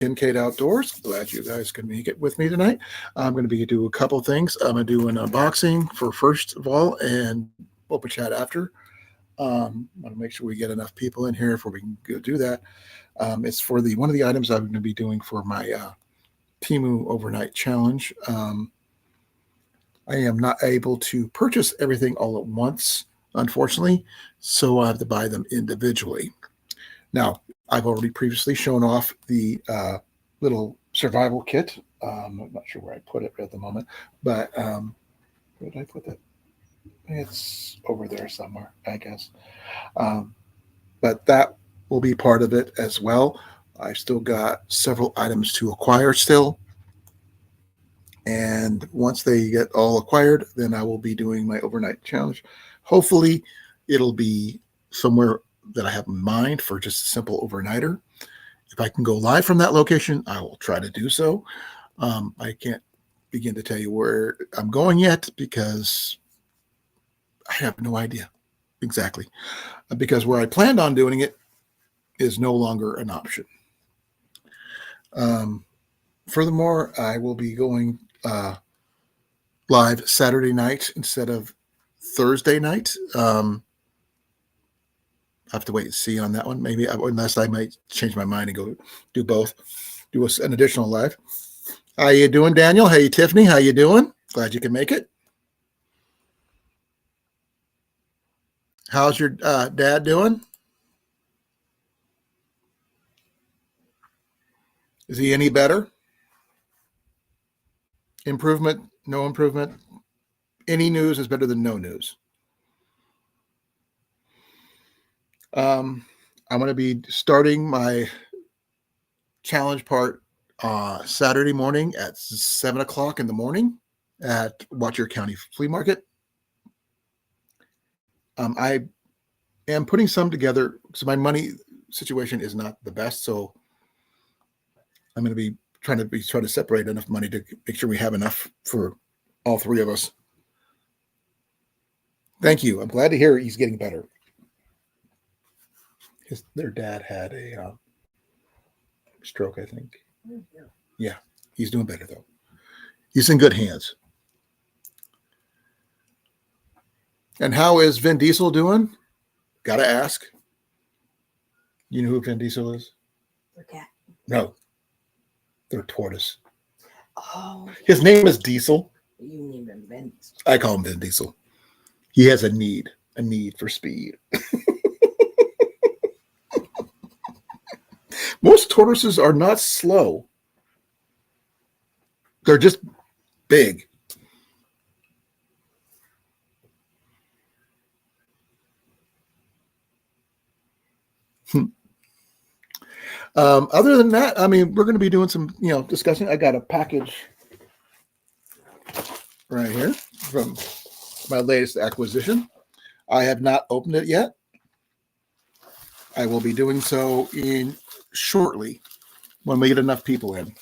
10K Outdoors. Glad you guys can make it with me tonight. I'm going to be doing a couple things. I'm going to do an unboxing for first of all and open chat after. I want to make sure we get enough people in here before we can go do that. It's for one of the items I'm going to be doing for my TEMU Overnight Challenge. I am not able to purchase everything all at once, unfortunately, so I have to buy them individually. Now, I've already previously shown off the little survival kit. I'm not sure where I put it at the moment, but where did I put that? It's over there somewhere, I guess. But that will be part of it as well. I've still got several items to acquire still. And once they get all acquired, then I will be doing my overnight challenge. Hopefully, it'll be somewhere that I have in mind for just a simple overnighter. If I can go live from that location, I will try to do so. I can't begin to tell you where I'm going yet because I have no idea exactly. Because where I planned on doing it is no longer an option. Furthermore, I will be going live Saturday night instead of Thursday night. I have to wait and see on that one. Maybe unless I might change my mind and go do both. Do an additional live. How you doing, Daniel? Hey, Tiffany. How you doing? Glad you can make it. How's your dad doing? Is he any better? Improvement? No improvement? Any news is better than no news. I'm going to be starting my challenge part Saturday morning at 7 o'clock in the morning at Watcher County Flea Market. I am putting some together, so my money situation is not the best, so I'm going to be trying to separate enough money to make sure we have enough for all three of us. Thank you. I'm glad to hear he's getting better. Their dad had a stroke, I think. Yeah, he's doing better though. He's in good hands. And how is Vin Diesel doing? Gotta ask. You know who Vin Diesel is? Their cat. No. They're tortoise. Oh. His name is Diesel. You name him Vin. I call him Vin Diesel. He has a need for speed. Most tortoises are not slow. They're just big. Other than that, I mean, we're going to be doing some, discussing. I got a package right here from my latest acquisition. I have not opened it yet. I will be doing so shortly when we get enough people in.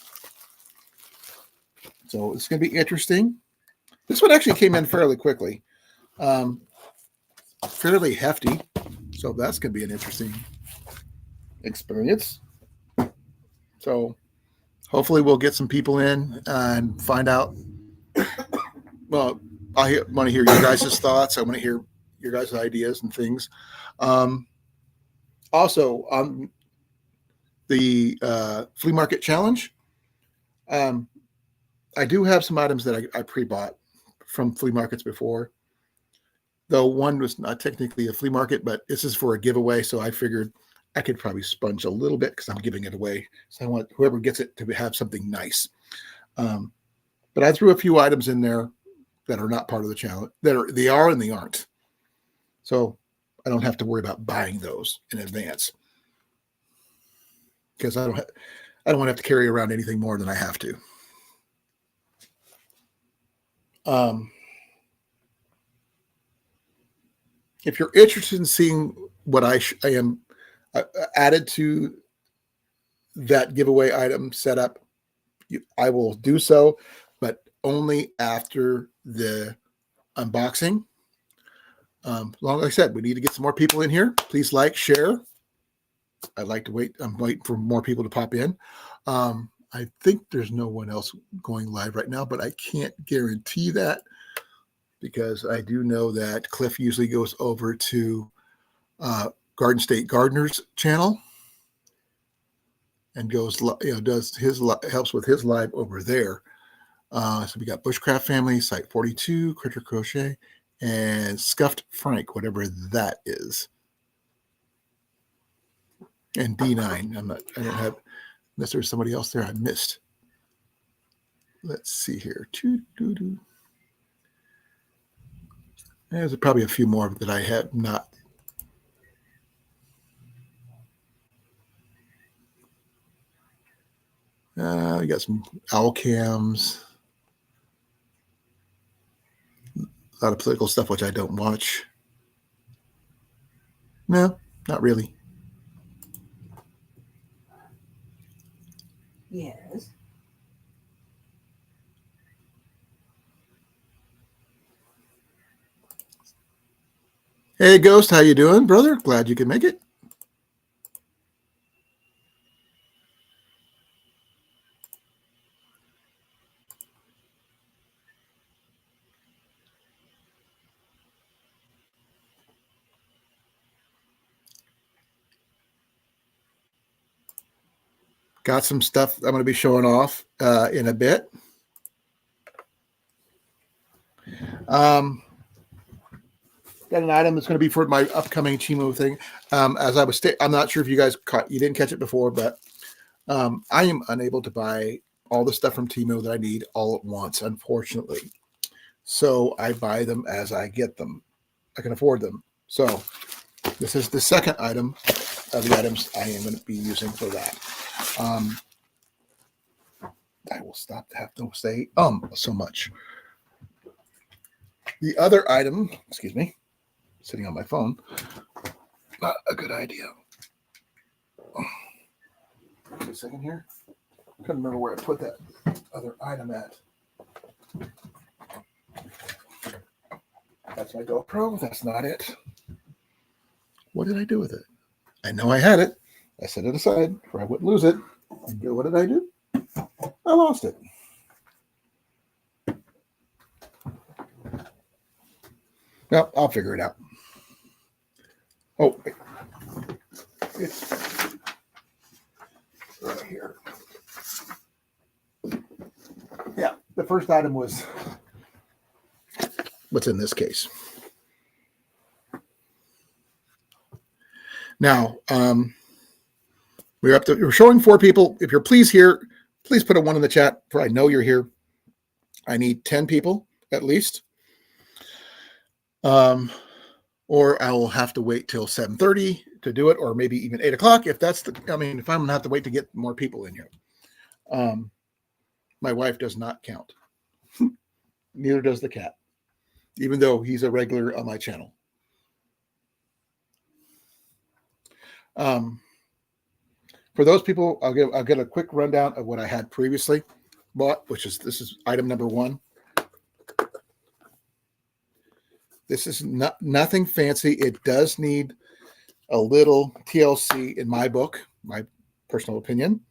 So it's going to be interesting. This one actually came in fairly quickly, fairly hefty. So that's going to be an interesting experience. So hopefully we'll get some people in and find out. Well, I want to hear your guys' thoughts. I want to hear your guys' ideas and things. Also, on the flea market challenge, I do have some items that I pre-bought from flea markets before. Though one was not technically a flea market, but this is for a giveaway, so I figured I could probably sponge a little bit because I'm giving it away. So I want whoever gets it to have something nice. But I threw a few items in there that are not part of the challenge. They are and they aren't. So I don't have to worry about buying those in advance because I don't want to have to carry around anything more than I have to. If you're interested in seeing what I am added to that giveaway item setup, I will do so, but only after the unboxing. Like I said, we need to get some more people in here. Please like, share. I'd like to wait. I'm waiting for more people to pop in. I think there's no one else going live right now, but I can't guarantee that because I do know that Cliff usually goes over to Garden State Gardener's channel and goes, does his helps with his live over there. So we got Bushcraft Family, Site 42, Critter Crochet, and Scuffed Frank, whatever that is. And D9. I don't have, unless there's somebody else there I missed. Let's see here. There's probably a few more that I have not. We got some owl cams. A lot of political stuff, which I don't watch. No, not really. Yes. Hey, Ghost, how you doing, brother? Glad you could make it. Got some stuff I'm going to be showing off in a bit. Got an item that's going to be for my upcoming TEMU thing. As I was, I'm not sure if you guys you didn't catch it before, but I am unable to buy all the stuff from TEMU that I need all at once, unfortunately. So I buy them as I get them. I can afford them. So this is the second item of the items I am going to be using for that. I will stop to have to say so much. The other item, excuse me, sitting on my phone, not a good idea. Wait a second here. I couldn't remember where I put that other item at. That's my GoPro. That's not it. What did I do with it? I know I had it. I set it aside for I wouldn't lose it. And what did I do? I lost it. Well, I'll figure it out. Oh, wait. It's right here. Yeah, the first item was what's in this case. Now, we're showing 4 people. If you're here, please put a 1 in the chat for I know you're here. I need 10 people at least. Or I will have to wait till 7:30 to do it, or maybe even 8 o'clock if that's if I'm gonna have to wait to get more people in here. My wife does not count. Neither does the cat, even though he's a regular on my channel. For those people, I'll get a quick rundown of what I had previously bought, this is item number 1. This is nothing fancy. It does need a little TLC in my book, my personal opinion.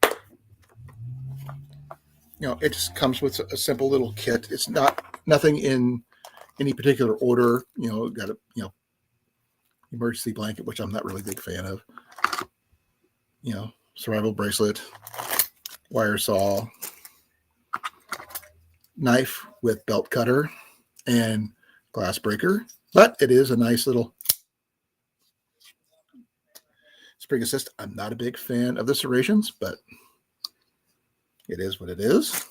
It just comes with a simple little kit. It's nothing in any particular order. Got a emergency blanket, which I'm not really a big fan of. Survival bracelet, wire saw, knife with belt cutter, and glass breaker. But it is a nice little spring assist. I'm not a big fan of the serrations, but it is what it is.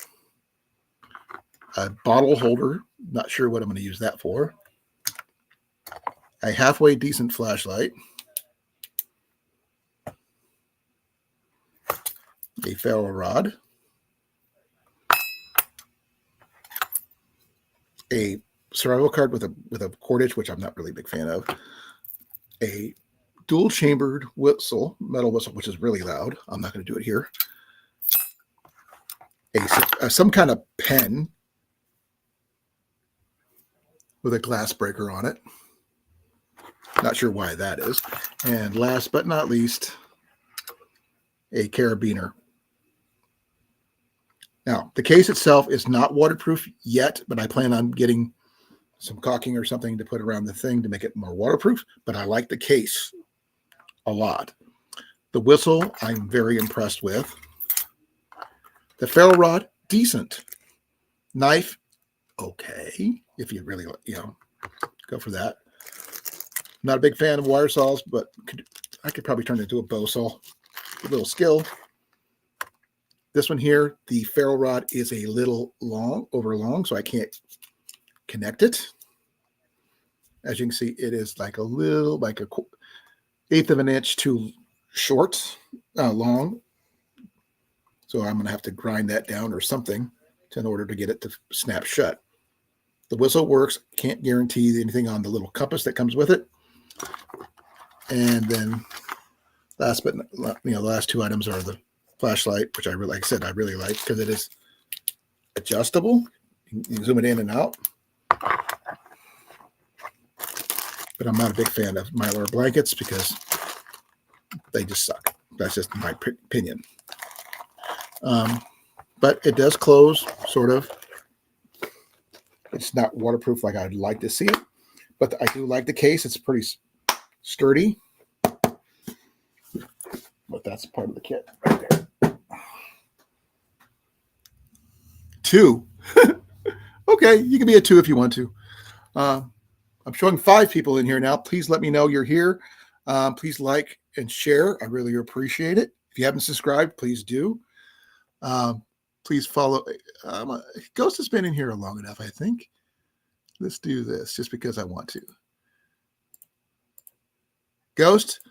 A bottle holder. Not sure what I'm going to use that for. A halfway decent flashlight. A ferro rod. A survival card with a cordage, which I'm not really a big fan of. A dual chambered metal whistle, which is really loud. I'm not going to do it here. Some kind of pen with a glass breaker on it. Not sure why that is. And last but not least, a carabiner. Now, the case itself is not waterproof yet, but I plan on getting some caulking or something to put around the thing to make it more waterproof. But I like the case a lot. The whistle, I'm very impressed with. The ferrule rod, decent. Knife, okay, if you really, go for that. Not a big fan of wire saws, but I could probably turn it into a bow saw with a little skill. This one here, the ferrule rod is a little long, so I can't connect it. As you can see, it is like a eighth of an inch too short, long. So I'm going to have to grind that down or something in order to get it to snap shut. The whistle works. Can't guarantee anything on the little compass that comes with it. And then last but the last two items are the flashlight, which I really like because it is adjustable. You can zoom it in and out. But I'm not a big fan of Mylar blankets because they just suck. That's just my opinion. But it does close, sort of. It's not waterproof like I'd like to see it, but I do like the case. It's pretty sturdy. But that's part of the kit right there. 2. Okay, you can be a 2 if you want to. I'm showing 5 people in here now. Please let me know you're here. Please like and share. I really appreciate it. If you haven't subscribed, please do. Please follow. Ghost has been in here long enough, I think. Let's do this just because I want to. Ghost,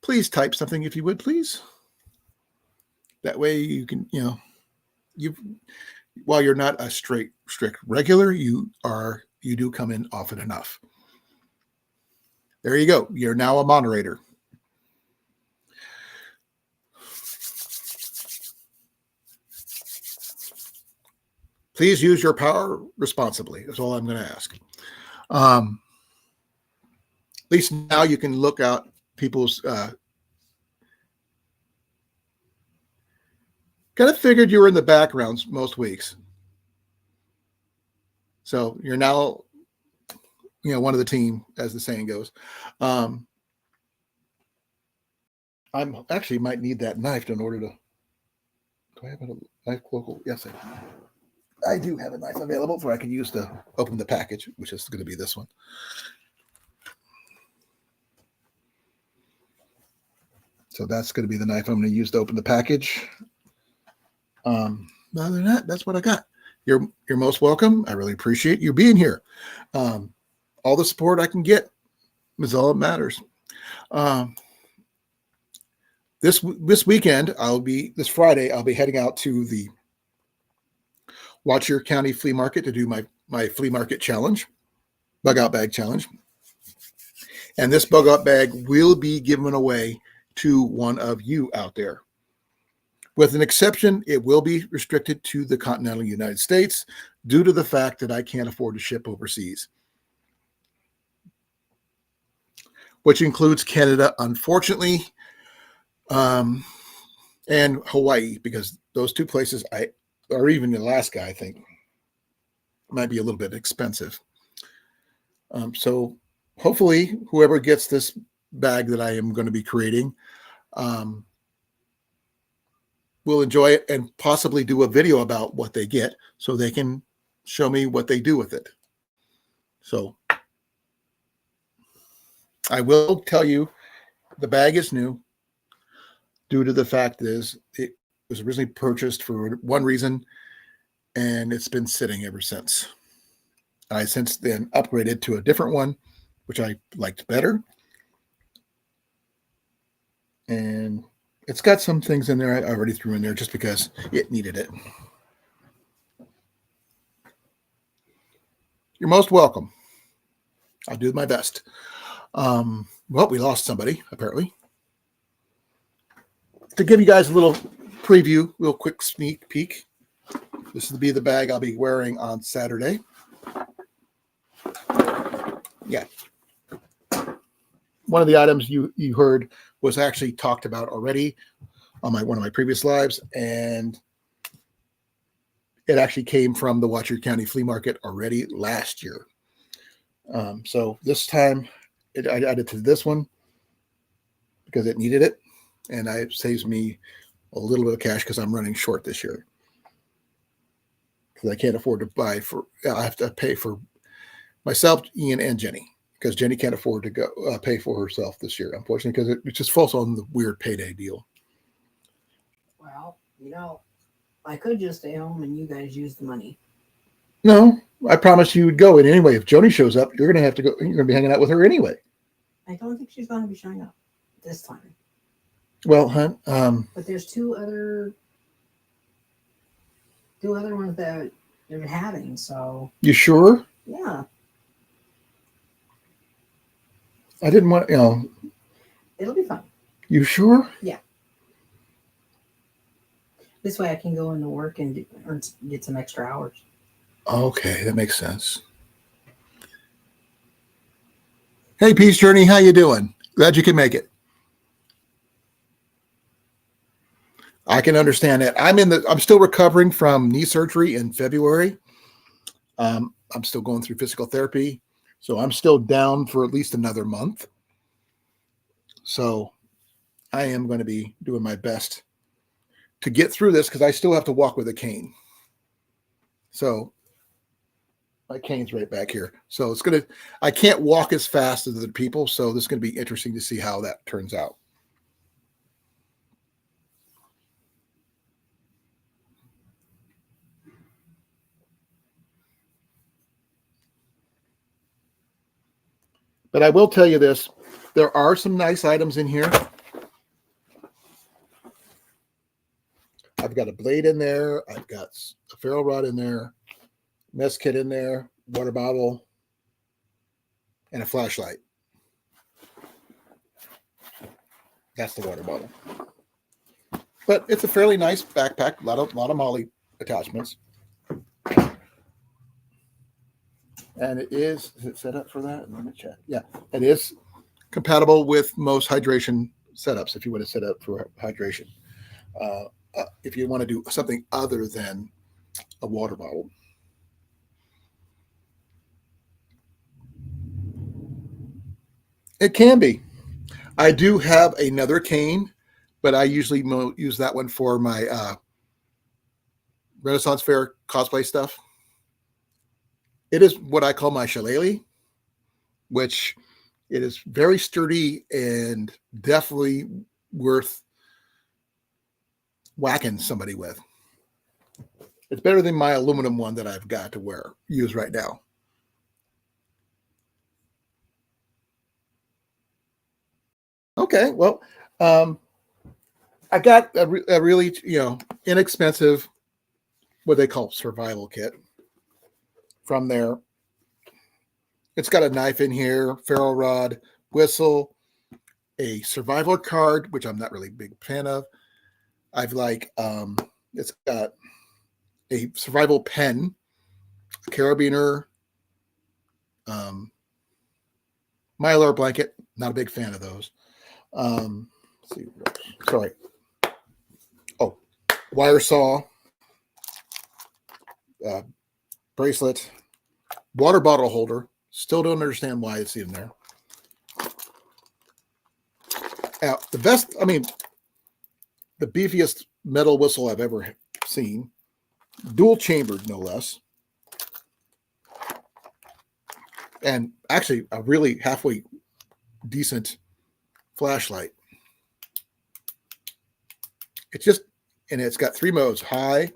please type something if you would, please. That way you can, while you're not a strict regular, you do come in often enough. There you go. You're now a moderator. Please use your power responsibly. That's all I'm going to ask. At least now you can look out people's. Kind of figured you were in the backgrounds most weeks. So you're now, one of the team, as the saying goes. I'm actually might need that knife in order to. Do I have a knife local? Yes, I do have a knife available for I can use to open the package, which is going to be this one. So that's going to be the knife I'm going to use to open the package. Other than that, that's what I got. You're most welcome. I really appreciate you being here. All the support I can get is all that matters. This weekend, this Friday, I'll be heading out to the Watch Your County Flea Market to do my flea market challenge, bug out bag challenge. And this bug out bag will be given away to one of you out there. With an exception, it will be restricted to the continental United States due to the fact that I can't afford to ship overseas, which includes Canada, unfortunately, and Hawaii, because those two places, or even Alaska, I think, might be a little bit expensive. So hopefully whoever gets this bag that I am going to be creating will enjoy it and possibly do a video about what they get so they can show me what they do with it. So I will tell you the bag is new due to the fact is it was originally purchased for one reason and it's been sitting ever since. I since then upgraded to a different one, which I liked better. And it's got some things in there I already threw in there just because it needed it. You're most welcome. I'll do my best. Well, we lost somebody, apparently. To give you guys a little preview, real quick sneak peek. This will be the bag I'll be wearing on Saturday. Yeah. One of the items you heard was actually talked about already on one of my previous lives, and it actually came from the Washoe County Flea Market already last year. So this time I added to this one because it needed it, and it saves me a little bit of cash because I'm running short this year. Because I can't afford to buy I have to pay for myself, Ian, and Jenny, because Jenny can't afford to go pay for herself this year, unfortunately, because it just falls on the weird payday deal. Well, I could just stay home and you guys use the money. No, I promised you would go. And anyway, if Joni shows up, you're going to have to go. You're going to be hanging out with her anyway. I don't think she's going to be showing up this time. Well, hun, but there's two other ones that they're having. So you sure? Yeah. I didn't want, It'll be fun. You sure? Yeah. This way I can go into work and get some extra hours. Okay, that makes sense. Hey, Peace Journey, how you doing? Glad you can make it. I can understand that. I'm still recovering from knee surgery in February. I'm still going through physical therapy, so I'm still down for at least another month. So I am going to be doing my best to get through this because I still have to walk with a cane. So my cane's right back here. So I can't walk as fast as other people. So this is going to be interesting to see how that turns out. But I will tell you this, there are some nice items in here. I've got a blade in there. I've got a ferro rod in there, mess kit in there, water bottle, and a flashlight. That's the water bottle. But it's a fairly nice backpack, a lot of MOLLE attachments. And is it set up for that? Let me check. Yeah, it is compatible with most hydration setups if you want to set up for hydration. If you want to do something other than a water bottle. It can be. I do have another cane, but I usually use that one for my Renaissance Fair cosplay stuff. It is what I call my shillelagh, which it is very sturdy and definitely worth whacking somebody with. It's better than my aluminum one that I've got to use right now. Okay, well, I got a really, inexpensive, what they call survival kit from there. It's got a knife in here, ferro rod, whistle, a survival card, which I'm not really a big fan of. It's got a survival pen, a carabiner, Mylar blanket. Not a big fan of those. Let's see. Sorry. Oh, wire saw, bracelet, water bottle holder. Still don't understand why it's in there. Now, the beefiest metal whistle I've ever seen, dual chambered, no less. And actually a really halfway decent flashlight. It's got 3 modes: high,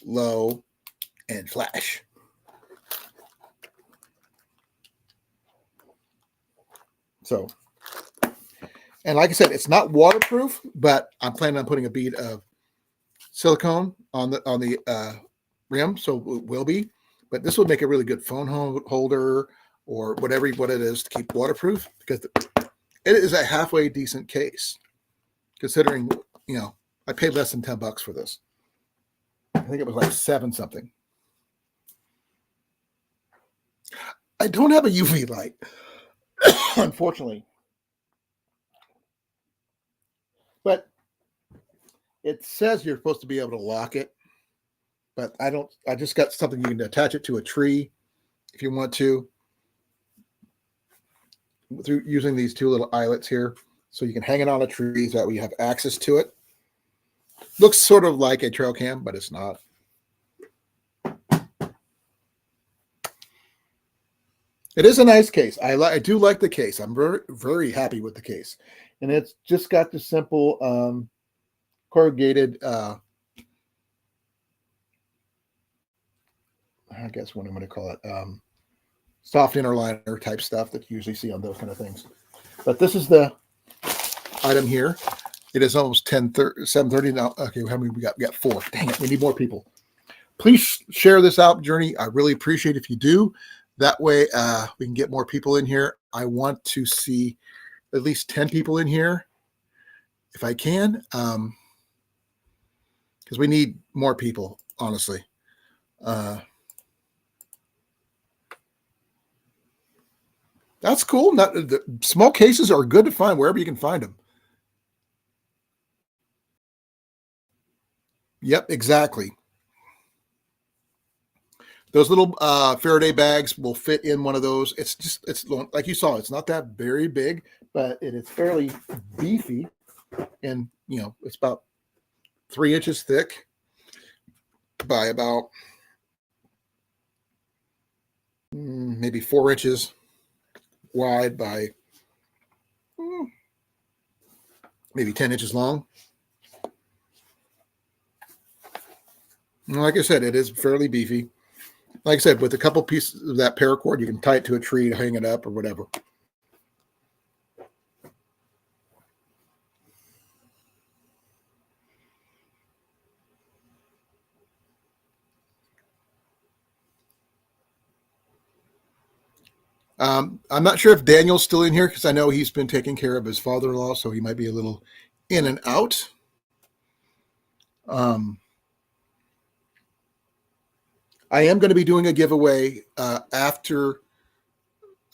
low, and flash. So, and like I said, it's not waterproof, but I'm planning on putting a bead of silicone on the rim, so it will be. But this will make a really good phone holder or what it is to keep waterproof, because it is a halfway decent case, considering I paid less than $10 for this. I think it was like 7 something. I don't have a UV light, unfortunately, but it says you're supposed to be able to lock it. but I just got something you can attach it to a tree if you want to, through using these two little eyelets here. So you can hang it on a tree so that way you have access to it. Looks sort of like a trail cam, but it's not. It is a nice case. I do like the case. I'm very, very happy with the case. And it's just got the simple corrugated, I guess what I'm going to call it, soft inner liner type stuff that you usually see on those kind of things. But this is the item here. It is almost 7:30 now. Okay, how many we got? We got 4. Dang it, we need more people. Please share this out, Journey. I really appreciate if you do. That way we can get more people in here. I want to see at least 10 people in here if I can, because we need more people, honestly. That's cool. The small cases are good to find wherever you can find them. Yep, exactly. Those little Faraday bags will fit in one of those. It's like you saw, it's not that very big, but it is fairly beefy. And, it's about 3 inches thick by about maybe 4 inches wide by maybe 10 inches long. And like I said, it is fairly beefy. Like I said, with a couple pieces of that paracord, you can tie it to a tree to hang it up or whatever. I'm not sure if Daniel's still in here because I know he's been taking care of his father-in-law, so he might be a little in and out. I am going to be doing a giveaway after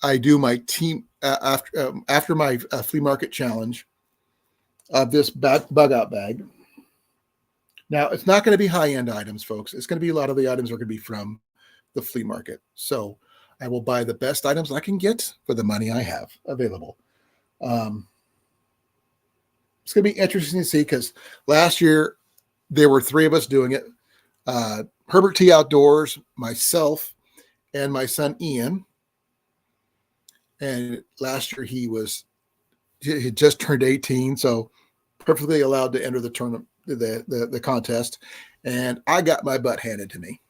I do my team after my flea market challenge of this bug out bag. Now, it's not going to be high-end items, folks. It's going to be a lot of the items are going to be from the flea market. So I will buy the best items I can get for the money I have available. It's going to be interesting to see because last year there were 3 of us doing it. Herbert T. Outdoors, myself, and my son Ian. And last year he had just turned 18, so perfectly allowed to enter the tournament, the contest. And I got my butt handed to me.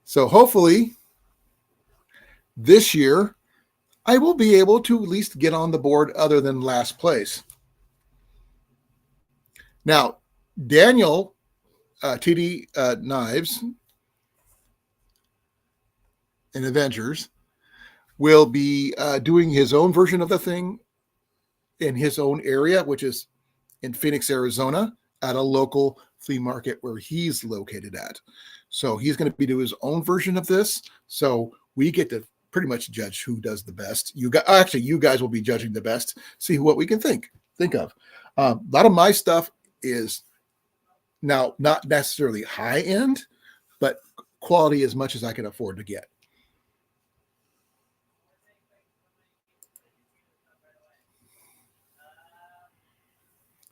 So hopefully this year I will be able to at least get on the board other than last place. Now, Daniel, TD Knives and Avengers will be doing his own version of the thing in his own area, which is in Phoenix, Arizona, at a local flea market where he's located at. So he's going to be doing his own version of this. So we get to pretty much judge who does the best. You guys will be judging the best, see what we can think of. A lot of my stuff is now not necessarily high end, but quality as much as I can afford to get.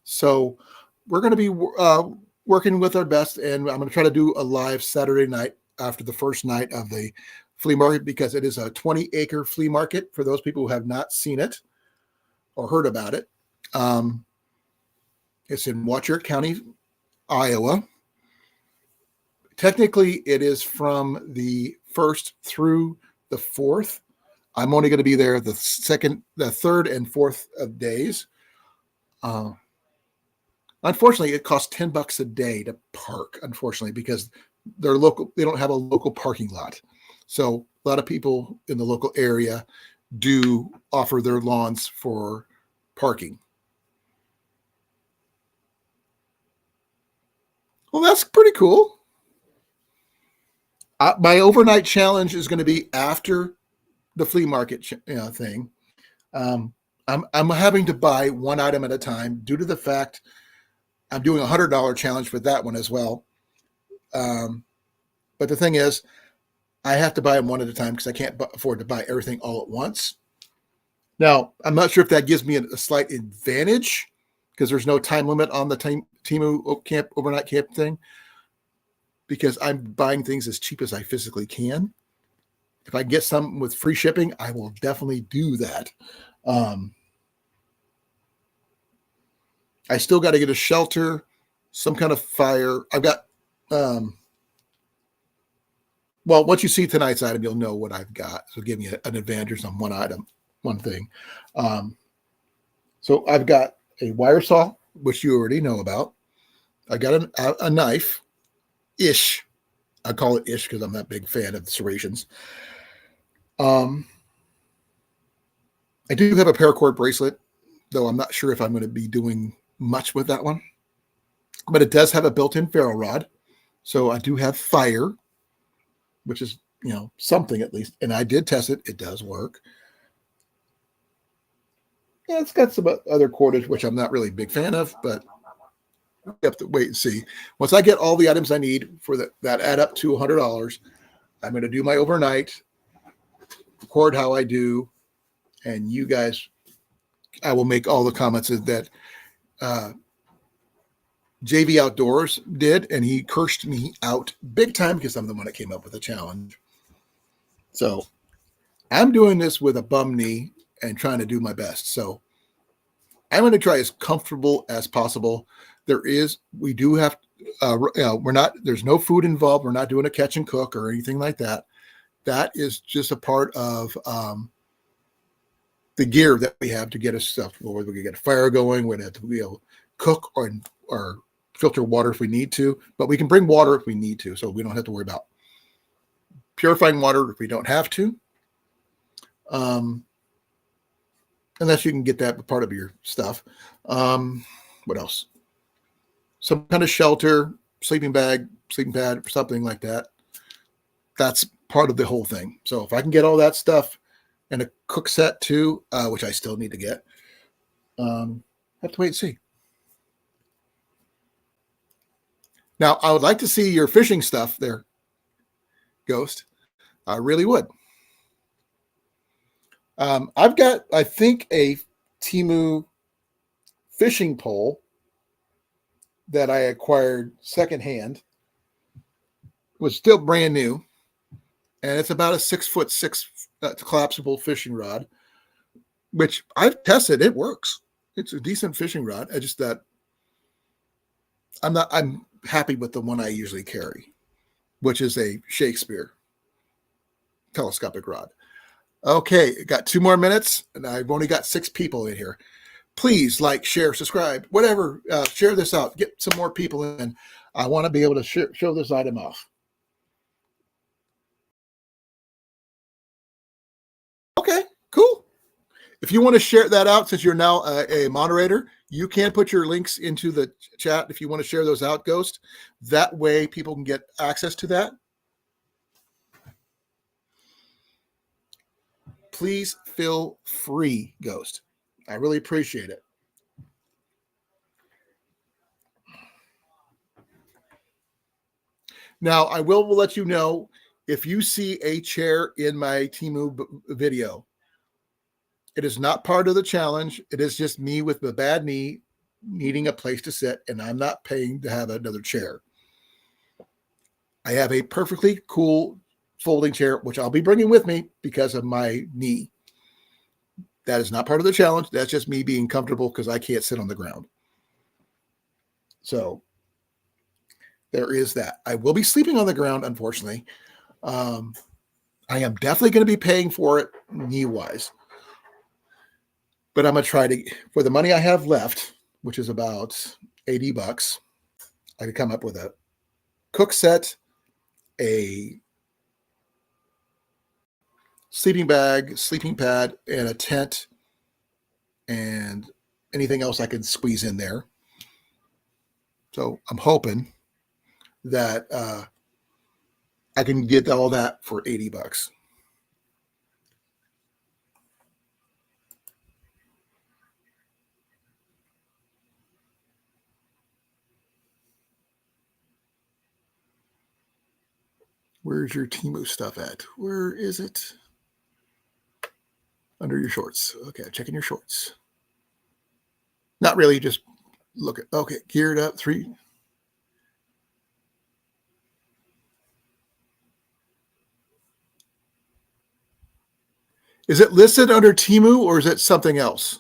So we're going to be working with our best, and I'm going to try to do a live Saturday night after the first night of the flea market because it is a 20-acre flea market for those people who have not seen it or heard about it. It's in Watchert County, Iowa. Technically, it is from the 1st through the 4th. I'm only going to be there the 3rd, and 4th of days. Unfortunately, it costs $10 a day to park, unfortunately, because they're local. They don't have a local parking lot. So a lot of people in the local area do offer their lawns for parking. Well, that's pretty cool. My overnight challenge is going to be after the flea market thing. I'm having to buy one item at a time due to the fact I'm doing $100 challenge for that one as well. But the thing is, I have to buy them one at a time because I can't afford to buy everything all at once. Now, I'm not sure if that gives me a slight advantage because there's no time limit on the TEMU camp overnight camp thing, because I'm buying things as cheap as I physically can. If I get some with free shipping, I will definitely do that. I still got to get a shelter, some kind of fire. I've got, well, once you see tonight's item, you'll know what I've got. So give me an advantage on one item, one thing. So I've got a wire saw, which you already know about. I got a knife-ish. I call it ish because I'm not a big fan of the serrations. I do have a paracord bracelet, though I'm not sure if I'm going to be doing much with that one. But it does have a built-in ferro rod. So I do have fire, which is, something at least. And I did test it. It does work. Yeah, it's got some other cordage, which I'm not really a big fan of, but we have to wait and see. Once I get all the items I need for that add up to $100, I'm going to do my overnight, record how I do, and you guys, I will make all the comments that JV Outdoors did, and he cursed me out big time because I'm the one that came up with the challenge. So I'm doing this with a bum knee and trying to do my best. So I'm going to try as comfortable as possible. We do have, there's no food involved. We're not doing a catch and cook or anything like that. That is just a part of the gear that we have to get us stuff. Whether we get a fire going, we're going to have to be able to cook or filter water if we need to, but we can bring water if we need to. So we don't have to worry about purifying water if we don't have to. Unless you can get that part of your stuff. What else? Some kind of shelter, sleeping bag, sleeping pad, something like that. That's part of the whole thing. So if I can get all that stuff and a cook set too, which I still need to get, have to wait and see. Now, I would like to see your fishing stuff there, Ghost. I really would. I've got, I think, a TEMU fishing pole that I acquired secondhand. It was still brand new, and it's about a 6'6" collapsible fishing rod, which I've tested. It works. It's a decent fishing rod. I just that I'm happy with the one I usually carry, which is a Shakespeare telescopic rod. Okay, got 2 more minutes, and I've only got 6 people in here. Please like, share, subscribe, whatever. Share this out. Get some more people in. I want to be able to show this item off. Okay, cool. If you want to share that out, since you're now a moderator, you can put your links into the chat if you want to share those out, Ghost. That way people can get access to that. Please feel free, Ghost. I really appreciate it. Now, I will let you know if you see a chair in my TEMU video. It is not part of the challenge. It is just me with a bad knee needing a place to sit, and I'm not paying to have another chair. I have a perfectly cool folding chair, which I'll be bringing with me because of my knee. That is not part of the challenge. That's just me being comfortable because I can't sit on the ground. So there is that. I will be sleeping on the ground, unfortunately. I am definitely going to be paying for it knee-wise. But I'm going to try to, for the money I have left, which is about $80, I could come up with a cook set, a sleeping bag, sleeping pad, and a tent, and anything else I can squeeze in there. So I'm hoping that I can get all that for $80. Where's your TEMU stuff at? Where is it? Under your shorts. Okay, checking your shorts. Not really, just look at, okay, geared up, 3. Is it listed under TEMU or is it something else?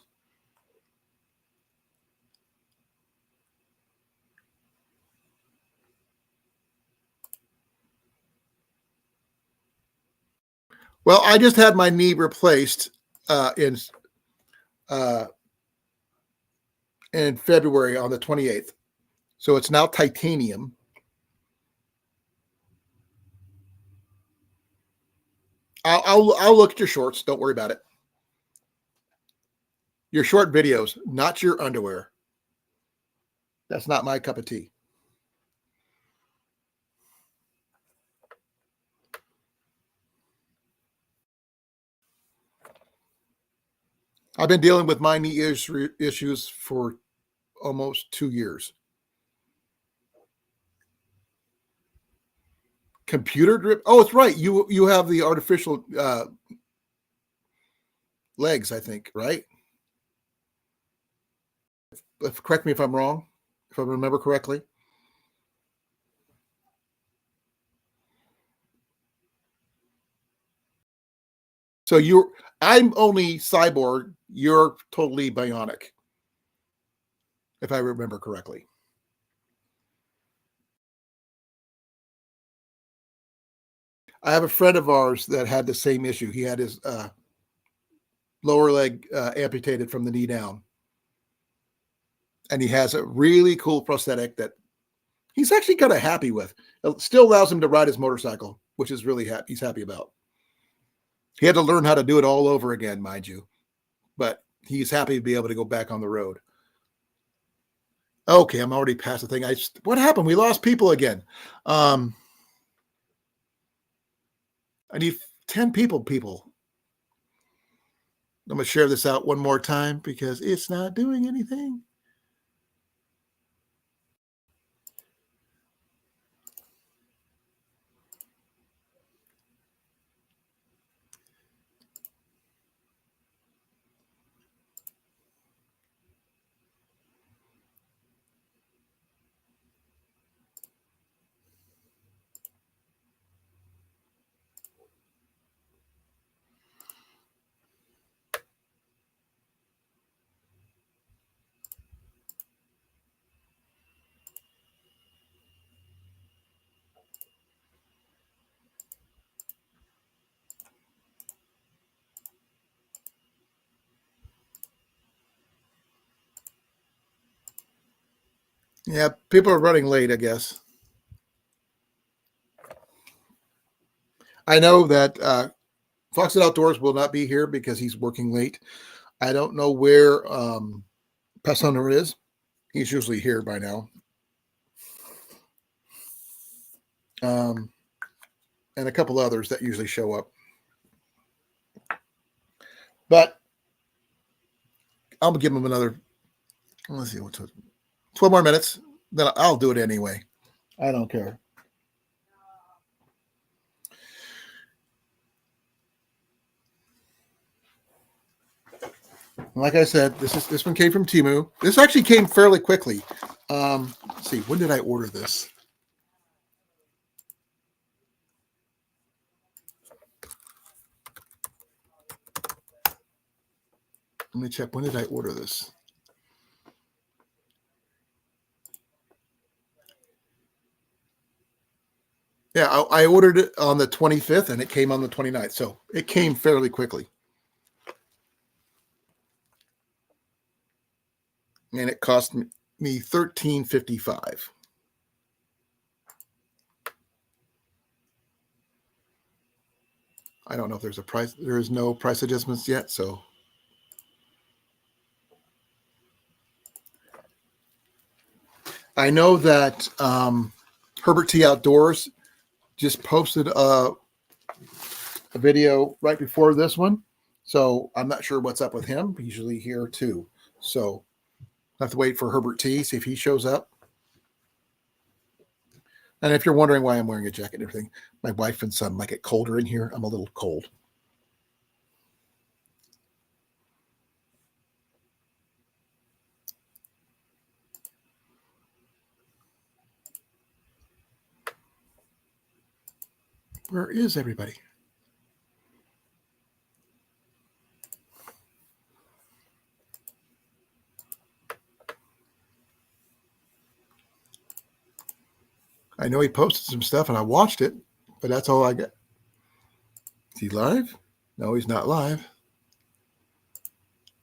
Well, I just had my knee replaced in February on the 28th. So it's now titanium. I'll look at your shorts. Don't worry about it. Your short videos, not your underwear. That's not my cup of tea. I've been dealing with my knee issues for almost 2 years. Computer drip. Oh, it's right. You have the artificial legs, I think, right? Correct me if I'm wrong, if I remember correctly. So I'm only cyborg. You're totally bionic, if I remember correctly. I have a friend of ours that had the same issue. He had his lower leg amputated from the knee down. And he has a really cool prosthetic that he's actually kind of happy with. It still allows him to ride his motorcycle, which is really he's happy about. He had to learn how to do it all over again, mind you. But he's happy to be able to go back on the road. Okay, I'm already past the thing. What happened? We lost people again. I need 10 people. I'm going to share this out one more time because it's not doing anything. Yeah, people are running late, I guess. I know that Fox Outdoors will not be here because he's working late. I don't know where Pest Hunter is. He's usually here by now. And a couple others that usually show up. But I'll give him another, let's see, 12 more minutes. Then I'll do it anyway. I don't care. Like I said, this one came from TEMU. This actually came fairly quickly. Let's see, when did I order this? Let me check. When did I order this? Yeah, I ordered it on the 25th and it came on the 29th. So it came fairly quickly. And it cost me $13.55. I don't know if there's a price. There is no price adjustments yet. So I know that Herbert T. Outdoors just posted a video right before this one. So I'm not sure what's up with him. He's usually here too. So I have to wait for Herbert T. See if he shows up. And if you're wondering why I'm wearing a jacket and everything, my wife and son like it colder in here. I'm a little cold. Where is everybody? I know he posted some stuff and I watched it, but that's all I got. Is he live? No, he's not live.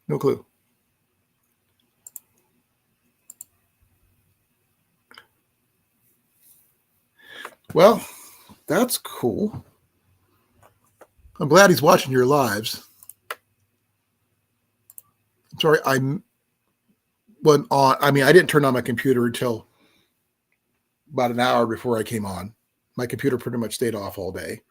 No clue. Well, that's cool. I'm glad he's watching your lives. I'm sorry, I didn't turn on my computer until about an hour before I came on. My computer pretty much stayed off all day.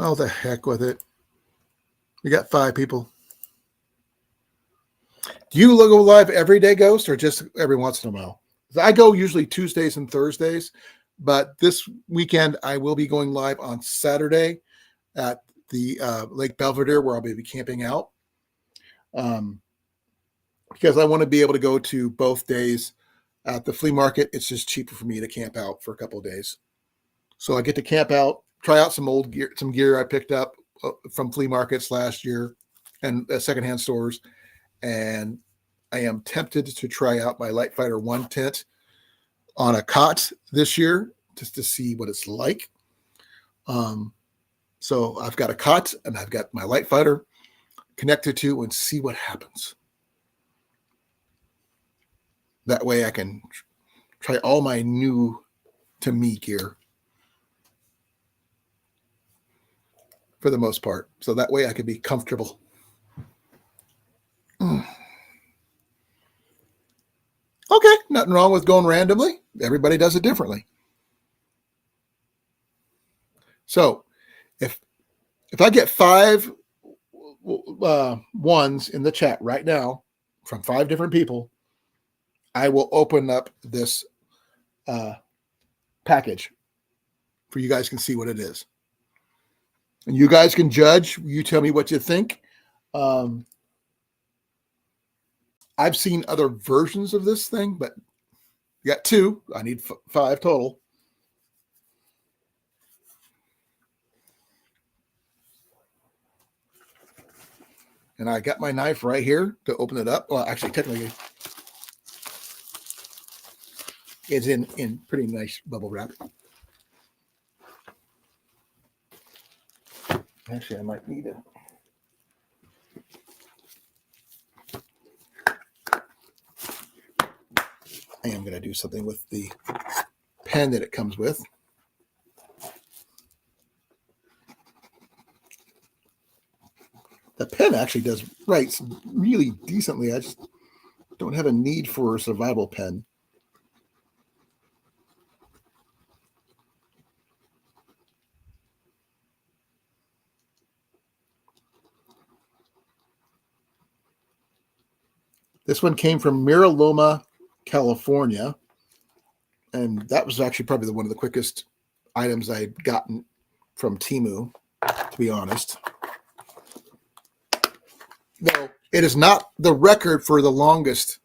Oh, the heck with it. We got 5 people. Do you go live every day, Ghost, or just every once in a while? I go usually Tuesdays and Thursdays, but this weekend I will be going live on Saturday at the Lake Belvedere, where I'll be camping out. Because I want to be able to go to both days at the flea market. It's just cheaper for me to camp out for a couple of days. So I get to camp out, try out some old gear, some gear I picked up from flea markets last year and secondhand stores. And I am tempted to try out my Light Fighter 1 tent on a cot this year just to see what it's like. So I've got a cot and I've got my Light Fighter connected to and see what happens. That way I can try all my new TEMU gear for the most part. So that way I can be comfortable. Okay, nothing wrong with going randomly. Everybody does it differently. So if I get 5 ones in the chat right now from 5 different people, I will open up this package for you guys can see what it is. And you guys can judge. You tell me what you think. I've seen other versions of this thing, but you got 2. I need 5 total. And I got my knife right here to open it up. Well, actually, technically, it's in pretty nice bubble wrap. Actually, I might need it. I am going to do something with the pen that it comes with. The pen actually does writes really decently. I just don't have a need for a survival pen. This one came from Mira Loma, California. And that was actually probably one of the quickest items I'd gotten from TEMU, to be honest. No, it is not the record for the longest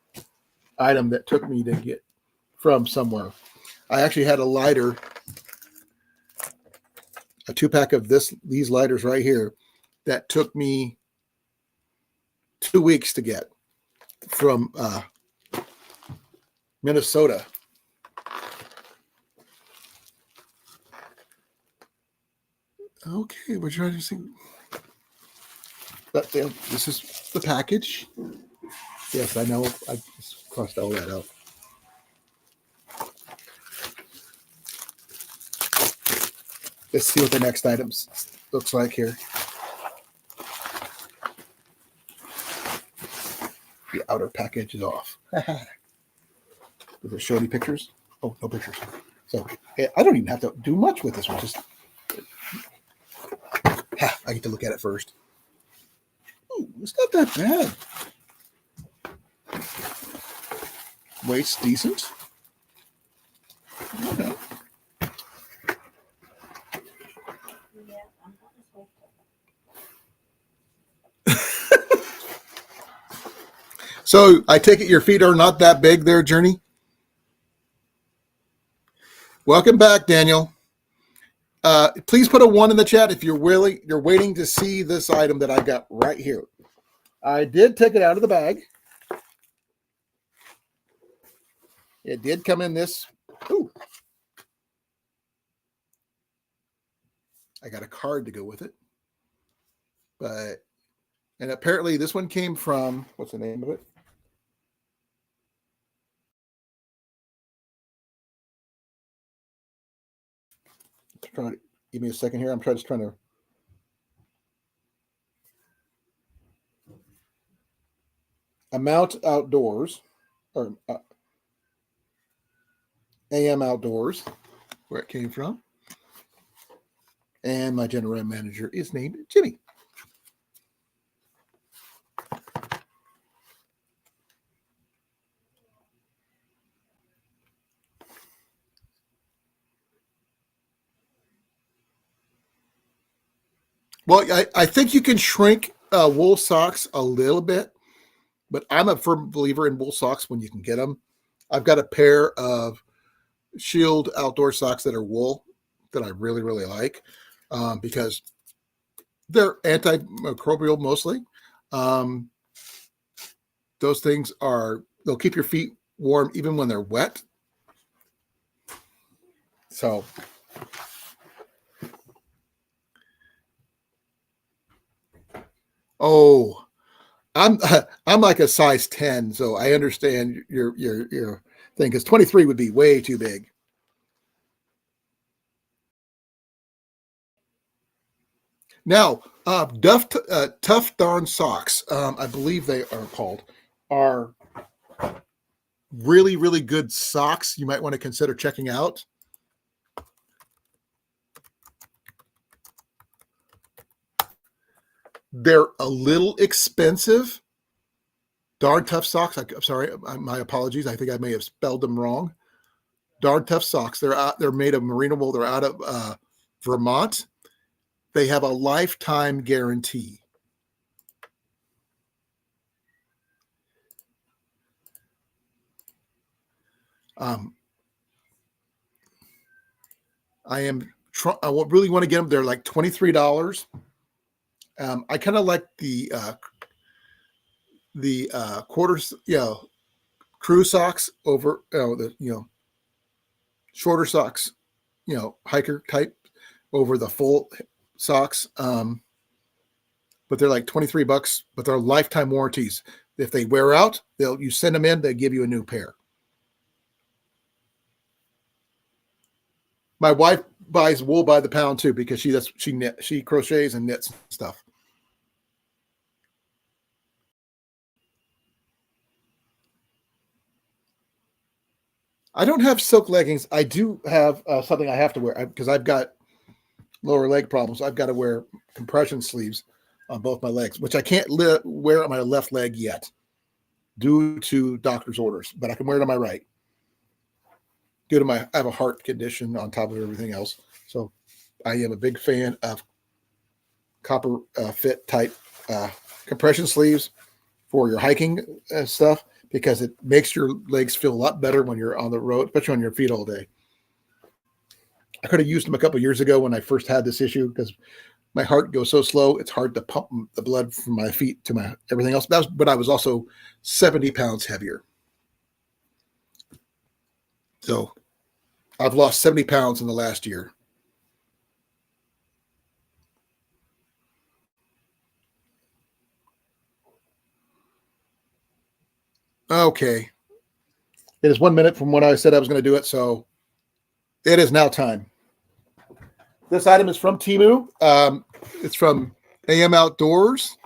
item that took me to get from somewhere. I actually had a lighter, a 2-pack of these lighters right here that took me 2 weeks to get from Minnesota. Okay, we're trying to see. But this is the package. Yes, I know. I just crossed all that out. Let's see what the next item looks like here. The outer package is off. Does it show any pictures? Oh, no pictures. So I don't even have to do much with this one. Just I get to look at it first. Ooh, it's not that bad. Weight's decent. Okay. So I take it your feet are not that big there, Journey? Welcome back, Daniel. Please put a 1 in the chat if you're waiting to see this item that I got right here. I did take it out of the bag. It did come in this. Ooh. I got a card to go with it. And apparently this one came from, what's the name of it? Give me a second here. I'm just trying to. Amount Outdoors, or AM Outdoors, where it came from. And my general manager is named Jimmy. Well, I think you can shrink wool socks a little bit, but I'm a firm believer in wool socks when you can get them. I've got a pair of Shield outdoor socks that are wool that I really, really like because they're antimicrobial mostly. Those things they'll keep your feet warm even when they're wet. So I'm like a size 10, so I understand your thing, because 23 would be way too big. Now, Tough Darn Socks, I believe they are called, are really, really good socks you might want to consider checking out. They're a little expensive. Darn Tough Socks. I'm sorry, my apologies. I think I may have spelled them wrong. Darn Tough Socks. They're made of merino wool. They're out of Vermont. They have a lifetime guarantee. I really want to get them. They're like $23. I kind of like the quarters, crew socks over the shorter socks, hiker type over the full socks. But they're like $23, but they're lifetime warranties. If they wear out, you send them in, they give you a new pair. My wife buys wool by the pound too, because she crochets and knits stuff. I don't have silk leggings. I do have something I have to wear because I've got lower leg problems. I've got to wear compression sleeves on both my legs, which I can't wear on my left leg yet due to doctor's orders, but I can wear it on my right. I have a heart condition on top of everything else. So I am a big fan of copper fit type compression sleeves for your hiking stuff, because it makes your legs feel a lot better when you're on the road, especially on your feet all day. I could have used them a couple of years ago when I first had this issue, because my heart goes so slow, it's hard to pump the blood from my feet to my everything else. But I was also 70 pounds heavier. So I've lost 70 pounds in the last year. Okay. It is 1 minute from when I said I was going to do it, so it is now time. This item is from TEMU. It's from AM Outdoors.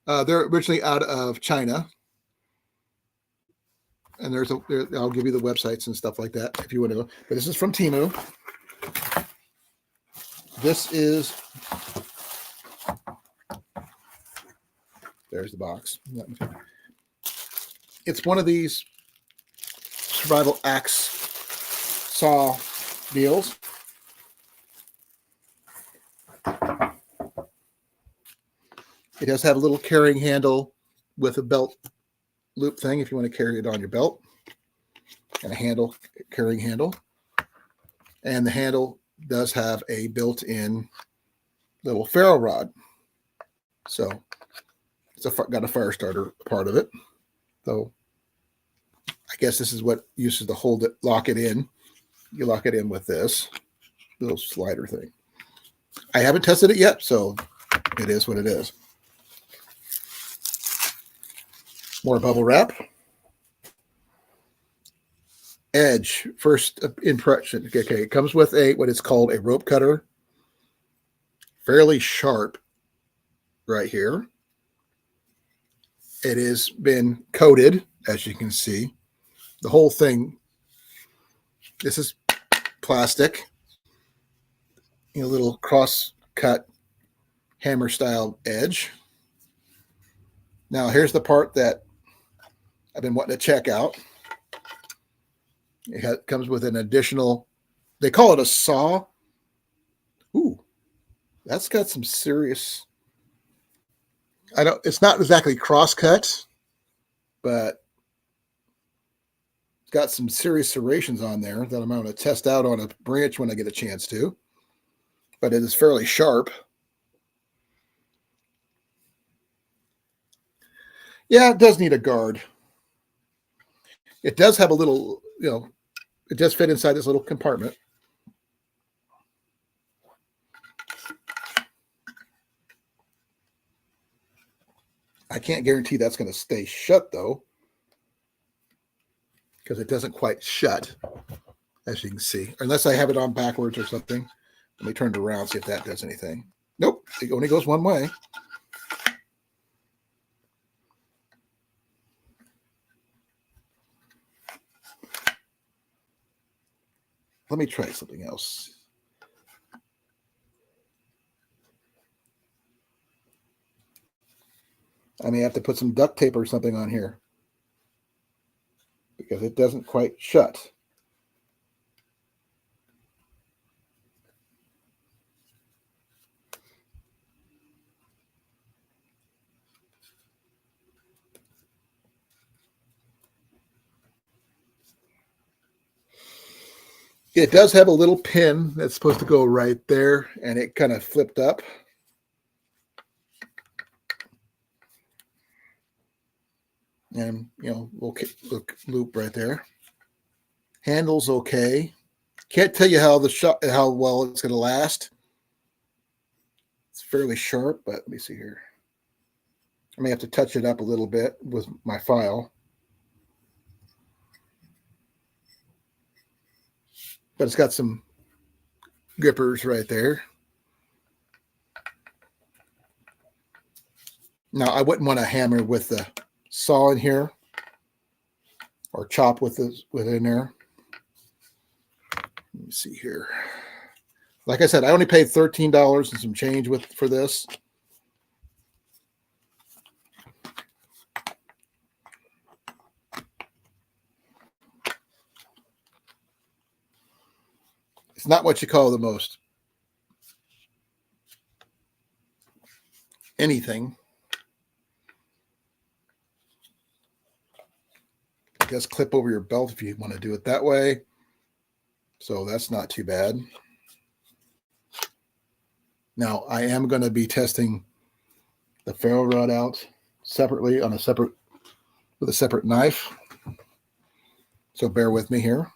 They're originally out of China. And I'll give you the websites and stuff like that if you want to go. But this is from TEMU. This is, there's the box. It's one of these survival axe saw deals. It does have a little carrying handle with a belt loop thing if you want to carry it on your belt, and a carrying handle. And the handle does have a built-in little ferro rod. So it's got a fire starter part of it. So I guess this is what uses to hold it, lock it in. You lock it in with this little slider thing. I haven't tested it yet, so it is what it is. More bubble wrap. Edge, first impression. Okay, it comes with what is called a rope cutter. Fairly sharp right here. It has been coated, as you can see. The whole thing, this is plastic. A little cross-cut hammer-style edge. Now, here's the part that I've been wanting to check out. It comes with an additional, they call it a saw. Ooh, that's got some serious, it's not exactly cross-cut, but it's got some serious serrations on there that I'm going to test out on a branch when I get a chance to. But it is fairly sharp. Yeah, it does need a guard. It does have a little, it does fit inside this little compartment. I can't guarantee that's going to stay shut, though, because it doesn't quite shut, as you can see, unless I have it on backwards or something. Let me turn it around, see if that does anything. Nope, it only goes one way. Let me try something else. I may have to put some duct tape or something on here because it doesn't quite shut. It does have a little pin that's supposed to go right there, and it kind of flipped up. And, little loop right there. Handle's okay. Can't tell you how well it's going to last. It's fairly sharp, but let me see here. I may have to touch it up a little bit with my file. But it's got some grippers right there. Now, I wouldn't want to hammer with the saw in here or chop with it in there. Let me see here. Like I said, I only paid $13 and some change for this. It's not what you call the most anything. It does clip over your belt if you want to do it that way. So that's not too bad. Now, I am going to be testing the ferro rod out separately with a separate knife. So bear with me here.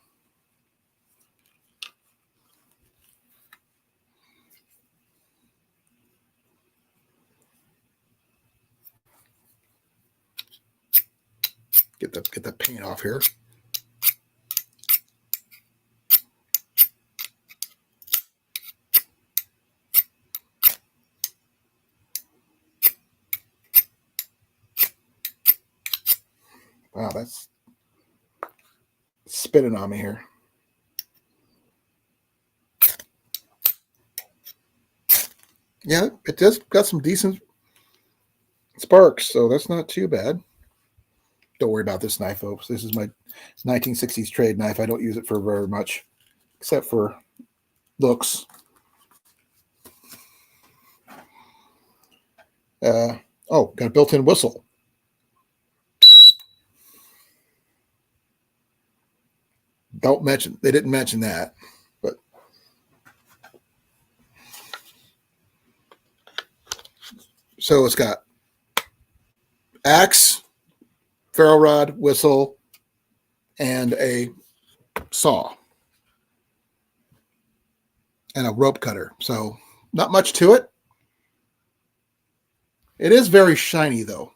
Get the paint off here. Wow, that's spinning on me here. Yeah, it does got some decent sparks, so that's not too bad. Don't worry about this knife, folks. This is my 1960s trade knife. I don't use it for very much, except for looks. Oh, got a built-in whistle. They didn't mention that, but so it's got axe, ferro rod, whistle, and a saw and a rope cutter. So not much to it. It is very shiny though.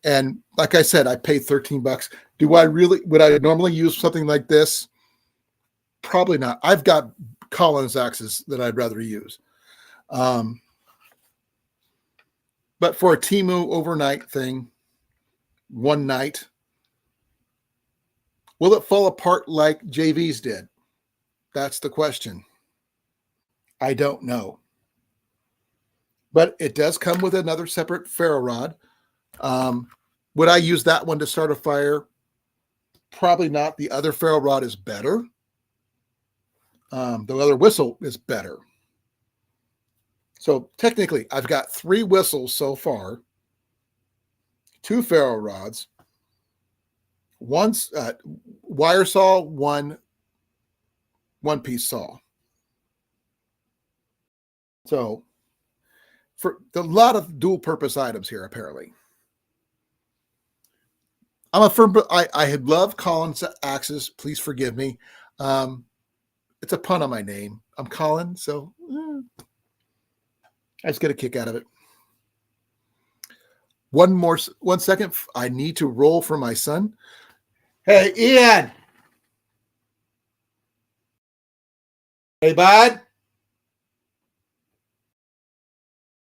And like I said, I paid $13. Would I normally use something like this? Probably not. I've got Colan's axes that I'd rather use. But for a TEMU overnight thing, one night, will it fall apart like JV's did? That's the question. I don't know. But it does come with another separate ferro rod. Would I use that one to start a fire? Probably not. The other ferro rod is better. The other whistle is better. So technically, I've got 3 whistles so far, 2 ferro rods, one wire saw, one piece saw. So for a lot of dual purpose items here, apparently. I'm a firm, I had loved Colin's axes. Please forgive me. It's a pun on my name. I'm Colin, so I just get a kick out of it. 1 second. I need to roll for my son. Hey, Ian. Hey, bud.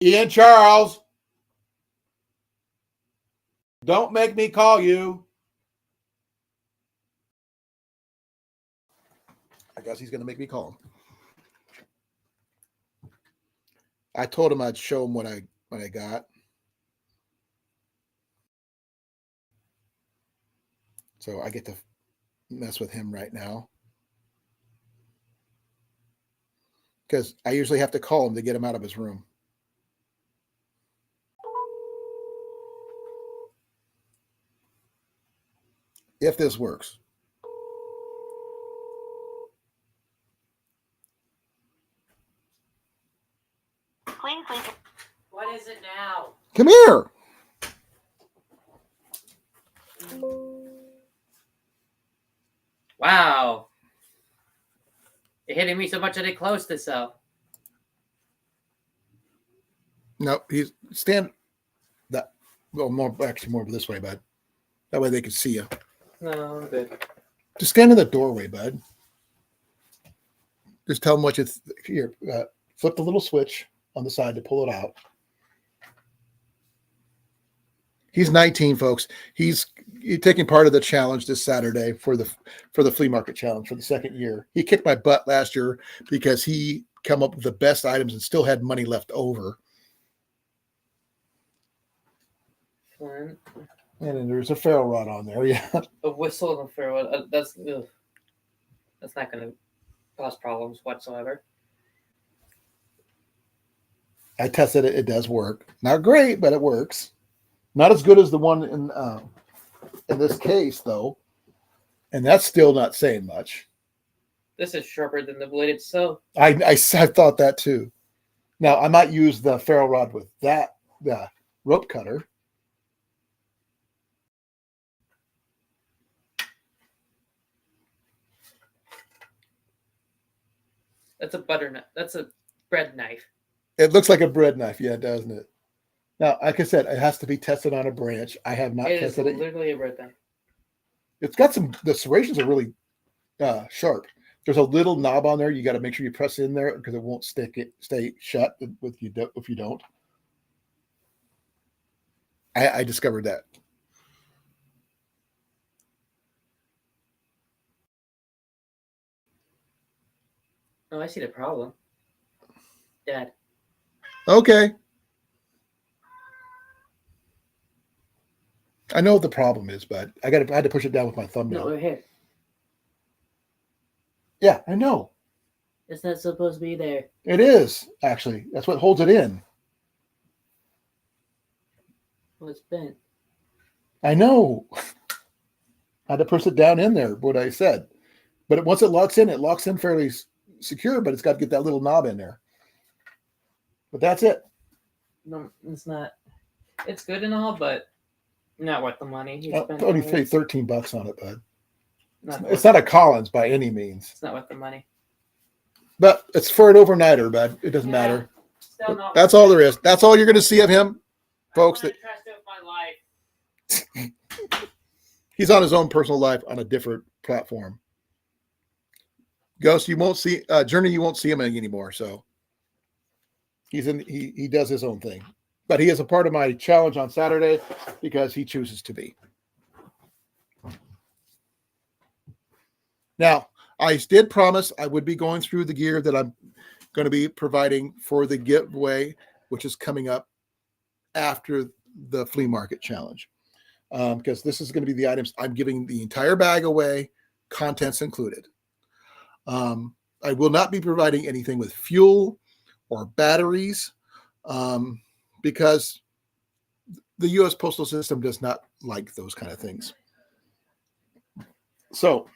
Ian Charles. Don't make me call you. I guess he's going to make me call him. I told him I'd show him what I got. So I get to mess with him right now. Because I usually have to call him to get him out of his room. If this works. Please. What is it now? Come here. Wow. It hitting me so much that it closed itself. No, he's stand that. Well, more this way, bud. That way they can see you. No, I'm good. Just stand in the doorway, bud. Just tell him what you here. Flip the little switch on the side to pull it out. He's 19, folks. He's taking part of the challenge this Saturday for the flea market challenge for the 2nd year. He kicked my butt last year because he come up with the best items and still had money left over. And then there's a ferro rod on there. Yeah, a whistle and a ferro rod. That's not going to cause problems whatsoever. I tested it. It does work. Not great, but it works. Not as good as the one in this case, though. And that's still not saying much. This is sharper than the blade itself. I thought that too. Now, I might use the ferro rod with the rope cutter. That's a butter knife. That's a bread knife. It looks like a bread knife. Yeah, doesn't it? Now, like I said, it has to be tested on a branch. I have not tested it. It is literally a bread knife. It's got the serrations are really sharp. There's a little knob on there. You got to make sure you press in there because it won't stay shut if you don't. I discovered that. No, I see the problem. Dad. Okay. I know what the problem is, but I had to push it down with my thumbnail. No, here. Yeah, I know. It's not supposed to be there. It is, actually. That's what holds it in. Well, it's bent. I know. I had to push it down in there, what I said. But once it locks in fairly secure, but it's got to get that little knob in there. But that's it. No, it's not. It's good and all, but not worth the money. You I'll spent only on pay it. $13 on it, bud. Not It's worth- not a Collins by any means. It's not worth the money. But it's for an overnighter, bud. It doesn't matter. Still not That's worth all it. there is. That's all you're going to see of him, folks. I That wanna trust it with my life. he's on his own personal life on a different platform. Ghost, you won't see Journey. You won't see him anymore. So he does his own thing, but he is a part of my challenge on Saturday because he chooses to be. Now, I did promise I would be going through the gear that I'm going to be providing for the giveaway, which is coming up after the flea market challenge, because this is going to be the items I'm giving the entire bag away, contents included. I will not be providing anything with fuel or batteries because the U.S. Postal System does not like those kind of things. So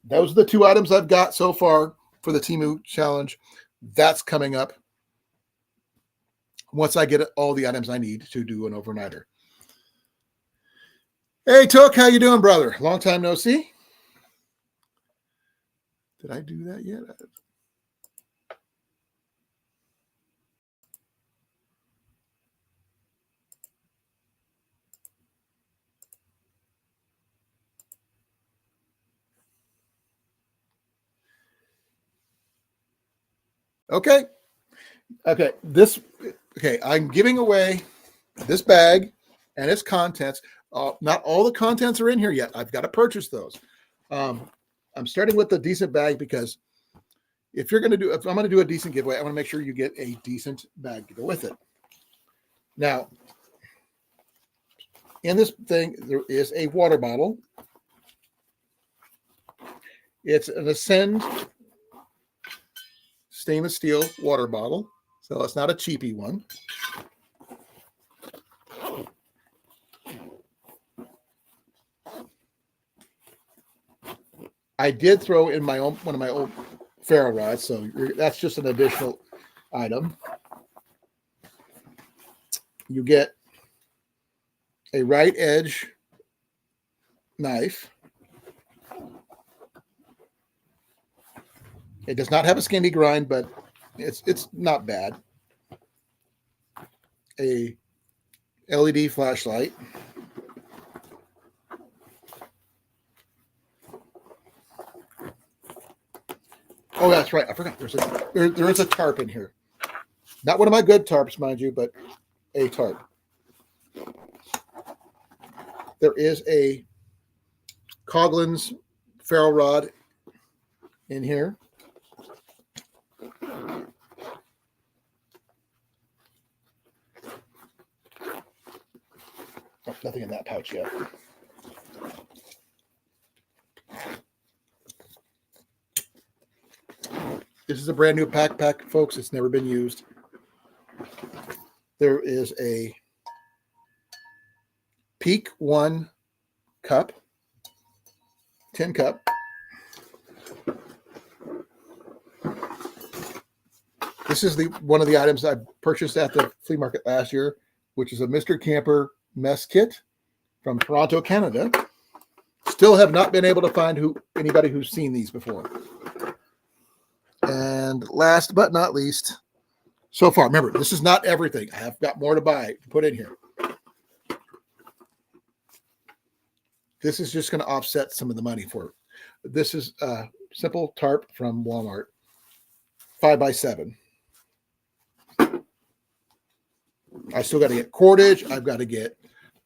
those are the two items I've got so far for the TEMU challenge. That's coming up once I get all the items I need to do an overnighter. Hey, Took, how you doing, brother? Long time no see. Did I do that yet? Okay. I'm giving away this bag and its contents. Not all the contents are in here yet. I've got to purchase those. I'm starting with the decent bag because if I'm going to do a decent giveaway, I want to make sure you get a decent bag to go with it. Now, in this thing, there is a water bottle. It's an Ascend stainless steel water bottle, so it's not a cheapy one. I did throw in one of my old ferro rods, so that's just an additional item. You get a right edge knife. It does not have a skinny grind, but it's not bad. A LED flashlight. Oh, that's right. I forgot. There is a tarp in here. Not one of my good tarps, mind you, but a tarp. There is a Colan's ferro rod in here. Oh, nothing in that pouch yet. This is a brand new pack, folks. It's never been used. There is a Peak 1 cup, tin cup. This is one of the items I purchased at the flea market last year, which is a Mr. Camper mess kit from Toronto, Canada. Still have not been able to find anybody who's seen these before. And last but not least, so far, remember, this is not everything. I have got more to buy to put in here. This is just going to offset some of the money for it. This is a simple tarp from Walmart, 5x7. I still got to get cordage. I've got to get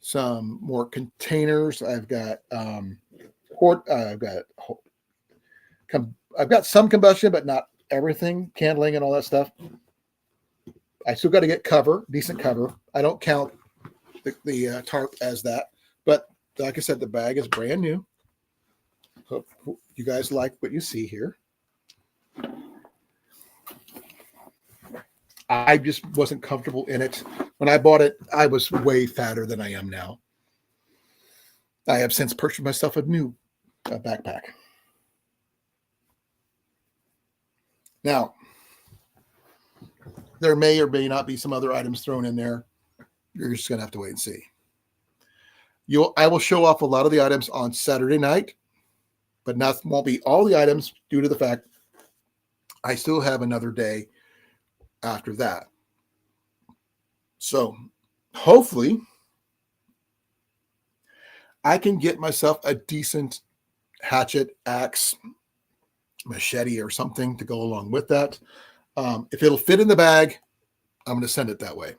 some more containers. I've got I've got some combustion, but not everything, candling and all that stuff. I still got to get cover, decent cover. I don't count the tarp as that, but like I said, the bag is brand new. Hope you guys like what you see here. I just wasn't comfortable in it. When I bought it, I was way fatter than I am now. I have since purchased myself a new backpack. Now, there may or may not be some other items thrown in there. You're just going to have to wait and see. I will show off a lot of the items on Saturday night, but won't be all the items due to the fact I still have another day after that. So hopefully I can get myself a decent hatchet, axe, machete, or something to go along with that. If it'll fit in the bag, I'm going to send it that way.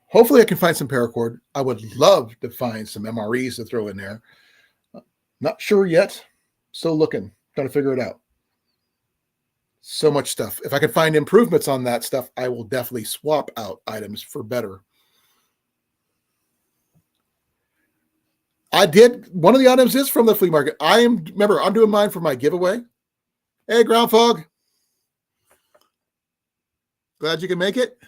Hopefully I can find some paracord. I would love to find some MREs to throw in there. Not sure yet. Still looking, trying to figure it out. So much stuff. If I can find improvements on that stuff, I will definitely swap out items for better. One of the items is from the flea market. Remember, I'm doing mine for my giveaway. Hey, Ground Fog. Glad you can make it.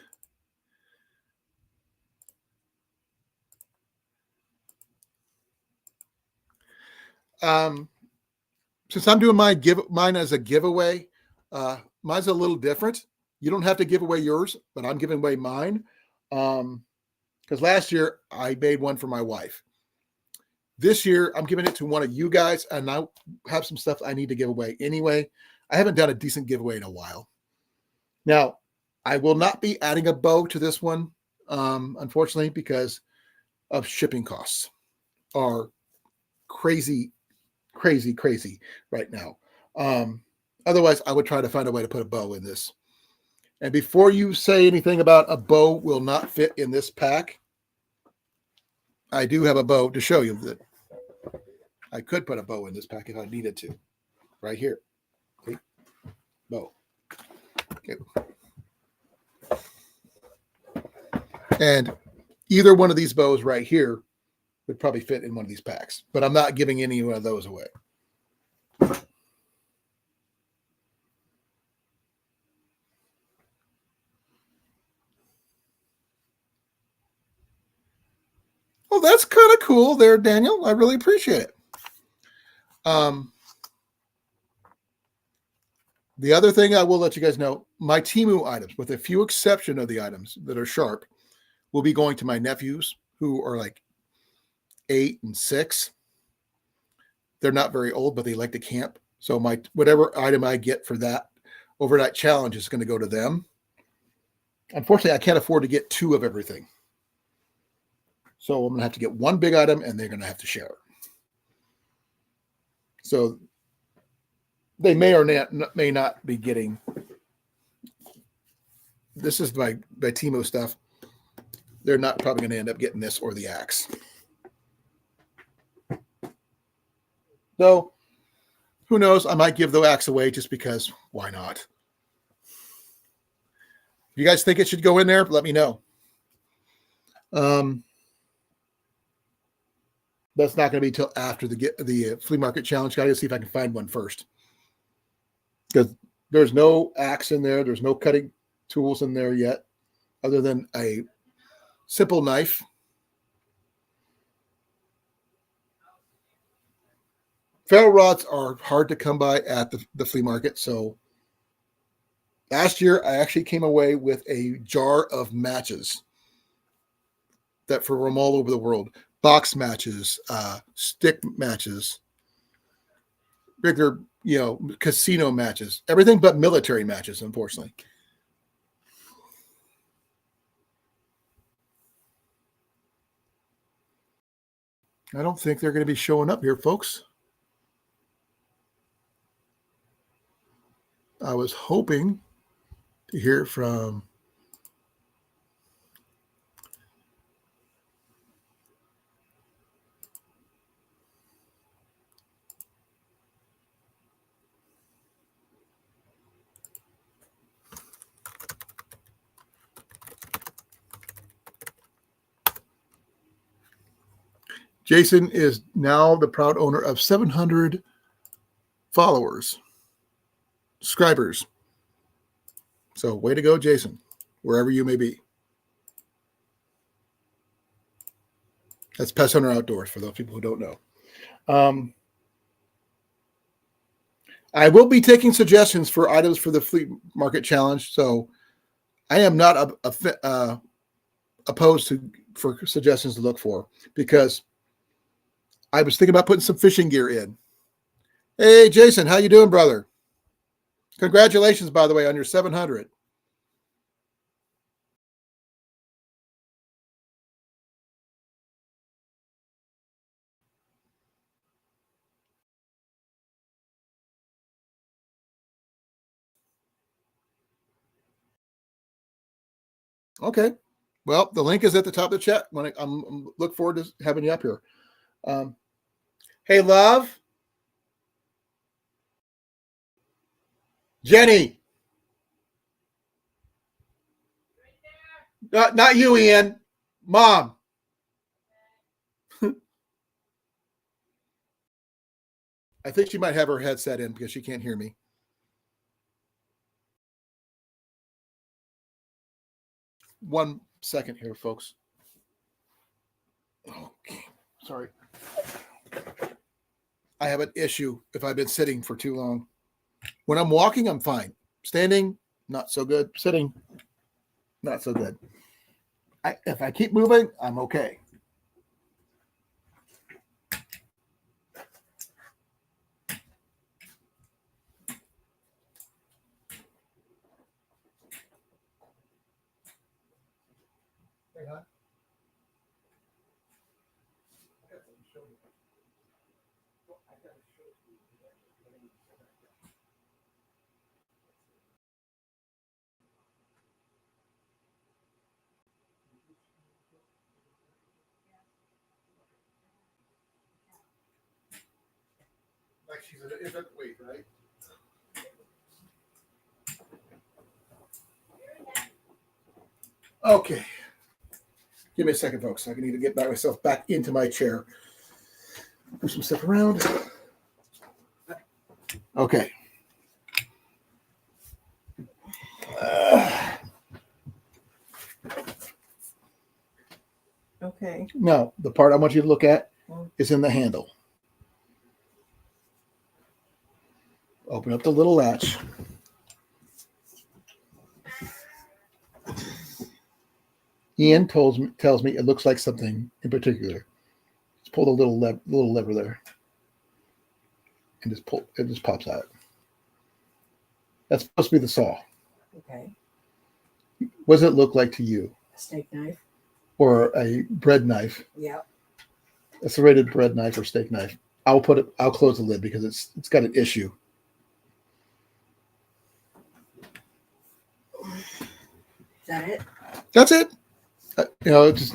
Since I'm doing mine as a giveaway, mine's a little different. You don't have to give away yours, but I'm giving away mine. Because last year I made one for my wife. This year I'm giving it to one of you guys, and I have some stuff I need to give away anyway. I haven't done a decent giveaway in a while. Now, I will not be adding a bow to this one, unfortunately, because of shipping costs are crazy right now. Otherwise, I would try to find a way to put a bow in this. And before you say anything about a bow will not fit in this pack, I do have a bow to show you that I could put a bow in this pack if I needed to. Right here. Okay. Bow. Okay. And either one of these bows right here would probably fit in one of these packs, but I'm not giving any one of those away. Well, that's kind of cool there, Daniel. I really appreciate it. The other thing I will let you guys know, my TEMU items, with a few exception of the items that are sharp, will be going to my nephews who are like 8 and 6. They're not very old, but they like to camp. So whatever item I get for that overnight challenge is going to go to them. Unfortunately, I can't afford to get 2 of everything. So I'm going to have to get 1 big item, and they're going to have to share it. So they may or may not be getting. This is my TEMU stuff. They're not probably going to end up getting this or the axe. Though, who knows? I might give the axe away just because. Why not? If you guys think it should go in there, let me know. That's not going to be till after the flea market challenge. I got to see if I can find one first, because there's no axe in there. There's no cutting tools in there yet, other than a simple knife. Ferro rods are hard to come by at the flea market. So last year, I actually came away with a jar of matches that from all over the world. Box matches, stick matches, regular, casino matches, everything but military matches, unfortunately. I don't think they're going to be showing up here, folks. I was hoping to hear from Jason is now the proud owner of 700 followers, subscribers. So way to go, Jason, wherever you may be. That's Pest Hunter Outdoors for those people who don't know. I will be taking suggestions for items for the Flea Market Challenge. So I am not opposed for suggestions to look for, because I was thinking about putting some fishing gear in. Hey, Jason, how you doing, brother? Congratulations, by the way, on your 700. Okay. Well, the link is at the top of the chat. I'm look forward to having you up here. Hey, love. Jenny. Not you, Ian. Mom. I think she might have her headset in because she can't hear me. One second here, folks. Okay. Sorry. I have an issue if I've been sitting for too long. When I'm walking, I'm fine. Standing, not so good. Sitting, not so good. If I keep moving, I'm okay. Like she's an infant weight, right? Okay. Give me a second, folks. I need to get myself back into my chair. Move some stuff around. Okay. Okay. Now, the part I want you to look at is in the handle. Open up the little latch. Ian tells me it looks like something in particular. Just pull the little lever there, and just pull. It just pops out. That's supposed to be the saw. Okay. What does it look like to you? A steak knife. Or a bread knife? Yeah. A serrated bread knife or steak knife. I'll close the lid because it's got an issue. Is that it? That's it. Just.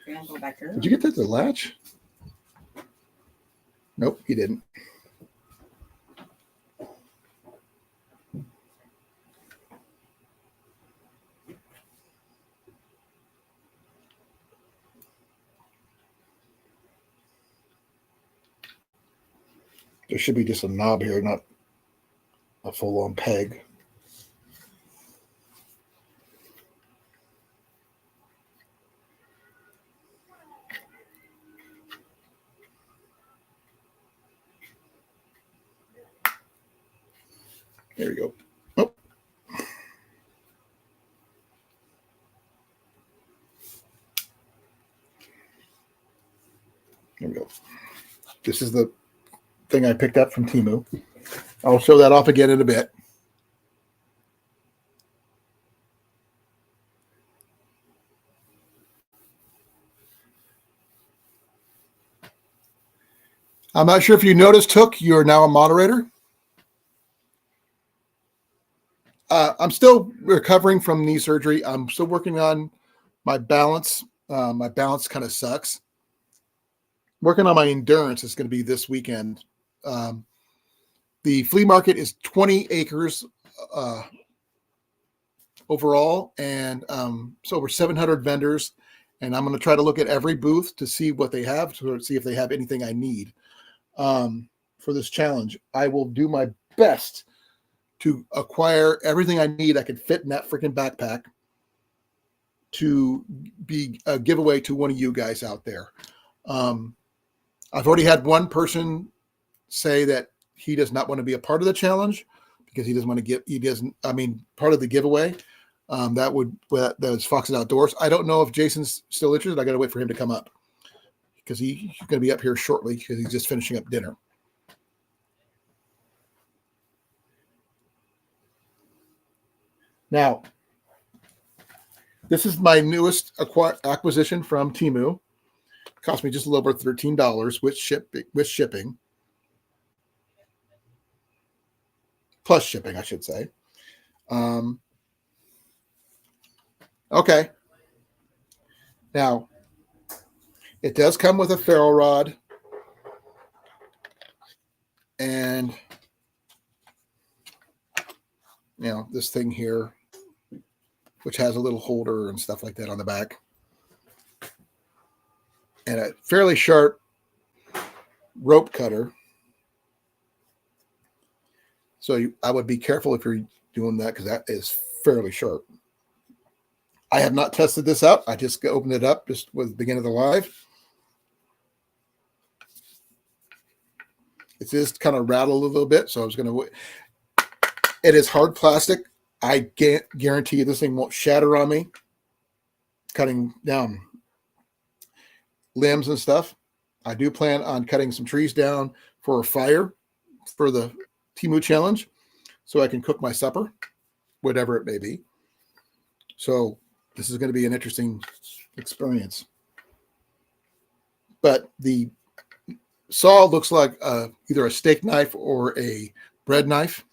Okay, I'll go back there. Did you get that to latch? Nope, he didn't. There should be just a knob here, not a full-on peg. There we go. Oh. There we go. This is the thing I picked up from TEMU. I'll show that off again in a bit. I'm not sure if you noticed, Hook, you are now a moderator. I'm still recovering from knee surgery. I'm still working on my balance. My balance kind of sucks. Working on my endurance is going to be this weekend. The flea market is 20 acres overall, and so over 700 vendors. And I'm going to try to look at every booth to see what they have, to see if they have anything I need for this challenge. I will do my best to acquire everything I need I could fit in that freaking backpack to be a giveaway to one of you guys out there. I've already had one person say that he does not want to be a part of the challenge because he doesn't want to get, part of the giveaway. That is Fox's Outdoors. I don't know if Jason's still interested. I got to wait for him to come up because he's going to be up here shortly because he's just finishing up dinner. Now, this is my newest acquisition from TEMU. It cost me just a little over $13 with shipping. Plus shipping, I should say. Okay. Now, it does come with a ferro rod and, this thing here, which has a little holder and stuff like that on the back. And a fairly sharp rope cutter. So I would be careful if you're doing that because that is fairly sharp. I have not tested this out. I just opened it up just with the beginning of the live. It is kind of rattled a little bit, so I was going to. It is hard plastic. I can't guarantee you this thing won't shatter on me. Cutting down limbs and stuff. I do plan on cutting some trees down for a fire for the TEMU challenge so I can cook my supper, whatever it may be. So this is going to be an interesting experience. But the saw looks like either a steak knife or a bread knife.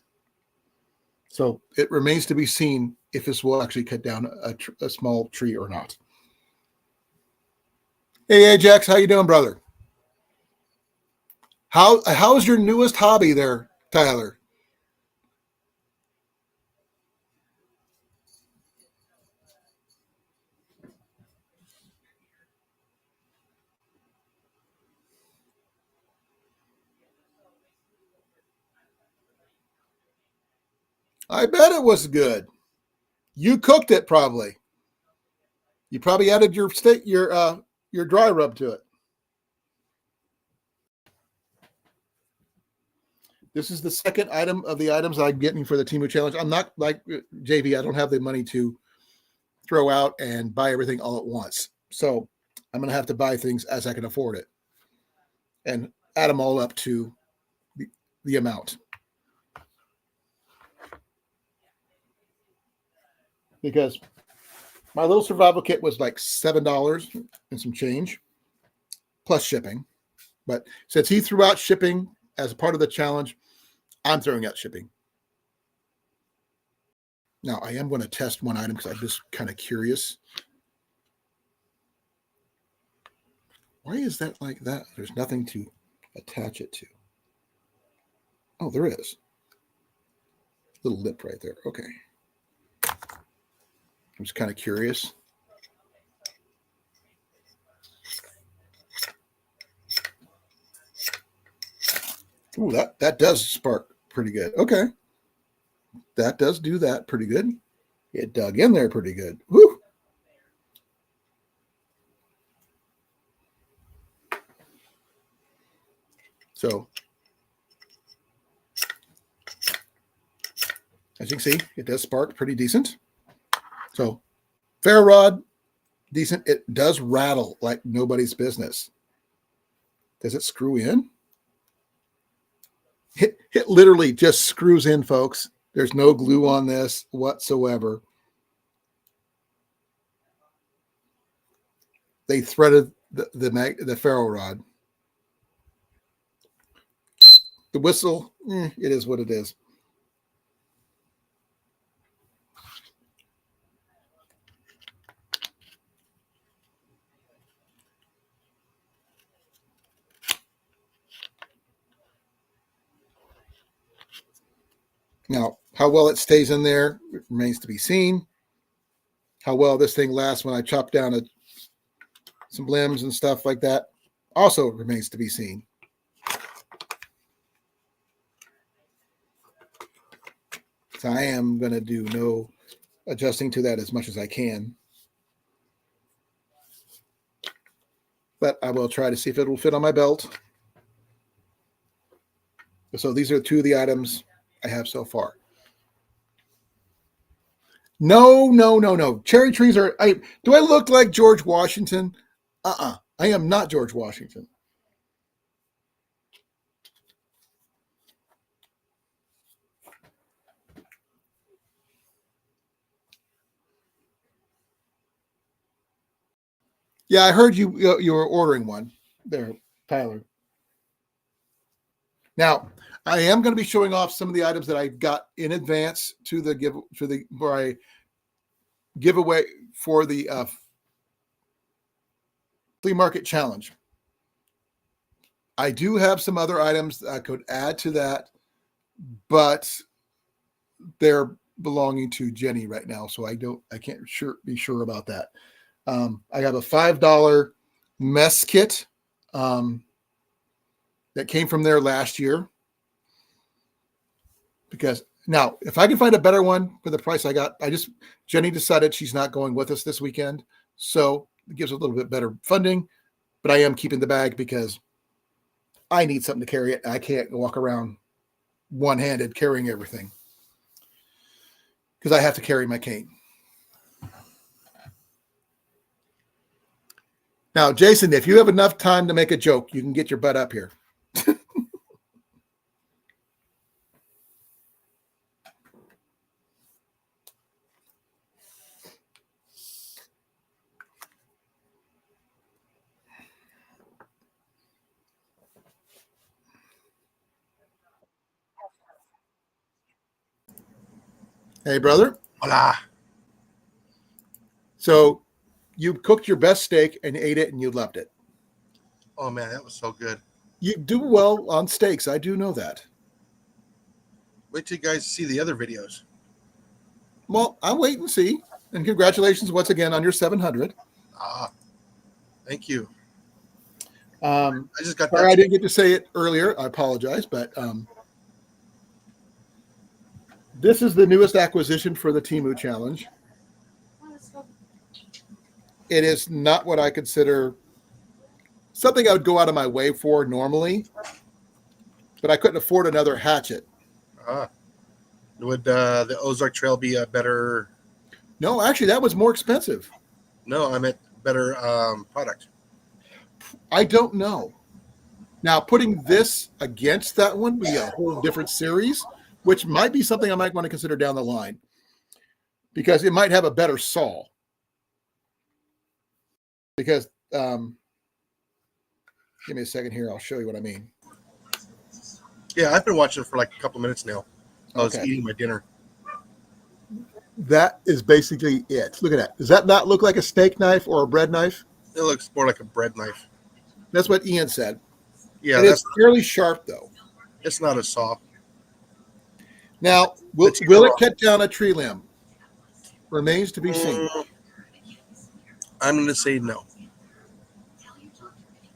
So it remains to be seen if this will actually cut down a small tree or not. Hey, Ajax, how you doing, brother? How's your newest hobby there, Tyler? I bet it was good. You cooked it probably. You probably added your dry rub to it. This is the second item of the items I'm getting for the TEMU challenge. I'm not like JV. I don't have the money to throw out and buy everything all at once. So I'm going to have to buy things as I can afford it and add them all up to the amount. Because my little survival kit was like $7 and some change plus shipping. But since he threw out shipping as a part of the challenge, I'm throwing out shipping. Now, I am going to test one item because I'm just kind of curious. Why is that like that? There's nothing to attach it to. Oh, there is. Little lip right there. Okay. I'm just kind of curious. Ooh, that does spark pretty good. Okay. That does do that pretty good. It dug in there pretty good. Woo. So, as you can see, it does spark pretty decent. So, ferro rod, decent. It does rattle like nobody's business. Does it screw in? It literally just screws in, folks. There's no glue on this whatsoever. They threaded the ferro rod. The whistle, it is what it is. Now, how well it stays in there remains to be seen. How well this thing lasts when I chop down some limbs and stuff like that. Also remains to be seen. So I am going to do no adjusting to that as much as I can. But I will try to see if it will fit on my belt. So these are two of the items I have so far. No. Cherry trees are, do I look like George Washington? I am not George Washington. Yeah, I heard you were ordering one there, Tyler. Now, I am going to be showing off some of the items that I got in advance to the giveaway for the flea market challenge. I do have some other items that I could add to that, but they're belonging to Jenny right now, so I can't be sure about that. I have a $5 mess kit that came from there last year. Because now, if I can find a better one for the price I got, Jenny decided she's not going with us this weekend, so it gives a little bit better funding. But I am keeping the bag because I need something to carry it. I can't walk around one-handed carrying everything because I have to carry my cane. Now, Jason, if you have enough time to make a joke, you can get your butt up here. Hey, brother. Hola. So you cooked your best steak and ate it and you loved it. Oh man, that was so good. You do well on steaks. I do know that. Wait till you guys see the other videos. Well, I'll wait and see. And congratulations once again on your 700. Thank you. I just got sorry I didn't get to say it earlier. I apologize, but this is the newest acquisition for the TEMU Challenge. It is not what I consider something I would go out of my way for normally, but I couldn't afford another hatchet. Would the Ozark Trail be a better? No, actually, that was more expensive. No, I meant better product. I don't know. Now, putting this against that one would be a whole different series, which might be something I might want to consider down the line because it might have a better saw. Because, give me a second here. I'll show you what I mean. Yeah, I've been watching it for like a couple minutes now. I was Okay. eating my dinner. That is basically it. Look at that. Does that not look like a steak knife or a bread knife? It looks more like a bread knife. That's what Ian said. Yeah, And it's fairly sharp, though. It's not a saw. Now, will it cut down a tree limb? Remains to be seen. I'm going to say no.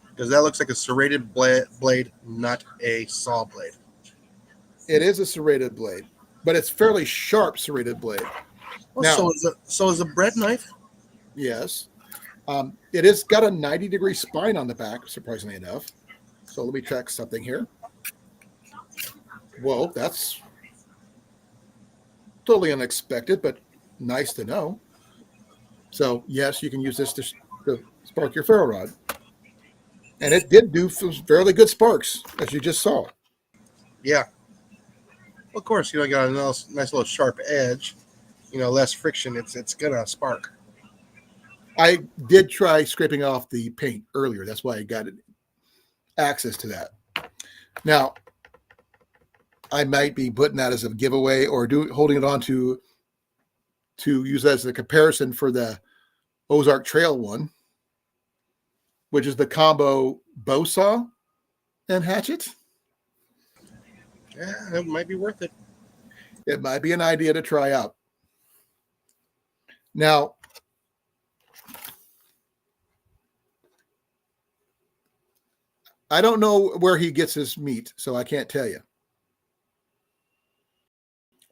Because that looks like a serrated blade, not a saw blade. It is a serrated blade, but it's fairly sharp serrated blade. Well, Now, so is a bread knife? yes. It has got a 90-degree spine on the back, surprisingly enough. So let me check something here. Whoa, that's totally unexpected, but nice to know. So, yes, you can use this to spark your ferro rod. And it did do some fairly good sparks, as you just saw. Yeah. Well, of course, you got a nice little sharp edge. Less friction. It's gonna spark. I did try scraping off the paint earlier. That's why I got access to that. Now, I might be putting that as a giveaway or holding it on to use as a comparison for the Ozark Trail one, which is the combo bow saw and hatchet. Yeah, it might be worth it. It might be an idea to try out. Now, I don't know where he gets his meat, so I can't tell you.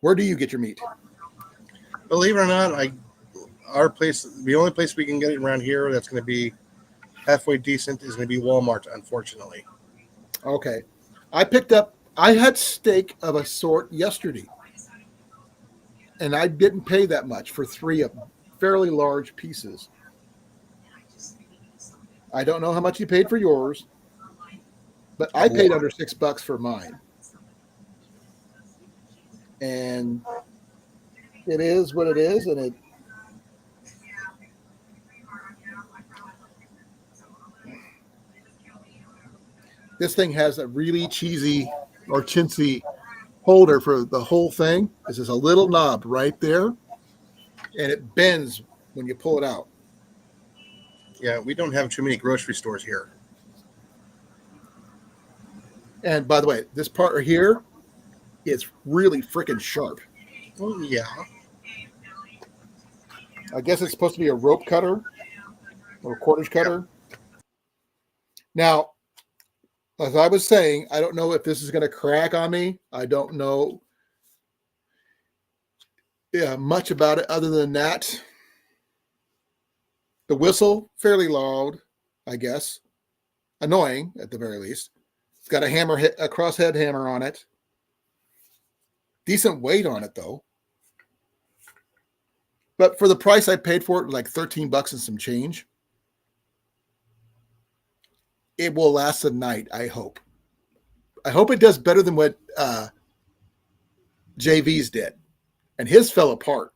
Where do you get your meat? Believe it or not, our place, the only place we can get it around here that's going to be halfway decent is going to be Walmart, unfortunately. Okay. I had steak of a sort yesterday, and I didn't pay that much for 3 of them, fairly large pieces. I don't know how much you paid for yours, but I paid under $6 for mine. And it is what it is, and this thing has a really cheesy or chintzy holder for the whole thing. This is a little knob right there, and it bends when you pull it out. Yeah, we don't have too many grocery stores here. And by the way, this part right here is really freaking sharp. Well, yeah. I guess it's supposed to be a rope cutter or a quarters cutter. Yep. Now, as I was saying, I don't know if this is going to crack on me. I don't know much about it other than that. The whistle, fairly loud, I guess. Annoying, at the very least. It's got a crosshead hammer on it. Decent weight on it, though. But for the price I paid for it, like $13 and some change, it will last the night, I hope. I hope it does better than what JV's did. And his fell apart.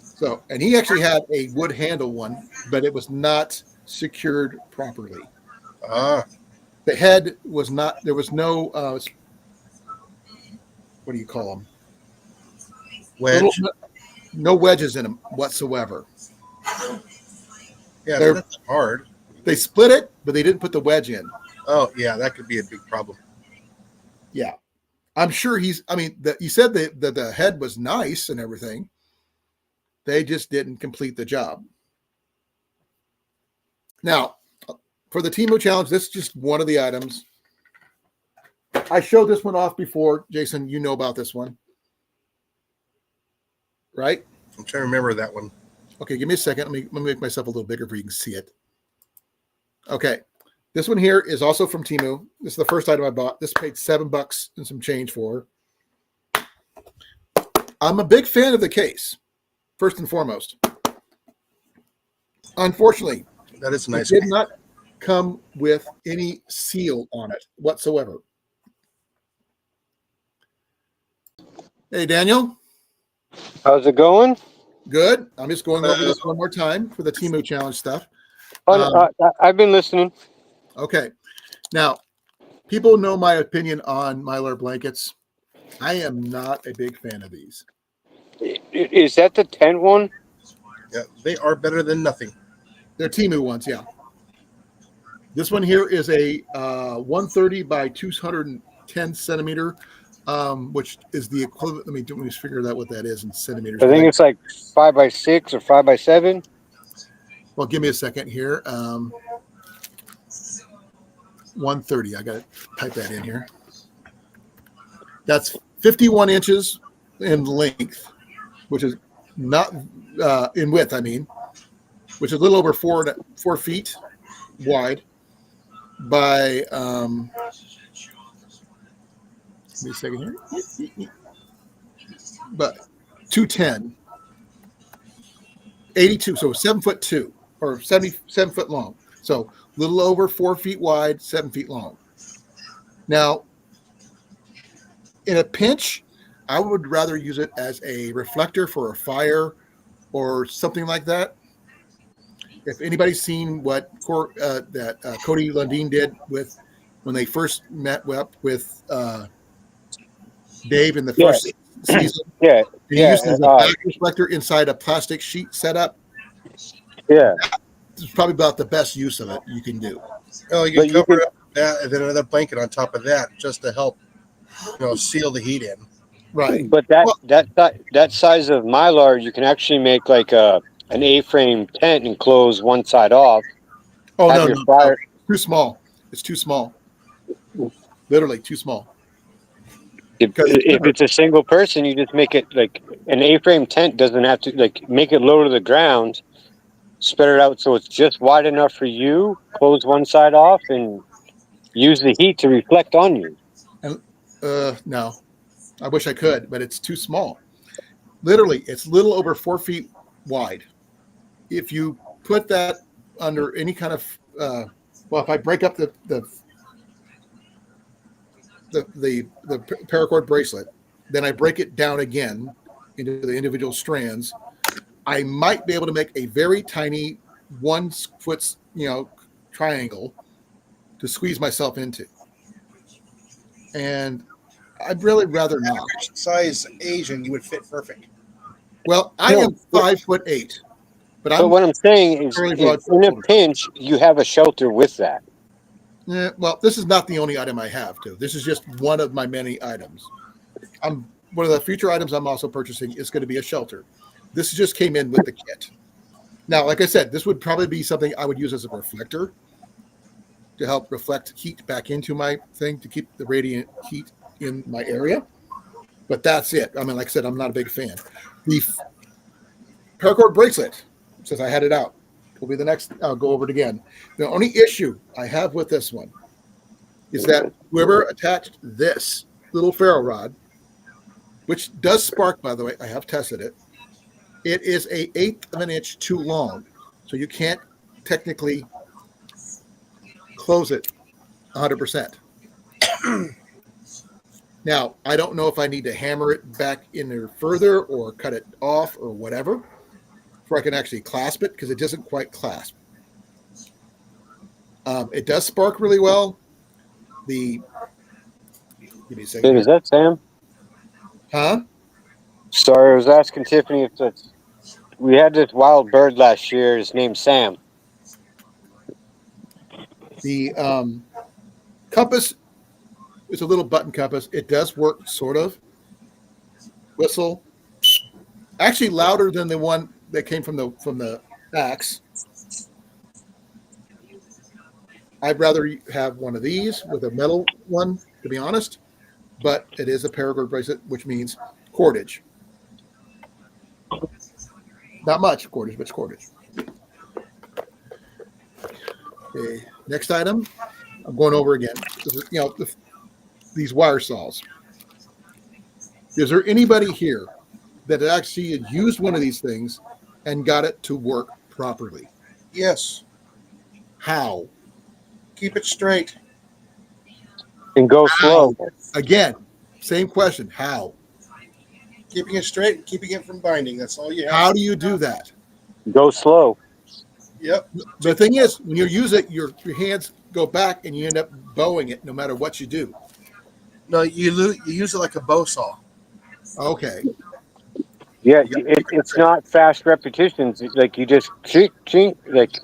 So, and he actually had a wood handle one, but it was not secured properly. The head was not, there was no, what do you call them? Wedge? No wedges in them whatsoever. Yeah, that's hard. They split it, but they didn't put the wedge in. Oh, yeah, that could be a big problem. Yeah. I'm sure you said that the head was nice and everything. They just didn't complete the job. Now, for the TEMU challenge, this is just one of the items. I showed this one off before. Jason, you know about this one, right? I'm trying to remember that one. Okay, give me a second. Let me make myself a little bigger so you can see it. Okay, this one here is also from TEMU. This is the first item I bought. This paid $7 and some change for. I'm a big fan of the case, first and foremost. Unfortunately, that is nice. It did not come with any seal on it whatsoever. Hey, Daniel. How's it going? Good. I'm just going over this one more time for the TEMU challenge stuff. I've been listening. Okay. Now, people know my opinion on Mylar blankets. I am not a big fan of these. Is that the tent one? Yeah, they are better than nothing. They're TEMU ones, yeah. This one here is a 130 by 210 centimeter, which is the equivalent. Let me figure out what that is in centimeters. I think it's like 5x6 or 5x7. Well, give me a second here. 130. I got to type that in here. That's 51 inches in length, which is not in width, which is a little over 4 feet wide by give me a second here. But 210. 82, so 7'2" or 77 foot long. So a little over 4 feet wide, 7 feet long. Now, in a pinch, I would rather use it as a reflector for a fire or something like that. If anybody's seen what Cody Lundeen did with when they first met up with Dave in the first season, he used it as a back reflector inside a plastic sheet setup. Yeah, it's probably about the best use of it you can do. Oh, you can cover up that and then another blanket on top of that just to help, seal the heat in. Right. But that size of Mylar, you can actually make like an A-frame tent and close one side off. Oh no, too small. It's too small. Literally too small. If it's a single person, you just make it like an A-frame tent doesn't have to like make it low to the ground, spread it out so it's just wide enough for you, close one side off and use the heat to reflect on you. And no, I wish I could, but it's too small. Literally, it's little over 4 feet wide. If you put that under any kind of if I break up the paracord bracelet, then I break it down again into the individual strands, I might be able to make a very tiny 1 foot, triangle to squeeze myself into. And I'd really rather not. Average size Asian, you would fit perfect. Well, I am 5'8", but what I'm saying is, in a pinch, you have a shelter with that. Yeah, well, this is not the only item I have, too. This is just one of my many items. One of the future items I'm also purchasing is going to be a shelter. This just came in with the kit. Now, like I said, this would probably be something I would use as a reflector to help reflect heat back into my thing to keep the radiant heat in my area. But that's it. I mean, like I said, I'm not a big fan. The paracord bracelet, since I had it out, will be the next. I'll go over it again. The only issue I have with this one is that whoever attached this little ferro rod, which does spark, by the way, I have tested it. It is an 1/8 of an inch too long, so you can't technically close it 100%. Now, I don't know if I need to hammer it back in there further or cut it off or whatever before I can actually clasp it, because it doesn't quite clasp. It does spark really well. Give me a second. Hey, is that Sam? Huh? Sorry, I was asking Tiffany if that's. We had this wild bird last year. His name's Sam. The compass is a little button compass. It does work, sort of. Whistle. Actually louder than the one that came from the axe. I'd rather have one of these with a metal one, to be honest. But it is a paracord bracelet, which means cordage. Not much cordage, but it's cordage. Okay, next item. I'm going over again. This is, these wire saws. Is there anybody here that actually used one of these things and got it to work properly? Yes. How? Keep it straight. And go slow. Again, same question. How? Keeping it straight and keeping it from binding. That's all you have. How do you do that? Go slow. Yep. The thing is, when you use it, your hands go back and you end up bowing it no matter what you do. No, you use it like a bow saw. Okay. Yeah, it's not fast repetitions. It's like you just chink, chink, like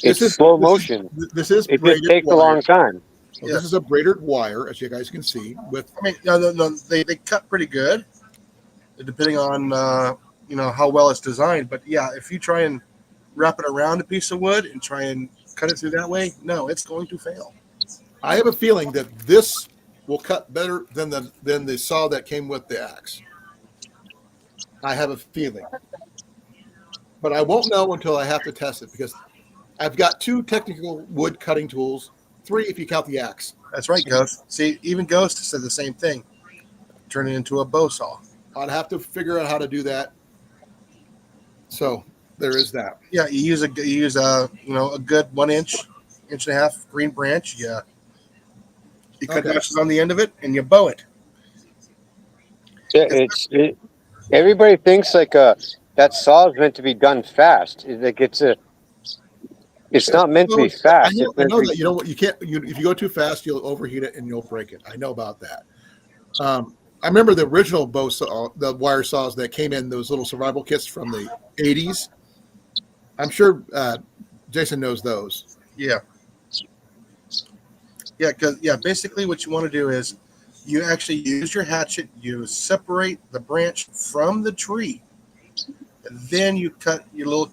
it's slow motion. This is It braided just takes wire. a long time. So This is a braided wire, as you guys can see. With I mean, no, they cut pretty good, depending on how well it's designed. But yeah, if you try and wrap it around a piece of wood and try and cut it through that way, no, it's going to fail. I have a feeling that this will cut better than the saw that came with the axe. I have a feeling, but I won't know until I have to test it, because I've got 2 technical wood cutting tools, 3 if you count the axe. That's right, Ghost. See, even Ghost said the same thing. Turn it into a bow saw. I'd have to figure out how to do that. So there is that. Yeah, you use a good 1 inch, inch and a half green branch. Yeah, you cut notches on the end of it and you bow it. Yeah, everybody thinks like that saw is meant to be done fast. It's not meant to be fast. I know that. You know what? You can't. If you go too fast, you'll overheat it and you'll break it. I know about that. I remember the original bow saw, the wire saws that came in those little survival kits from the 80s. I'm sure Jason knows those. Yeah. Basically, what you want to do is you actually use your hatchet. You separate the branch from the tree, and then you cut your little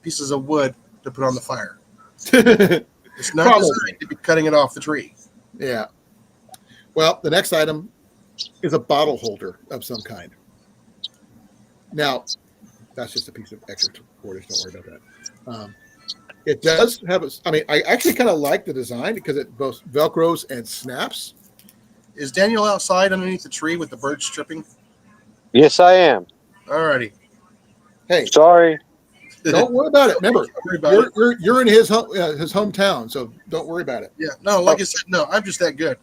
pieces of wood to put on the fire. It's not Probably. designed to be cutting it off the tree. Yeah. Well, the next item is a bottle holder of some kind. Now, that's just a piece of extra cordage. Don't worry about that. It does have a. I mean, I actually kind of like the design because it both velcros and snaps. Is Daniel outside underneath the tree with the birds chirping? Yes, I am. Alrighty. Hey, Sorry. don't worry about it. Remember, Don't worry about it. you're in his hometown, so don't worry about it. Yeah. No, like I said, no, I'm just that good.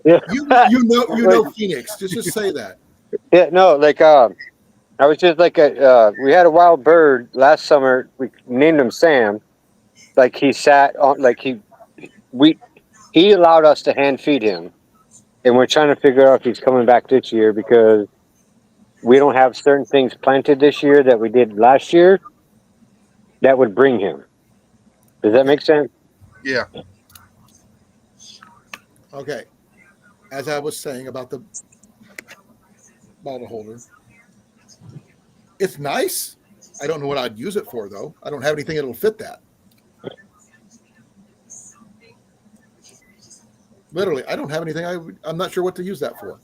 Yeah. You know Phoenix. Just say that. Yeah. No. Like I was just like we had a wild bird last summer. We named him Sam. Like he sat on. Like he allowed us to hand feed him, and we're trying to figure out if he's coming back this year because we don't have certain things planted this year that we did last year that would bring him. Does that make sense? Yeah. Okay. As I was saying about the bottle holder, it's nice. I don't know what I'd use it for, though. I don't have anything that'll fit that. Literally, I don't have anything. I'm not sure what to use that for.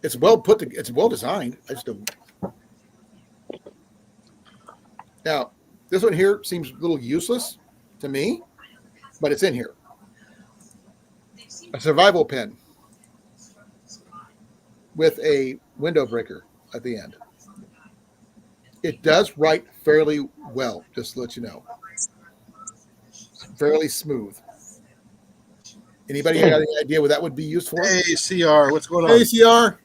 It's well put. It's well designed. I just don't. Now, this one here seems a little useless to me, but it's in here. A survival pen with a window breaker at the end. It does write fairly well, just to let you know. Fairly smooth. Anybody got any idea what that would be used for? Hey, CR, what's going on? Hey, CR.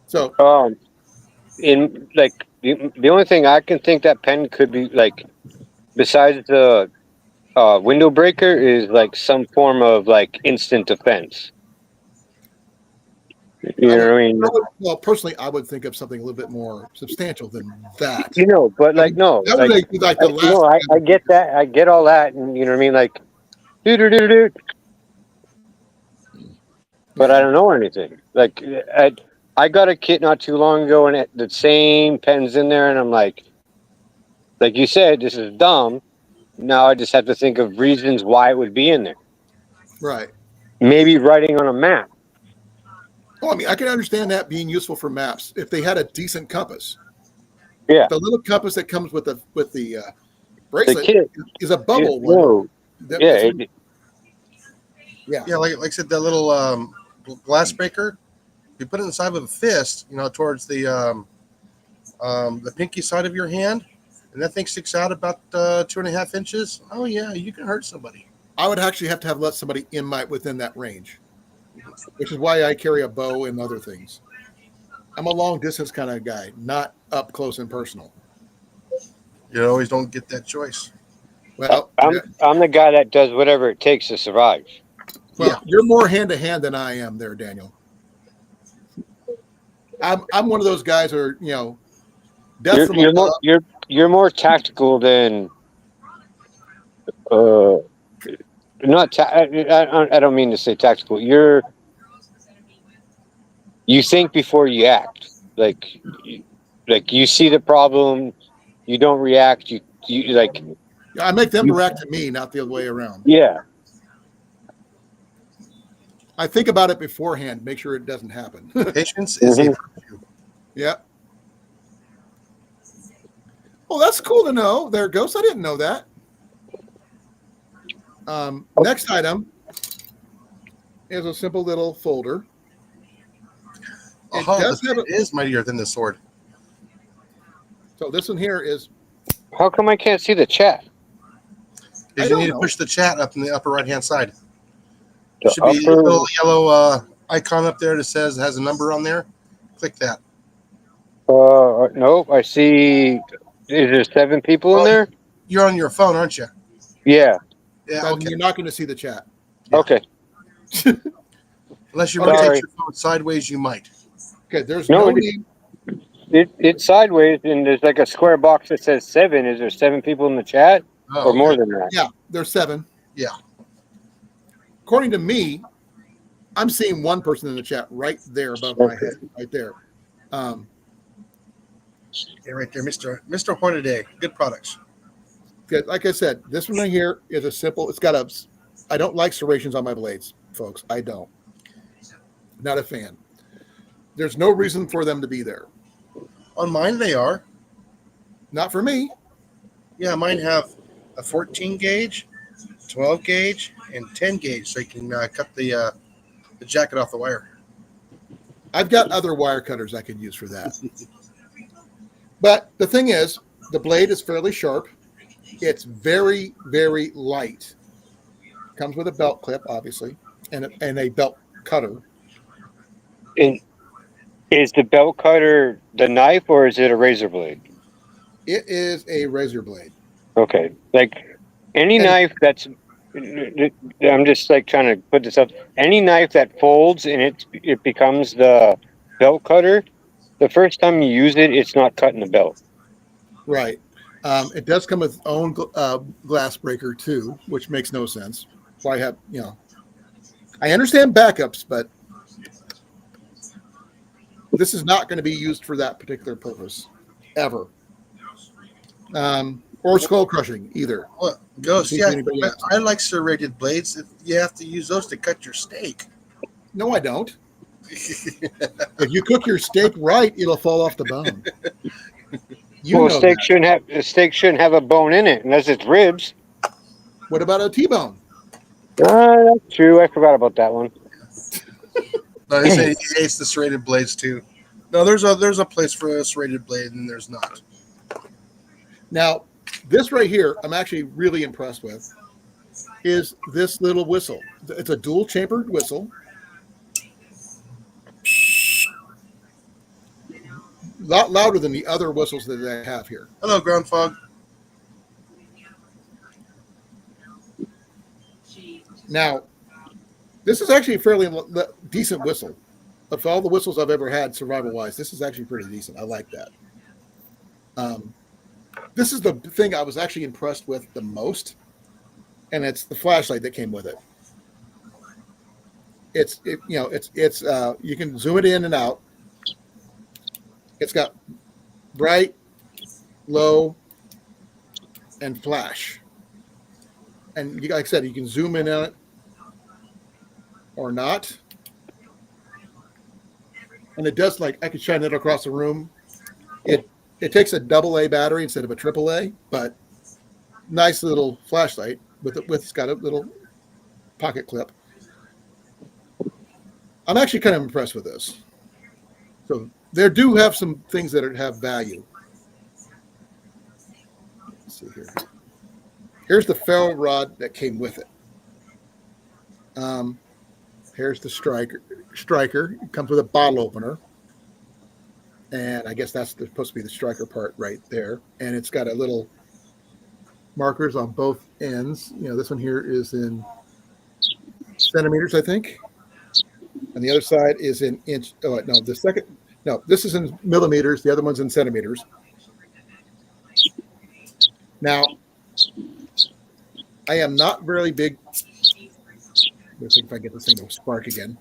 So, In like the only thing I can think that pen could be like, besides the window breaker, is like some form of like instant defense. You know what I mean? well, personally, I would think of something a little bit more substantial than that. You know, but like no, That would like, make like the you know, last. I get that, I get all that, and you know what I mean, like, do. But I don't know anything. Like, I got a kit not too long ago, and the same pen's in there, and I'm like you said, this is dumb. Now I just have to think of reasons why it would be in there. Right. Maybe writing on a map. Oh, I mean, I can understand that being useful for maps if they had a decent compass. Yeah. The little compass that comes with the The bracelet kit. is a bubble one. No. Yeah. Yeah, like I said, that little glass breaker. You put it inside of a fist, you know, towards the pinky side of your hand, and that thing sticks out about 2.5 inches. Oh yeah, you can hurt somebody. I would actually have to let somebody within that range, which is why I carry a bow and other things. I'm a long distance kind of guy, not up close and personal. You always don't get that choice. Well, I'm the guy that does whatever it takes to survive. Well, you're more hand to hand than I am, there, Daniel. I'm one of those guys who are, you know, you're more tactical than not. I don't mean to say tactical. You think before you act. Like you see the problem, you don't react. You like. I make them react to me, not the other way around. Yeah. I think about it beforehand, make sure it doesn't happen. Patience is a virtue. Yeah. Well, that's cool to know. There, Ghost. I didn't know that. Next item is a simple little folder. It is mightier than the sword. So this one here is. How come I can't see the chat? Because you need to push the chat up in the upper right-hand side. The There should be a little yellow icon up there that says has a number on there. Click that. No, I see. Is there 7 people in there? You're on your phone, aren't you? Yeah. Yeah. So Okay. you're not going to see the chat. Yeah. Okay. Unless you rotate your phone sideways, you might. Okay. There's no need. It's sideways, and there's like a square box that says 7. Is there 7 people in the chat, or more than that? Yeah, there's 7. Yeah. According to me, I'm seeing one person in the chat right there above my head, right there. Yeah, right there, Mr. Hornaday. Good products. Like I said, this one right here is a simple. It's got a. I don't like serrations on my blades, folks. I don't. Not a fan. There's no reason for them to be there. On mine, they are. Not for me. Yeah, mine have a 14 gauge, 12 gauge, and 10 gauge, so you can cut the jacket off the wire. I've got other wire cutters I could use for that. But the thing is, the blade is fairly sharp. It's very, very light. Comes with a belt clip, obviously, and a belt cutter. And is the belt cutter the knife or is it a razor blade? It is a razor blade. Okay. Like any And- knife that's, I'm just like trying to put this up. Any knife that folds and it becomes the belt cutter, the first time you use it, it's not cutting the belt. Right. It does come with its own glass breaker too, which makes no sense. Why have I understand backups, but this is not going to be used for that particular purpose ever. Or skull crushing either. Well, Ghost, See yeah, anybody else. I like serrated blades. You have to use those to cut your steak. No, I don't. If you cook your steak right, it'll fall off the bone. You Well, know steak that. shouldn't have a bone in it unless it's ribs. What about a T-bone? That's true. I forgot about that one. No, he hates the serrated blades too. No, there's a place for a serrated blade, and there's not. Now, this right here, I'm actually really impressed with, is this little whistle. It's a dual chambered whistle. A lot louder than the other whistles that I have here. Hello, ground fog. Now, this is actually a fairly decent whistle. Of all the whistles I've ever had, survival-wise, this is actually pretty decent. I like that. This is the thing I was actually impressed with the most, and it's the flashlight that came with it. You can zoom it in and out. It's got bright, low, and flash. And like I said, you can zoom in on it or not. And it does, like, I could shine it across the room. It takes a AA battery instead of a AAA, but nice little flashlight it's got a little pocket clip. I'm actually kind of impressed with this. So there do have some things that have value. Let's see here. Here's the ferrule rod that came with it. Here's the striker. It comes with a bottle opener. And I guess that's supposed to be the striker part right there. And it's got a little markers on both ends. This one here is in centimeters, I think. And the other side is in inch. Oh, no, this is in millimeters. The other one's in centimeters. Now, I am not very big. Let's see if I get this thing to spark again.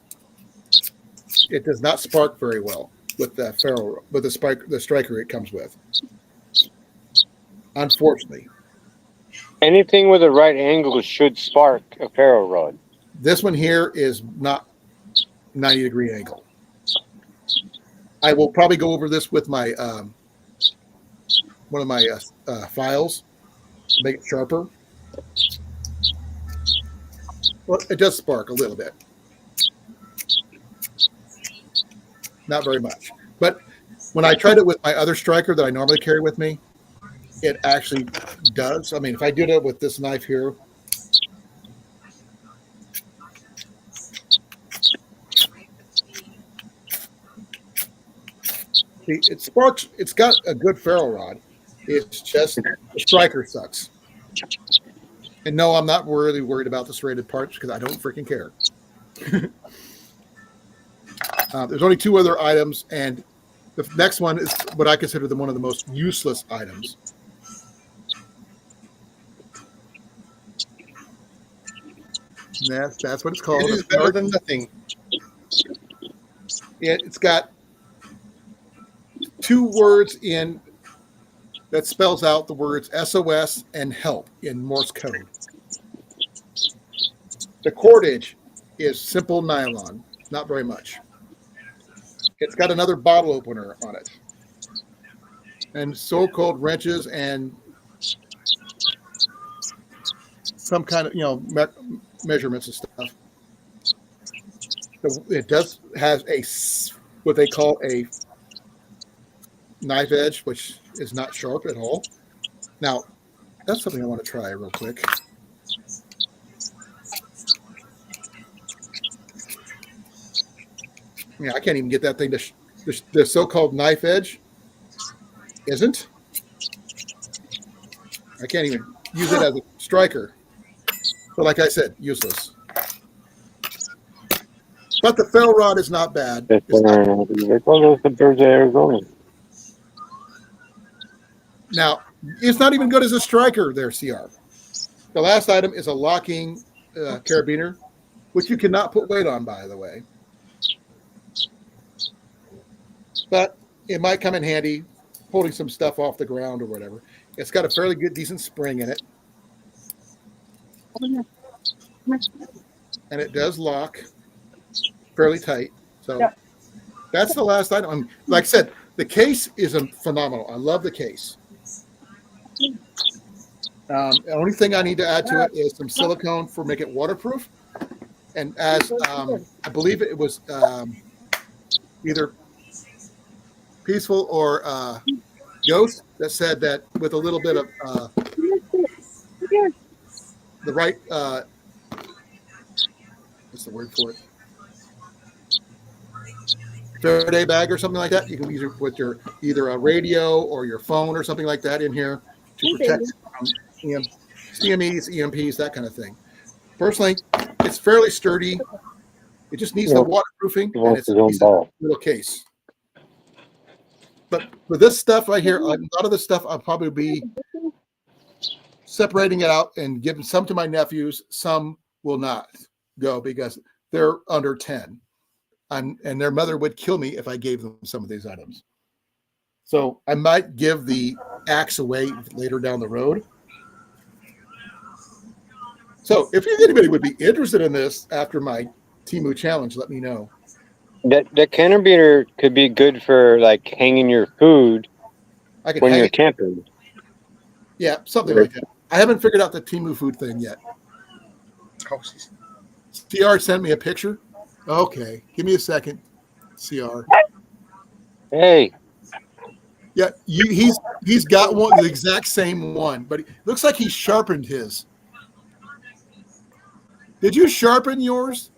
It does not spark very well with the ferrule, with the striker it comes with. Unfortunately. Anything with a right angle should spark a ferro rod. This one here is not 90-degree angle. I will probably go over this with my one of my files to make it sharper. Well, it does spark a little bit. Not very much. But when I tried it with my other striker that I normally carry with me, it actually does. I mean, if I did it with this knife here, see, it sparks. It's got a good ferrule rod. It's just the striker sucks. And no, I'm not really worried about the serrated parts because I don't freaking care. There's only two other items, and the next one is what I consider one of the most useless items. And that's what it's called. It is better than nothing. It's got two words in that spells out the words SOS and help in Morse code. The cordage is simple nylon, not very much. It's got another bottle opener on it, and so-called wrenches and some kind of measurements and stuff. It does has what they call a knife edge, which is not sharp at all. Now, that's something I want to try real quick. Yeah, I can't even get that thing to the so-called knife edge isn't. I can't even use it as a striker. But like I said, useless. But the ferro rod is not bad. It's not, the birds of Arizona. now, it's not even good as a striker there, CR. The last item is a locking carabiner, which you cannot put weight on, by the way. But it might come in handy holding some stuff off the ground or whatever. It's got a fairly good, decent spring in it. And it does lock fairly tight. So that's the last item. Like I said, the case is phenomenal. I love the case. The only thing I need to add to it is some silicone for make it waterproof. And as I believe it was either Peaceful or Ghost that said that with a little bit of the right what's the word for it? Faraday bag or something like that. You can use it with your either a radio or your phone or something like that in here to protect CMEs, EMPs, that kind of thing. Personally, it's fairly sturdy. It just needs the waterproofing, and it's a decent little case. But for this stuff right here, a lot of this stuff I'll probably be separating it out and giving some to my nephews. Some will not go because they're under 10. And their mother would kill me if I gave them some of these items. So I might give the axe away later down the road. So if anybody would be interested in this after my TEMU challenge, let me know. That carabiner could be good for like hanging your food when you're camping. Yeah, something like that. I haven't figured out the TEMU food thing yet. CR sent me a picture. Okay, give me a second, CR. Hey. Yeah, he's got one, the exact same one, but it looks like he sharpened his. Did you sharpen yours,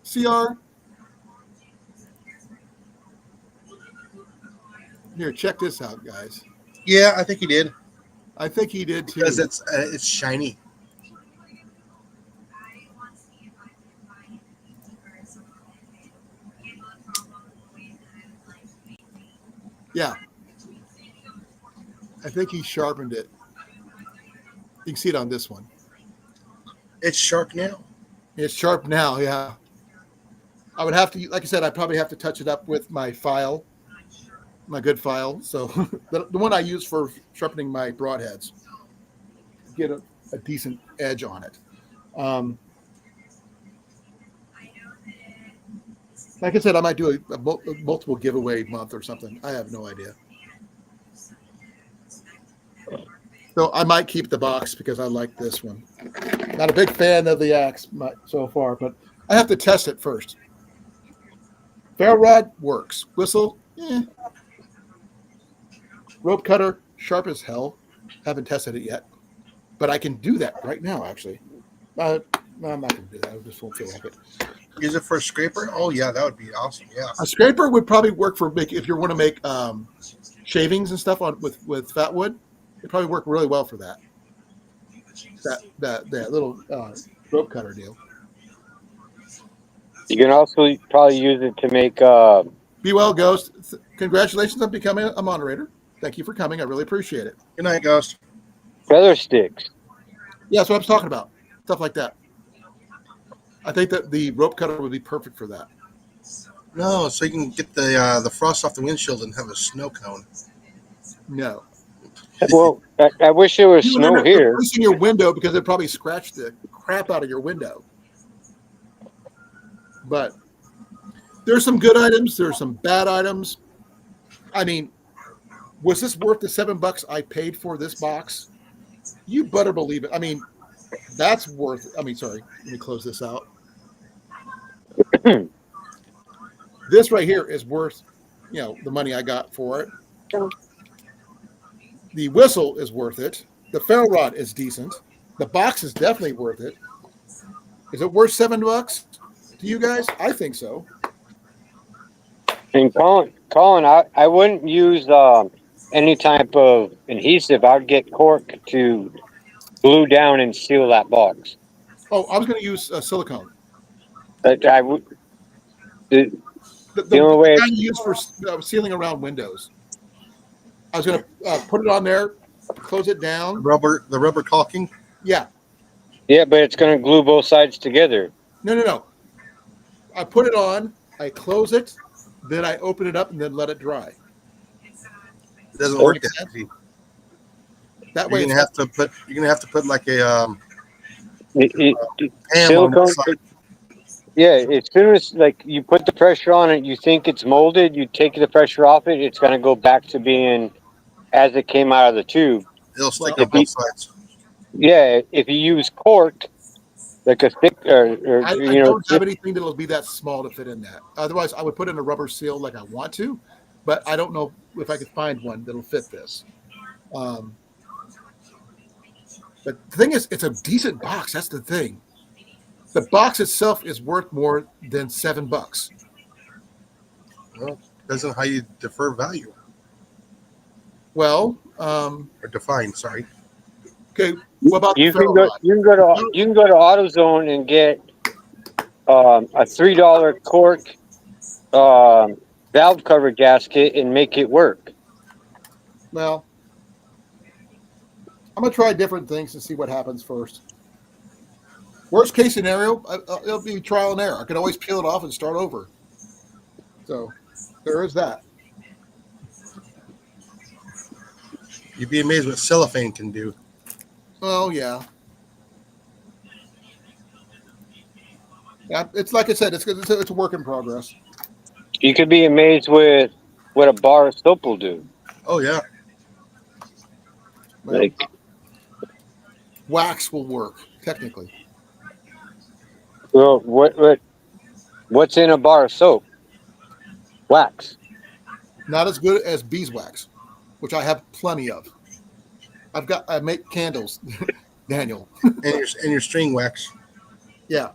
CR? Here, check this out, guys. Yeah, I think he did. I think he did too. Because it's shiny. Yeah. I think he sharpened it. You can see it on this one. It's sharp now. It's sharp now, yeah. I would have to, like I said, I'd probably have to touch it up with my file, my good file. So the one I use for sharpening my broadheads, get a decent edge on it. Like I said, I might do a multiple giveaway month or something. I have no idea. So I might keep the box because I like this one. Not a big fan of the axe so far, but I have to test it first. Ferro rod works. Whistle, rope cutter, sharp as hell. Haven't tested it yet, but I can do that right now. Actually, no, I'm not going to do that. I just won't feel like it. Use it for a scraper? Oh yeah, that would be awesome. Yeah, a scraper would probably work for if you want to make shavings and stuff with fat wood. It'd probably work really well for that. That little rope cutter deal. You can also probably use it to make. Be well, Ghost. Congratulations on becoming a moderator. Thank you for coming. I really appreciate it. Good night, Ghost. Feather sticks. Yeah, that's what I was talking about. Stuff like that. I think that the rope cutter would be perfect for that. No, so you can get the frost off the windshield and have a snow cone. No. Well, I wish there was You would end snow up here. replacing your window because it probably scratched the crap out of your window. But there's some good items. There's some bad items. I mean, was this worth the $7 I paid for this box? You better believe it. I mean, that's worth it. I mean, sorry, let me close this out. This right here is worth, the money I got for it. The whistle is worth it. The ferro rod is decent. The box is definitely worth it. Is it worth $7 to you guys? I think so. And Colin, I wouldn't use any type of adhesive. I'd get cork to glue down and seal that box. Oh, I was going to use silicone. But I would. The, The the only way. kind you use for sealing around windows. I was going to put it on there, close it down. The rubber caulking. Yeah. Yeah, but it's going to glue both sides together. No. I put it on, I close it, then I open it up and then let it dry. It doesn't work that sense? easy. That way, You're gonna have to put like a It, ham on silicone. one side. Yeah, as soon as like you put the pressure on it, you think it's molded. You take the pressure off it, it's going to go back to being as it came out of the tube. It'll stick Well, on both sides. Yeah, if you use cork, like a thick, or I don't have anything that'll be that small to fit in that. Otherwise, I would put in a rubber seal like I want to, but I don't know if I could find one that'll fit this. But the thing is, it's a decent box. That's the thing. The box itself is worth more than $7. Well, depends on how you defer value Well, or define. Sorry. okay. What about you the can ferro go, rod? you can go to AutoZone and get a $3 cork valve cover gasket and make it work. Well, I'm gonna try different things and see what happens first. Worst case scenario, it'll be trial and error. I can always peel it off and start over. So there is that. You'd be amazed what cellophane can do. Oh yeah. Yeah, it's like I said, it's a work in progress. You could be amazed with what a bar of soap will do. Oh yeah. Well, Like, wax will work technically. well, what's in a bar of soap? Wax. Not as good as beeswax, which I have plenty of. I make candles, Daniel. And your string wax. Yeah.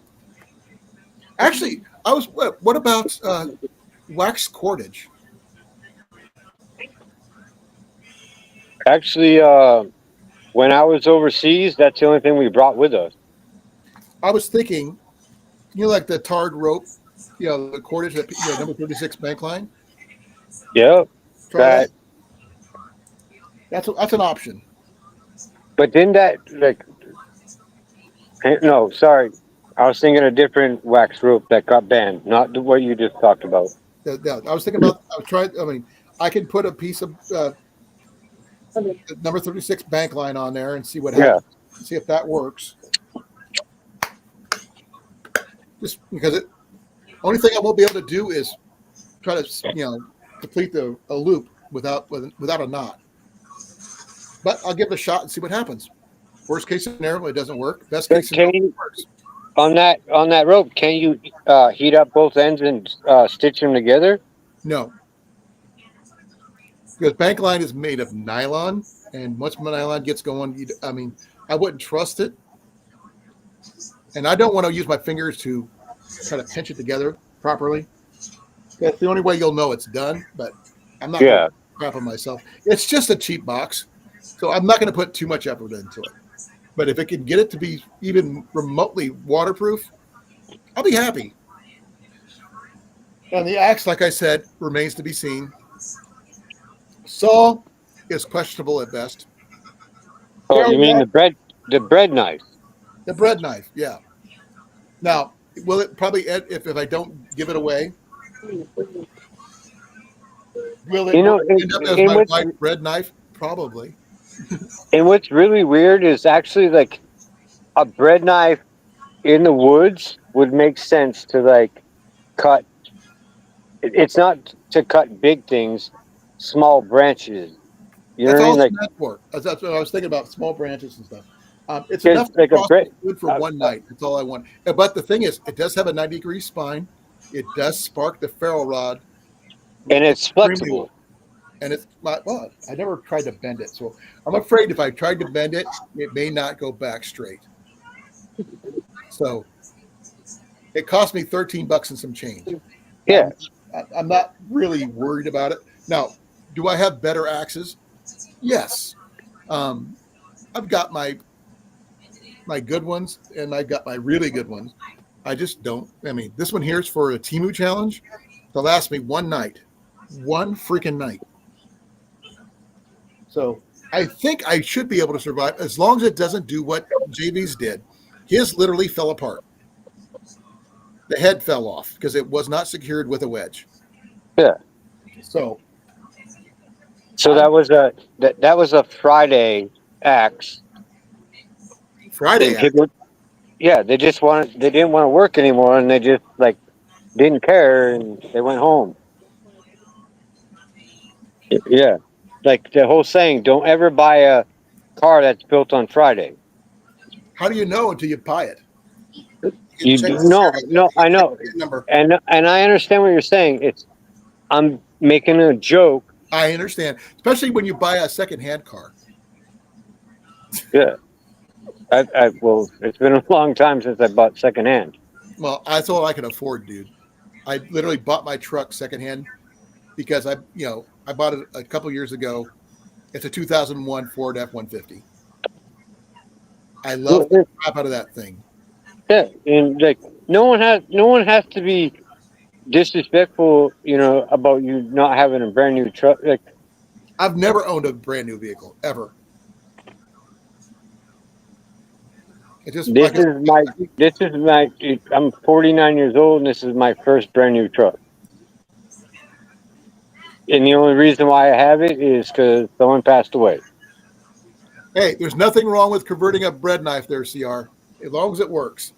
Actually, what about wax cordage? Actually, when I was overseas, that's the only thing we brought with us. I was thinking, like the tarred rope, the cordage, number 36 bank line. Yeah. Try that. That's an option. But didn't that, like, no, sorry. I was thinking a different wax rope that got banned, not what you just talked about. Yeah, I was thinking about. I could put a piece of number 36 bank line on there and see what happens. See if that works. Just because only thing I won't be able to do is try to complete a loop without a knot. But I'll give it a shot and see what happens. Worst case scenario, it doesn't work. Best case scenario, it works. On that rope, can you heat up both ends and stitch them together? No, because bank line is made of nylon, and once my nylon gets going, I wouldn't trust it, and I don't want to use my fingers to try to pinch it together properly. That's the only way you'll know it's done. But I'm not going to crap on myself. It's just a cheap box, so I'm not going to put too much effort into it. But if it can get it to be even remotely waterproof, I'll be happy. And the axe, like I said, remains to be seen. Saw is questionable at best. Oh, you mean the bread knife? The bread knife, yeah. Now, will it probably, if I don't give it away, will it end up as my wife's bread knife? Probably. And what's really weird is actually like a bread knife in the woods would make sense to like cut. It's not to cut big things, small branches. You know That's what I all mean? it's Like, meant for. That's what I was thinking about, small branches and stuff. It's because enough to like a cross bread, the wood for uh, one uh, night. That's all I want. But the thing is, it does have a 90-degree spine. It does spark the ferro rod and it's extremely well. flexible. And it's not, well, I never tried to bend it. So I'm afraid if I tried to bend it, it may not go back straight. So it cost me 13 bucks and some change. Yeah, I'm not really worried about it. Now, do I have better axes? Yes. Um, I've got my good ones and I've got my really good ones. I just don't. I mean, this one here is for a TEMU challenge. It'll last me one night, one freaking night. So I think I should be able to survive as long as it doesn't do what JV's did. His literally fell apart. The head fell off because it was not secured with a wedge. yeah. So So that was a Friday axe, Friday, and people, yeah, they didn't want to work anymore, and they just like didn't care, and they went home. Yeah, like the whole saying, don't ever buy a car that's built on Friday. how do you know until you buy it? You can check the No, serial. no, You I can check know, the number. and I understand what you're saying. I'm making a joke. I understand, especially when you buy a secondhand car. Yeah, well, it's been a long time since I bought secondhand. Well, that's all I can afford, dude. I literally bought my truck secondhand because I bought it a couple years ago. It's a 2001 Ford F-150. I love the crap out of that thing. Yeah, and like no one has to be disrespectful, about you not having a brand new truck. Like I've never owned a brand new vehicle ever. It just this like is my this is my. I'm 49 years old, and this is my first brand new truck. And the only reason why I have it is because someone passed away. hey, there's nothing wrong with converting a bread knife there, CR, as long as it works.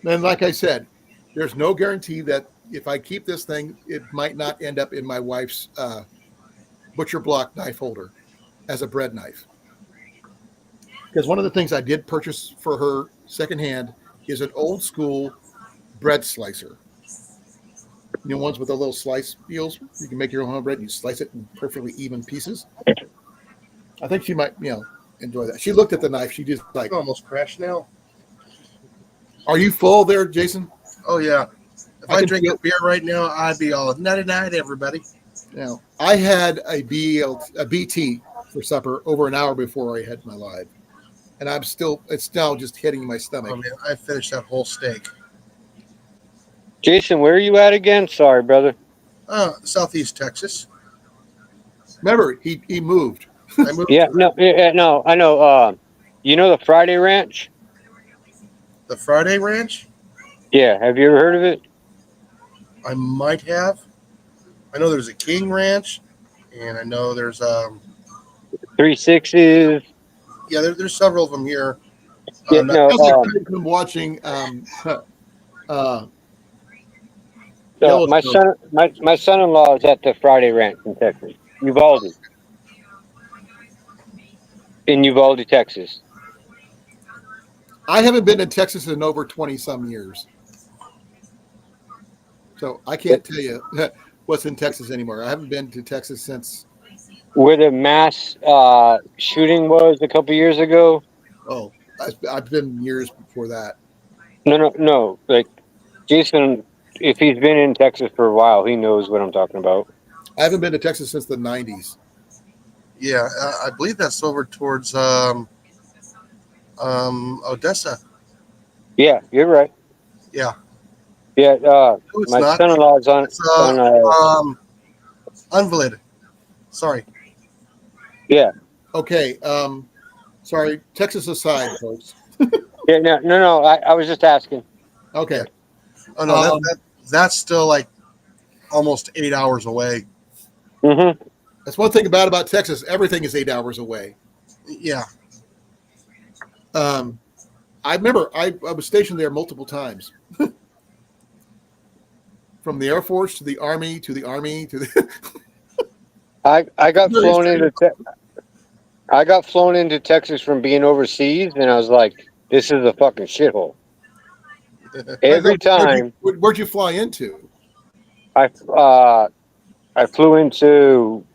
And like I said, there's no guarantee that if I keep this thing, it might not end up in my wife's butcher block knife holder as a bread knife. Because one of the things I did purchase for her secondhand is an old school bread slicer. Ones with the little slice wheels. You can make your own bread and you slice it in perfectly even pieces. I think she might, enjoy that. She looked at the knife. She just like, You almost crashed now. are you full there, Jason? Oh yeah. If I I can drink feel- a beer right now, I'd be all nighty night, everybody. I had a BT for supper over an hour before I had my live. And it's now just hitting my stomach. Oh man, I finished that whole steak. Jason, where are you at again? Sorry, brother. Southeast Texas. Remember, he moved. I moved Yeah, no, I know. You know the Friday Ranch? the Friday Ranch. Yeah, have you ever heard of it? I might have. I know there's a King Ranch, and I know there's 360s. yeah, there's several of them here. Yeah, Not- no. Sounds like I've been watching My Yellowstone. my son-in-law is at the Friday Ranch in Texas, Uvalde, in Uvalde, Texas. I haven't been in Texas in over 20 some years. So I can't tell you what's in Texas anymore. I haven't been to Texas since, Where the mass shooting was a couple years ago. I've been years before that. No. Like Jason, if he's been in Texas for a while, he knows what I'm talking about. I haven't been to Texas since the 90s. yeah, I believe that's over towards Odessa. Yeah, you're right. Yeah. Yeah, No, it's my not. son-in-law is on It's Unvalid. Sorry. yeah. Okay. Sorry. Texas aside, folks. Yeah, no. I was just asking. Okay. Oh no, that's still like almost 8 hours away. Mm-hmm. That's one thing about Texas. Everything is 8 hours away. Yeah. I remember I was stationed there multiple times. From the Air Force to the Army to the Army to the. I got flown into I got flown into Texas from being overseas, and I was like, "This is a fucking shithole." Every time Where'd you fly into? I I flew into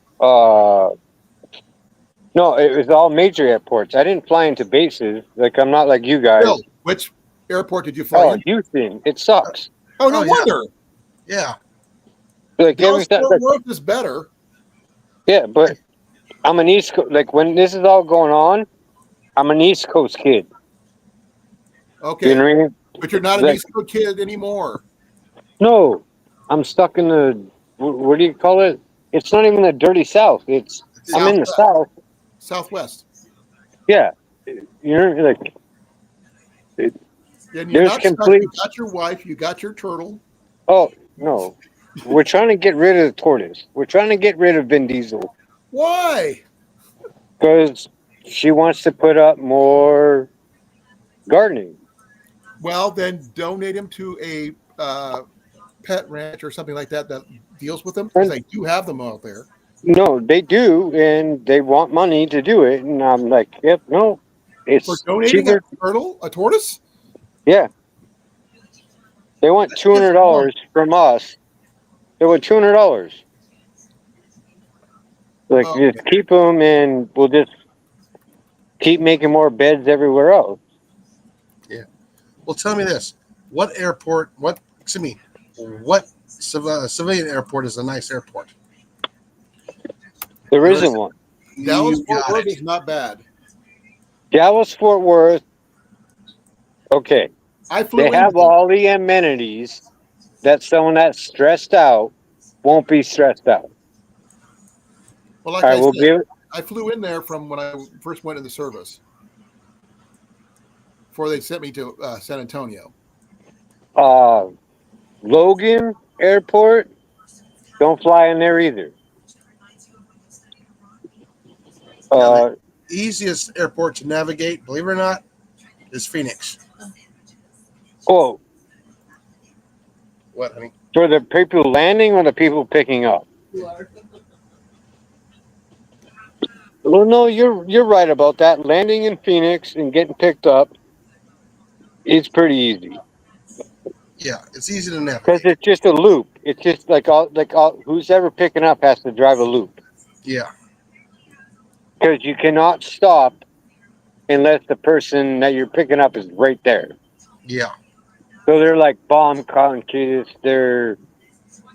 no, it was all major airports. I didn't fly into bases. Like I'm not like you guys. Bill, which airport did you fly Oh, in? Houston, it sucks. Oh, no Oh, yeah. wonder. Yeah. Like every Dallas time, Fort Worth is better. yeah, but I'm an East Coast. Like when this is all going on, I'm an East Coast kid. Okay, You know what I mean? but you're not an Like, East Coast kid anymore. no, I'm stuck in the what do you call it? It's not even the dirty South. I'm in the South. Southwest. Yeah, you're like And you're there's not stuck. complete. You got your wife. You got your turtle. Oh no, we're trying to get rid of the tortoise. We're trying to get rid of Vin Diesel Why? because she wants to put up more gardening. Well, then donate him to a pet ranch or something like that deals with them, because they do have them out there. No, they do, and they want money to do it. And I'm like, yep, no, For it's donating a cheaper. turtle, a tortoise? Yeah, they want $200 from us. They want $200. Like, Okay. just keep them, and we'll just keep making more beds everywhere else. Well, tell me this: what airport? What civilian airport is a nice airport? There isn't one. Dallas You Fort got Worth it. is not bad. Dallas Fort Worth. Okay, I flew they in have there. all the amenities that someone that's stressed out won't be stressed out. Well, like I I will said, give. I flew in there from when I first went in the service. Before they sent me to San Antonio. Logan Airport. Don't fly in there either. The easiest airport to navigate, believe it or not, is Phoenix. Oh, What, honey? for the people landing or the people picking up? Well, no, you're right about that. Landing in Phoenix and getting picked up is pretty easy Yeah, it's easy to because navigate. it's just a loop. It's just like all who's ever picking up has to drive a loop Yeah, because you cannot stop unless the person that you're picking up is right there. yeah. So they're like bomb conscious. They're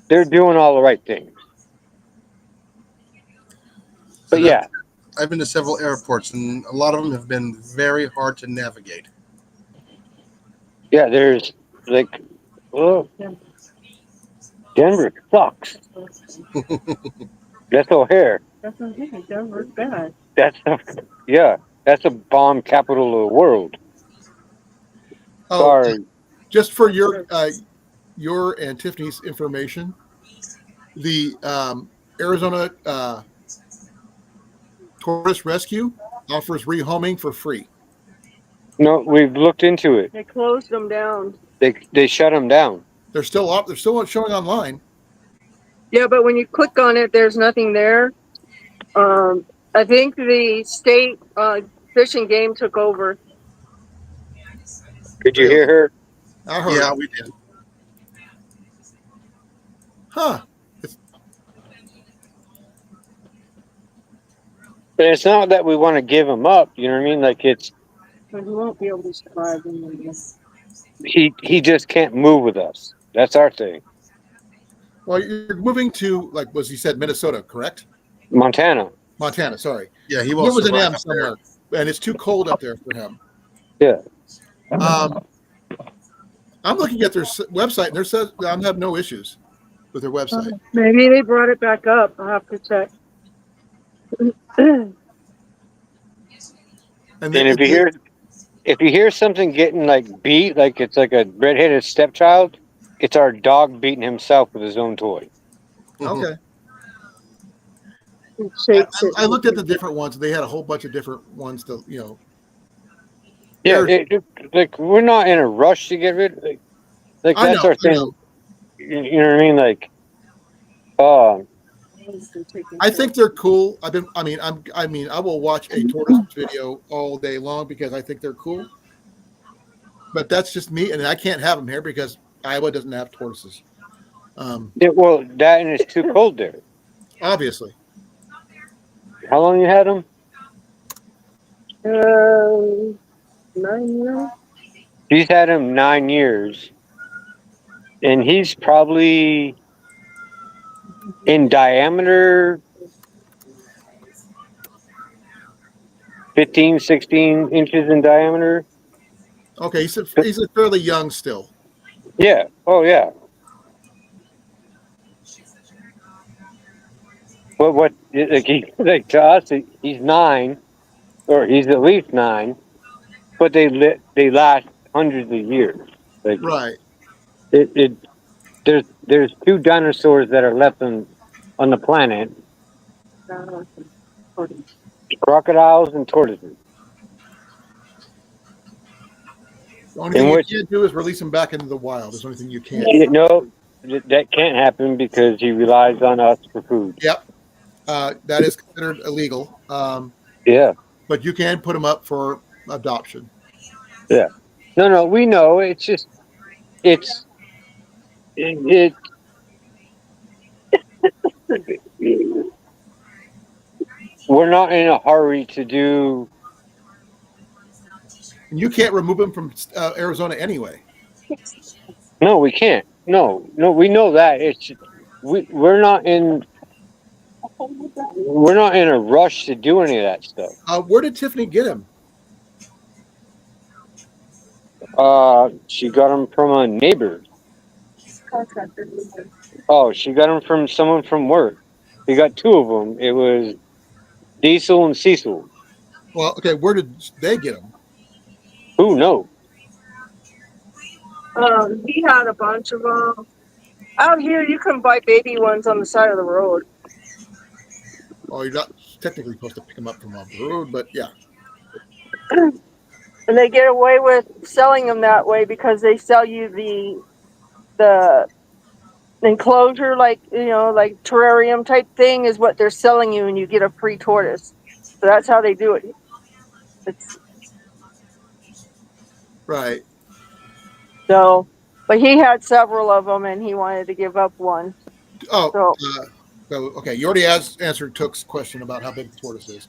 doing all the right things. But And yeah, I've been to several airports, and a lot of them have been very hard to navigate. yeah. There's like, oh, Denver sucks. That's O'Hare. That's okay. Denver's bad. That's that's a bomb capital of the world. Oh, Sorry. just for your and Tiffany's information, the Arizona Tourist Rescue offers rehoming for free. No, we've looked into it. They closed them down. They shut them down. They're still up. They're still showing online. Yeah, but when you click on it, there's nothing there. I think the state fish and game took over. Could you hear her? I heard. Yeah, we did. Huh. But it's not that we want to give him up. You know what I mean? Like it's But we won't be able to survive in he just can't move with us. That's our thing. Well, you're moving to, like, was he said, Minnesota, correct? Montana. Montana, sorry. Yeah, he There won't was an survive M up there. somewhere, and it's too cold up there for him. Yeah. I'm looking at their website, and there says I have no issues with their website. Maybe they brought it back up. I'll have to check. And And if you hear something getting like beat, like it's like a redheaded stepchild, it's our dog beating himself with his own toy. okay. It shakes it. I looked at the different ones. They had a whole bunch of different ones to, Yeah, there's- like we're not in a rush to get rid. Like I that's know, our I thing. know. You know what I mean? Like, I think they're cool. I will watch a tortoise video all day long because I think they're cool. But that's just me, and I can't have them here because Iowa doesn't have tortoises. yeah, well, that and it's too cold there. Obviously, How long you had them? 9 years. He's had him 9 years, and he's probably in diameter 15, 16 inches in diameter. okay. He's a fairly young still. Yeah. Oh, yeah. But what, like to us, he's 9, or he's at least 9, but they last hundreds of years. Like Right. it there's 2 dinosaurs that are left on the planet: crocodiles and tortoises. The only In thing which, you can't do is release him back into the wild. There's the only thing you can't. no, that can't happen because he relies on us for food. Yep. That is considered illegal. Yeah. But you can put him up for adoption. Yeah. No, we know. It's just it's it. We're not in a hurry to do. And you can't remove him from Arizona anyway. No, we can't. No, we know that. We're not in a rush to do any of that stuff. Where did Tiffany get him? She got him from a neighbor. Oh, she got him from someone from work. He got 2 of them. It was Diesel and Cecil. Well, okay, where did they get him? Who knows? He had a bunch of them. Out here, you can buy baby ones on the side of the road. Oh, you're not technically supposed to pick him up from off the road, but yeah. And they get away with selling them that way because they sell you the enclosure, like like terrarium type thing, is what they're selling you, and you get a free tortoise. So that's how they do it. It's Right. so, but he had several of them, and he wanted to give up one. Oh, so okay, you already answered Took's question about how big the tortoise is.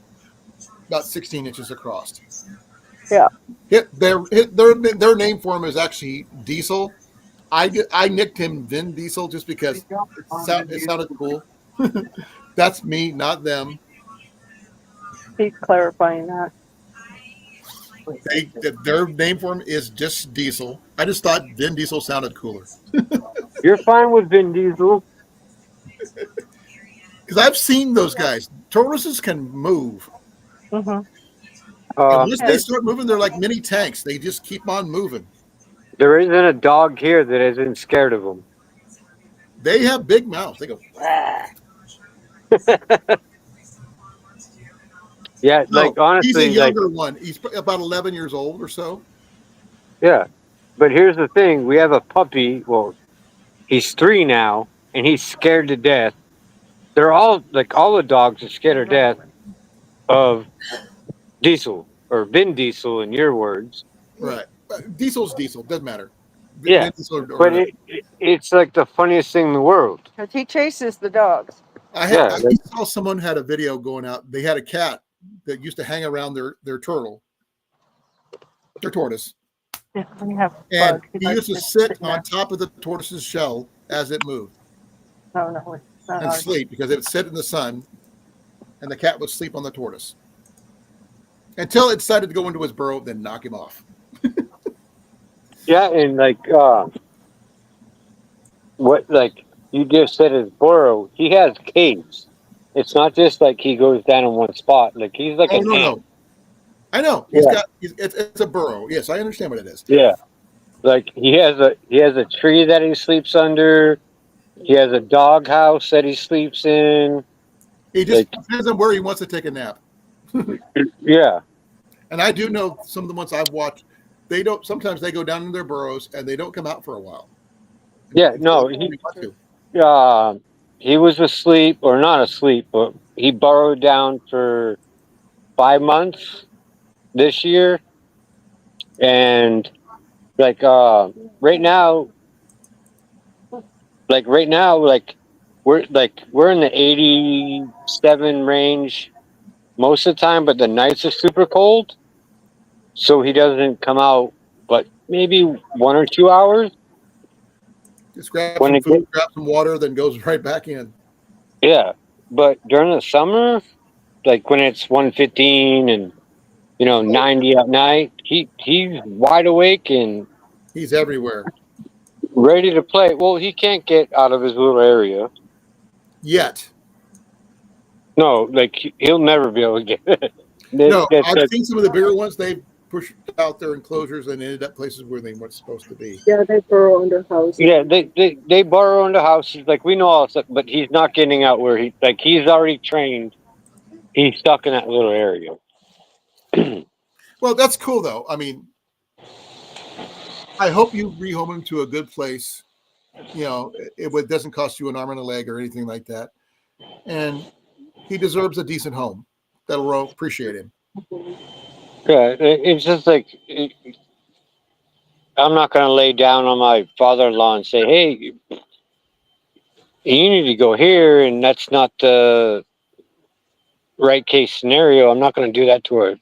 About 16 inches across. Yeah. Their name for him is actually Diesel. I nicked him Vin Diesel just because it sounded cool. That's me, not them. He's clarifying that. Their name for him is just Diesel. I just thought Vin Diesel sounded cooler. You're fine with Vin Diesel. Because I've seen those guys. Tortoises can move. Mm-hmm. And once they start moving, they're like mini tanks. They just keep on moving. There isn't a dog here that isn't scared of them. They have big mouths. They go, "Wah." Yeah, No, like honestly, he's a younger one. He's about 11 years old or so. Yeah, but here's the thing: we have a puppy. Well, he's 3 now, and he's scared to death. They're all all the dogs are scared to death of Diesel or Vin Diesel, in your words. Right. Diesel's Diesel. Doesn't matter. Yeah, but it's like the funniest thing in the world. Because he chases the dogs. I saw someone had a video going out. They had a cat that used to hang around their turtle, their tortoise. Yeah, we have And bug. he used to sit on top of the tortoise's shell as it moved No, it's not and ours. sleep because it would sit in the sun and the cat would sleep on the tortoise until it decided to go into his burrow, then knock him off. Yeah, and what you just said his burrow, he has caves. It's not just like he goes down in one spot. Like he's like an ant. No. I know. It's a burrow. Yes, I understand what it is. Yeah. Like he has a tree that he sleeps under. He has a dog house that he sleeps in. He just depends on where he wants to take a nap. Yeah. And I do know some of the ones I've watched, they don't, sometimes they go down in their burrows and they don't come out for a while. Yeah. Until No, they want to. he was asleep or not asleep, but he burrowed down for 5 months this year. And like, right now, like we're in the 87 range most of the time, but the nights are super cold. So he doesn't come out, but maybe 1 or 2 hours Just grab when some it gets, food, grab some water, then goes right back in. yeah. But during the summer, like when it's 115 and 90 at night, he's wide awake and He's everywhere. ready to play. Well, he can't get out of his little area. Yet. No, like he'll never be able to get it. No, I've That, seen some of the bigger ones. They pushed out their enclosures and ended up places where they weren't supposed to be. Yeah, they burrow under houses. yeah, they borrow into houses. Like we know all stuff, but he's not getting out where he's already trained. He's stuck in that little area. Well, that's cool though. I mean, I hope you rehome him to a good place. It doesn't cost you an arm and a leg or anything like that. And he deserves a decent home. That'll appreciate him. Yeah, it's just like I'm not going to lay down on my father-in-law and say, "Hey, you need to go here," and that's not the right case scenario. I'm not going to do that to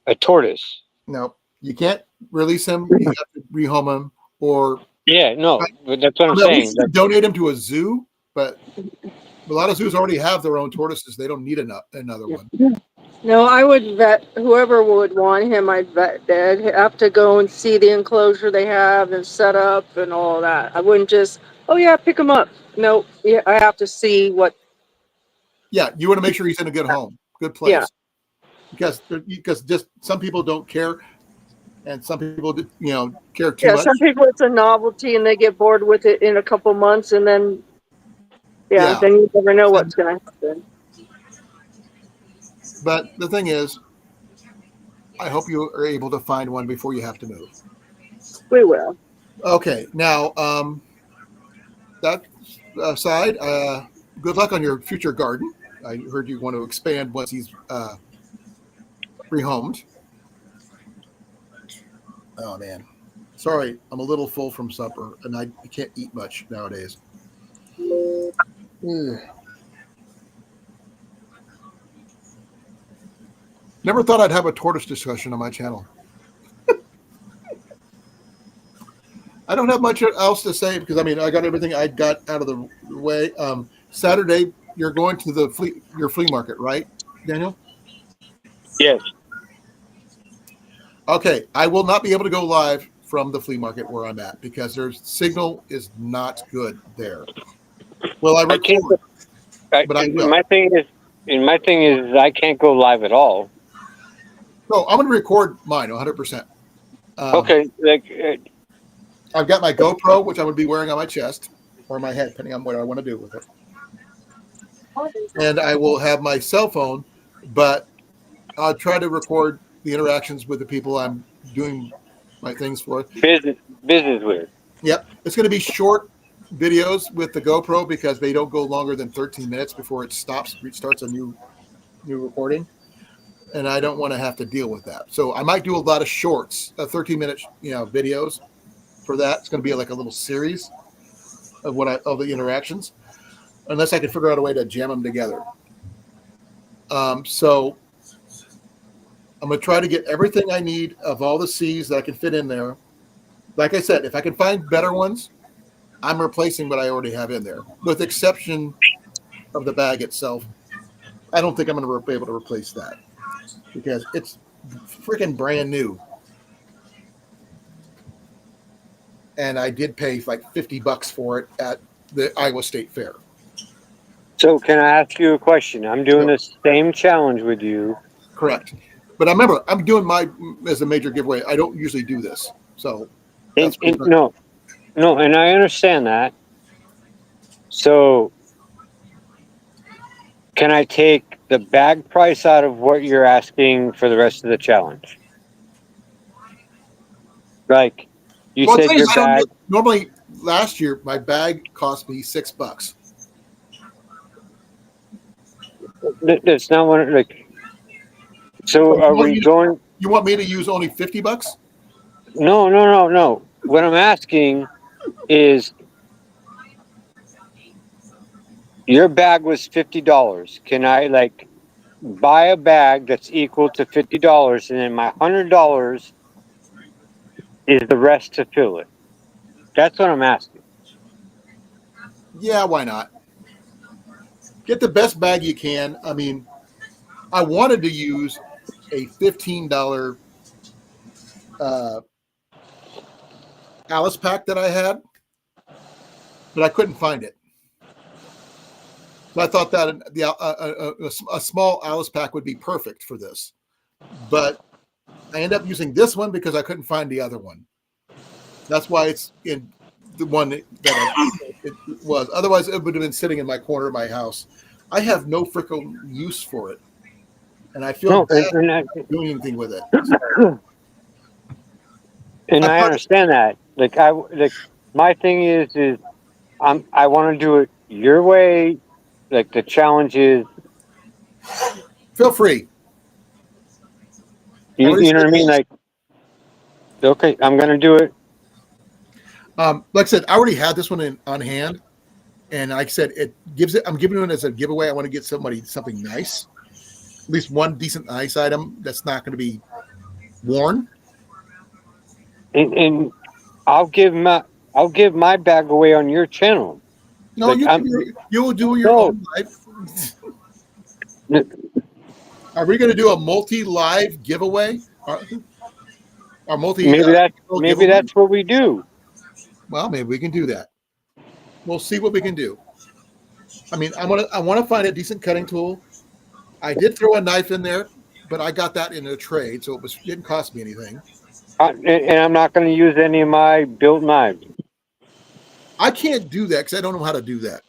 a tortoise. No, you can't release him. You have to rehome him, or Yeah, no, but that's what I'm at least saying. you donate him to a zoo. But a lot of zoos already have their own tortoises. They don't need another one. No, I would vet whoever would want him. I'd vet. They'd have to go and see the enclosure they have and set up and all that. I wouldn't just, oh yeah, pick him up. No, yeah, I have to see what. Yeah, you want to make sure he's in a good home, good place. Yeah. Because just some people don't care, and some people care too Yeah, much. some people it's a novelty and they get bored with it in a couple months, and then Yeah. then you never know what's going to happen. But the thing is, I hope you are able to find one before you have to move. We will. Okay, now that aside, good luck on your future garden. I heard you want to expand once he's rehomed. Oh man, sorry, I'm a little full from supper, and I can't eat much nowadays. Never thought I'd have a tortoise discussion on my channel. I don't have much else to say because I got everything I got out of the way. Saturday, you're going to your flea market, right, Daniel? Yes. Okay, I will not be able to go live from the flea market where I'm at because their signal is not good there. Well, I record, but I will. My thing is, I can't go live at all. No, I'm going to record mine 100%. Okay, I've got my GoPro, which I'm going to be wearing on my chest or my head, depending on what I want to do with it. And I will have my cell phone, but I'll try to record the interactions with the people I'm doing my things for. business with. Yep. It's going to be short videos with the GoPro because they don't go longer than 13 minutes before it restarts a new recording. And I don't want to have to deal with that. So I might do a lot of shorts, 13-minute, videos for that. It's going to be like a little series of of the interactions, unless I can figure out a way to jam them together. So I'm going to try to get everything I need of all the C's that I can fit in there. Like I said, if I can find better ones, I'm replacing what I already have in there, with the exception of the bag itself. I don't think I'm going to be able to replace that because it's freaking brand new. And I did pay like $50 for it at the Iowa State Fair. So can I ask you a question? I'm doing the same challenge with you. Correct. But remember, I'm doing my as a major giveaway. I don't usually do this. So that's No, and I understand that. So Can I take the bag price out of what you're asking for the rest of the challenge? Like, you Well, I'll said tell you, your I don't bag. normally. Last year, my bag cost me $6. That's not what. Like, so are we going? You want me to use only $50? No, no, no, no. What I'm asking is, your bag was $50. Can I like buy a bag that's equal to $50, and then my $100 is the rest to fill it? That's what I'm asking. Yeah, why not? Get the best bag you can. I mean, I wanted to use a $15 uh, Alice pack that I had, but I couldn't find it. So I thought that a small Alice pack would be perfect for this. But I ended up using this one because I couldn't find the other one. That's why it's in the one it was. Otherwise, it would have been sitting in my corner of my house. I have no freaking use for it, and I feel No, bad and doing anything with it. and I I thought, understand that. Like, my thing is I want to do it your way. Like, the challenge is, feel free. I already you know said what I mean? yes. Like, okay, I'm gonna do it. Like I said, I already had this one on hand, and like I said, it gives it. I'm giving it as a giveaway. I want to get somebody something nice, at least one decent nice item that's not going to be worn. And I'll give my bag away on your channel. No, Like, you will do your no, own live. Are we going to do a multi-live giveaway? Or multi maybe giveaway? that's what we do. Well, maybe we can do that. We'll see what we can do. I mean, I want to find a decent cutting tool. I did throw a knife in there, but I got that in a trade, so didn't cost me anything. And I'm not going to use any of my built knives. I can't do that because I don't know how to do that.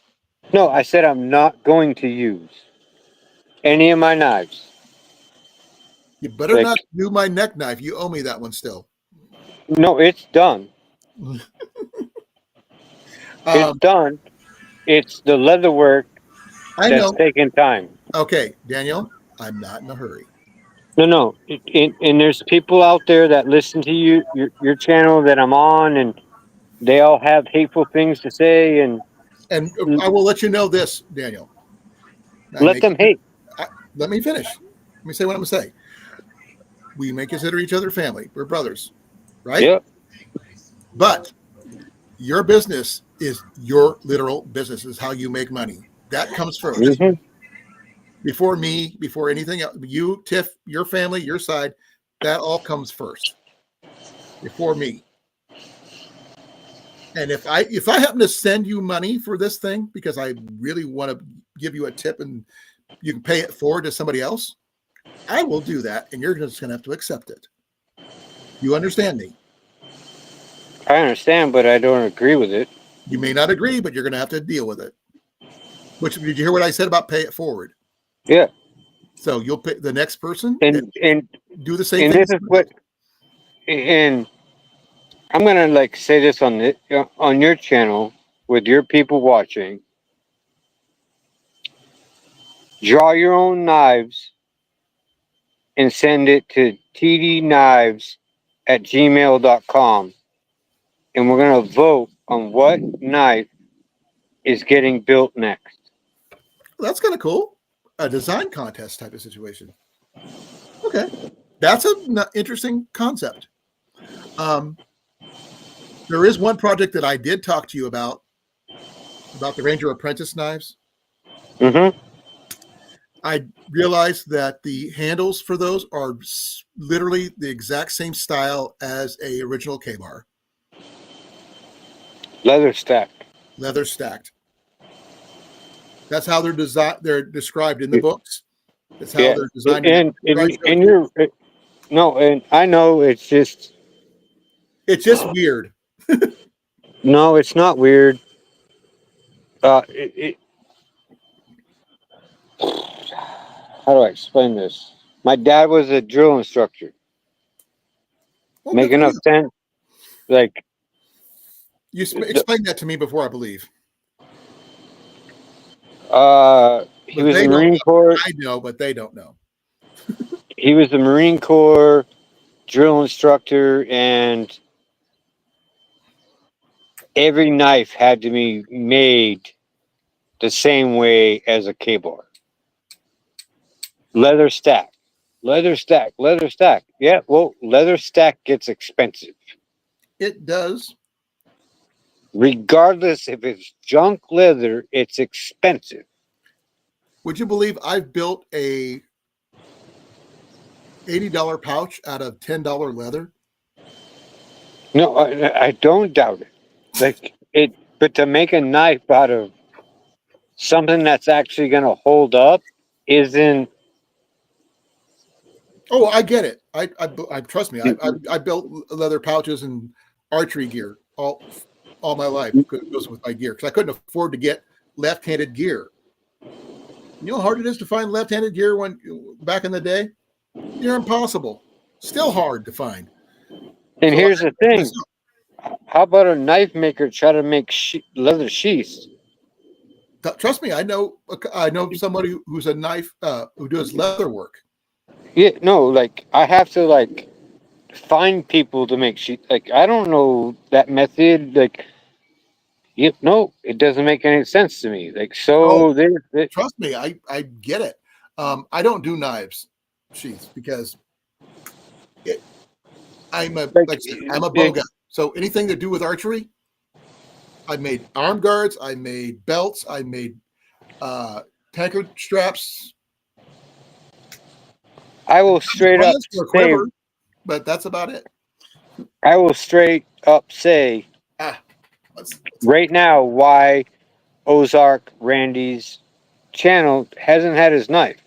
No, I said I'm not going to use any of my knives. You better Like, not do my neck knife. You owe me that one still. no, it's done. It's Um, done. It's the leather work I that's know. taking time. Okay, Daniel, I'm not in a hurry. No. And there's people out there that listen to your channel that I'm on, and they all have hateful things to say, and And I will let you know this, Daniel. let them hate. Let me finish. Let me say what I'm going to say. We may consider each other family. We're brothers, right? Yep. But your business is your literal business, is how you make money. That comes first. Mm-hmm. Before me, before anything else. You, Tiff, your family, your side, that all comes first. Before me. And if I happen to send you money for this thing because I really want to give you a tip and you can pay it forward to somebody else, I will do that, and you're just going to have to accept it. You understand me? I understand, but I don't agree with it. You may not agree, but you're going to have to deal with it. Which, did you hear what I said about pay it forward? Yeah. So you'll pay the next person And do the same and thing. this is what, and I'm gonna like say this on your channel with your people watching. Draw your own knives and send it to tdknives@gmail.com, and we're gonna vote on what knife is getting built next. That's kind of cool. A design contest type of situation. Okay. That's an interesting concept. There is one project that I did talk to you about the Ranger Apprentice knives. Mm-hmm. I realized that the handles for those are literally the exact same style as a original K-bar. Leather stacked. Leather stacked. That's how they're designed. They're described in the books. That's how Yeah, they're designed. and you're no, and I know it's just It's just weird. no, it's not weird. It how do I explain this? My dad was a drill instructor. Well, Make good for enough you. sense? Like, Explained that to me before, I believe. he But was a they don't Marine know. Corps. I know, but they don't know. He was a Marine Corps drill instructor, and every knife had to be made the same way as a K-bar. Leather stack, leather stack, leather stack. Yeah, well, leather stack gets expensive. It does. Regardless if it's junk leather, it's expensive. Would you believe I've built a $80 pouch out of $10 leather? No, I don't doubt it. Like it, but to make a knife out of something that's actually going to hold up isn't. Oh, I get it. I trust me. I built leather pouches and archery gear all my life. It goes with my gear because I couldn't afford to get left-handed gear. You know how hard it is to find left-handed gear when back in the day? They're impossible. Still hard to find. And So here's the thing: how about a knife maker try to make leather sheaths? trust me, I know somebody who's a knife who does leather work. Yeah, no, like I have to like find people to make sheaths. Like I don't know that method. Like no, it doesn't make any sense to me. Like Oh, so, there's trust me, I get it. I don't do knives sheaths because like like I said, I'm a bow guy. So anything to do with archery, I made arm guards, I made belts, I made tankard straps, I will straight up buttons for a say, quiver, but that's about it. I will straight up say Ah, let's right now why Ozark Randy's channel hasn't had his knife.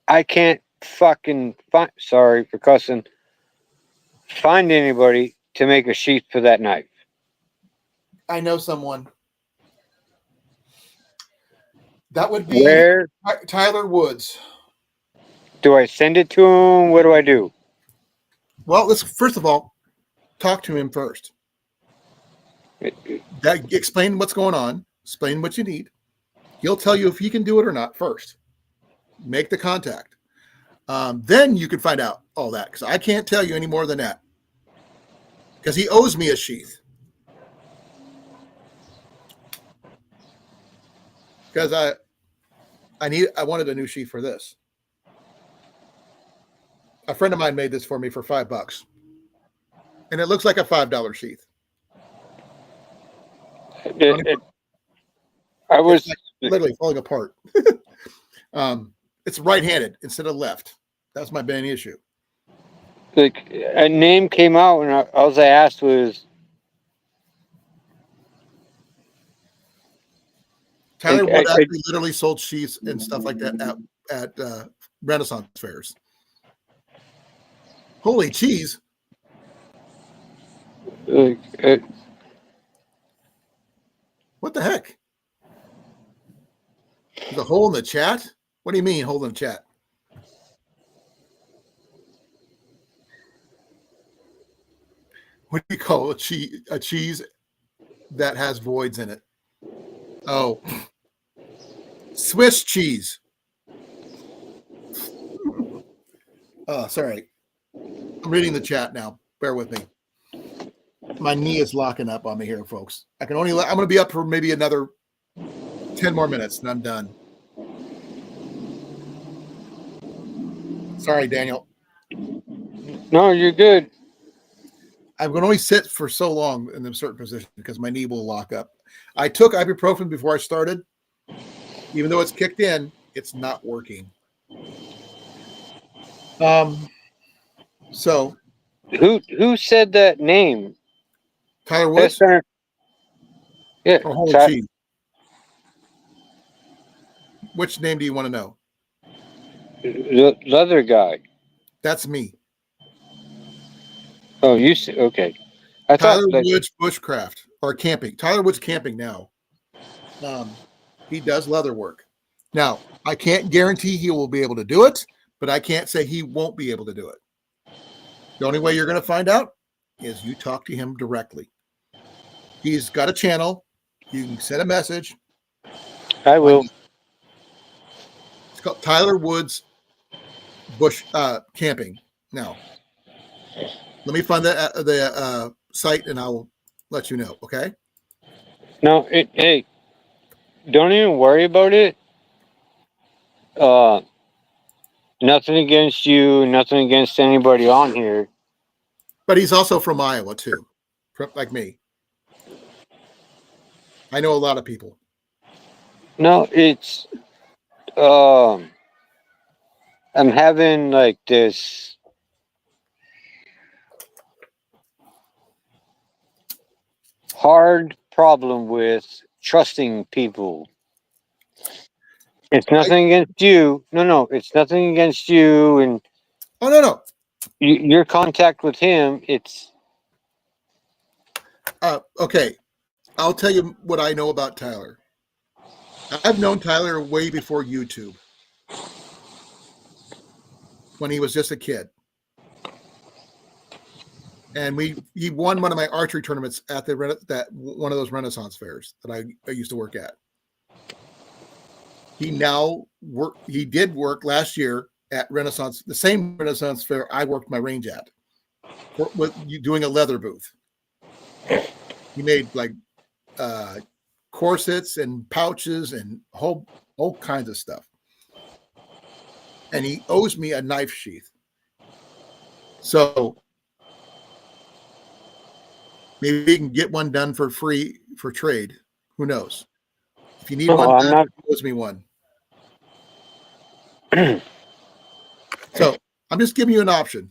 I can't fucking find. Sorry for cussing. Find anybody to make a sheath for that knife. I know someone. That would be Where Tyler Woods. do I send it to him? What do I do? Well, let's first of all talk to him first. Explain what's going on. Explain what you need. He'll tell you if he can do it or not first. Make the contact. Then you can find out all that because I can't tell you any more than that because he owes me a sheath. Because I wanted a new sheath for this. A friend of mine made this for me for $5, and it looks like a $5 sheath. I It's was like literally falling apart. It's right-handed instead of left. That's my main issue. like a name came out, and all I asked was Tyler like, Wood actually literally sold sheaths and stuff like that at Renaissance fairs. Holy cheese! like What the heck? There's a hole in the chat. What do you mean, hole in the chat? What do you call a cheese that has voids in it? Oh, Swiss cheese. Oh, sorry. I'm reading the chat now. Bear with me. My knee is locking up on me here, folks. I'm going to be up for maybe another 10 more minutes and I'm done. Sorry, Daniel. no, you're good. I'm going to only sit for so long in a certain position because my knee will lock up. I took ibuprofen before I started. Even though it's kicked in, it's not working. So Who said that name? Tyler Woods Yeah, or Holy Cheese? Which name do you want to know? the leather guy. That's me. Oh, you said okay. I thought Tyler like Woods Bushcraft or camping. Tyler Woods camping now. He does leather work. Now, I can't guarantee he will be able to do it, but I can't say he won't be able to do it. The only way you're going to find out is you talk to him directly. He's got a channel. You can send a message. I will. It's called Tyler Woods Bush Camping. Now, let me find the site and I'll let you know. Okay. No, hey, don't even worry about it. Nothing against you, nothing against anybody on here. But he's also from Iowa too, like me. I know a lot of people. No, it's I'm having like this hard problem with trusting people. It's nothing against you. No, it's nothing against you and Oh no. your contact with him. It's Okay. I'll tell you what I know about Tyler. I've known Tyler way before YouTube, when he was just a kid. And he won one of my archery tournaments at that one of those Renaissance fairs that I used to work at. He did work last year at Renaissance, the same Renaissance fair I worked my range at, doing a leather booth. He made like corsets and pouches and whole kinds of stuff. And he owes me a knife sheath. So maybe he can get one done for free for trade. Who knows? If you need no, one I'm done, not. he owes me one. So I'm just giving you an option.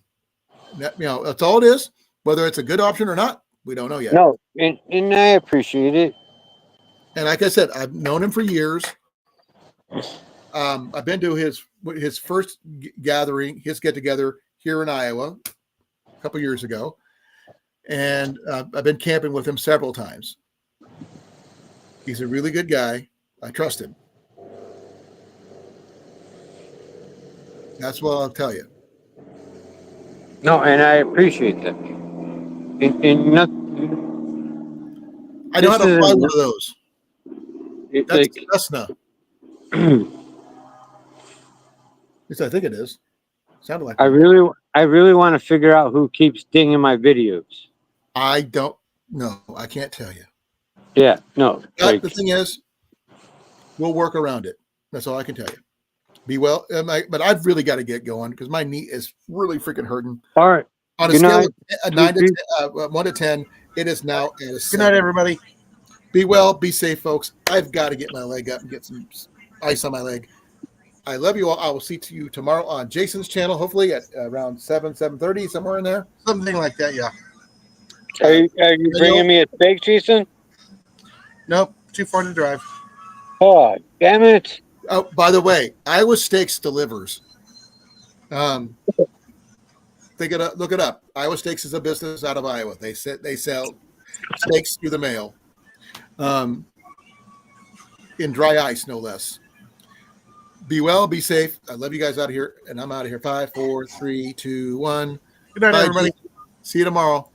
That's all it is. Whether it's a good option or not, we don't know yet. No, and I appreciate it. And like I said, I've known him for years. I've been to his first gathering, his get together here in Iowa a couple years ago, and I've been camping with him several times. He's a really good guy. I trust him. That's what I'll tell you. No, and I appreciate that. And not, I know how this to fly is one of those. it, That's like Cessna. Yes, I think it is. Sounded like I one. really want to figure out who keeps dinging my videos. I don't know. I can't tell you. Yeah, no, But the like thing is, we'll work around it. That's all I can tell you. Be well. But I've really got to get going because my knee is really freaking hurting. all right. On a Good scale night. of 9 to 10, 1 to 10, it is now at a Good 7. night, everybody. Be well. Be safe, folks. I've got to get my leg up and get some ice on my leg. I love you all. I will see you tomorrow on Jason's channel, hopefully at around 7:30, somewhere in there. Something like that, yeah. Are you bringing me a steak, Jason? Nope, too far to drive. Oh, damn it! Oh, by the way, Iowa Steaks delivers. Look it up. Iowa Steaks is a business out of Iowa. They sell steaks through the mail, in dry ice, no less. Be well, be safe. I love you guys out of here, and I'm out of here. 5, 4, 3, 2, 1. Good night, Bye, everybody. Jason. See you tomorrow.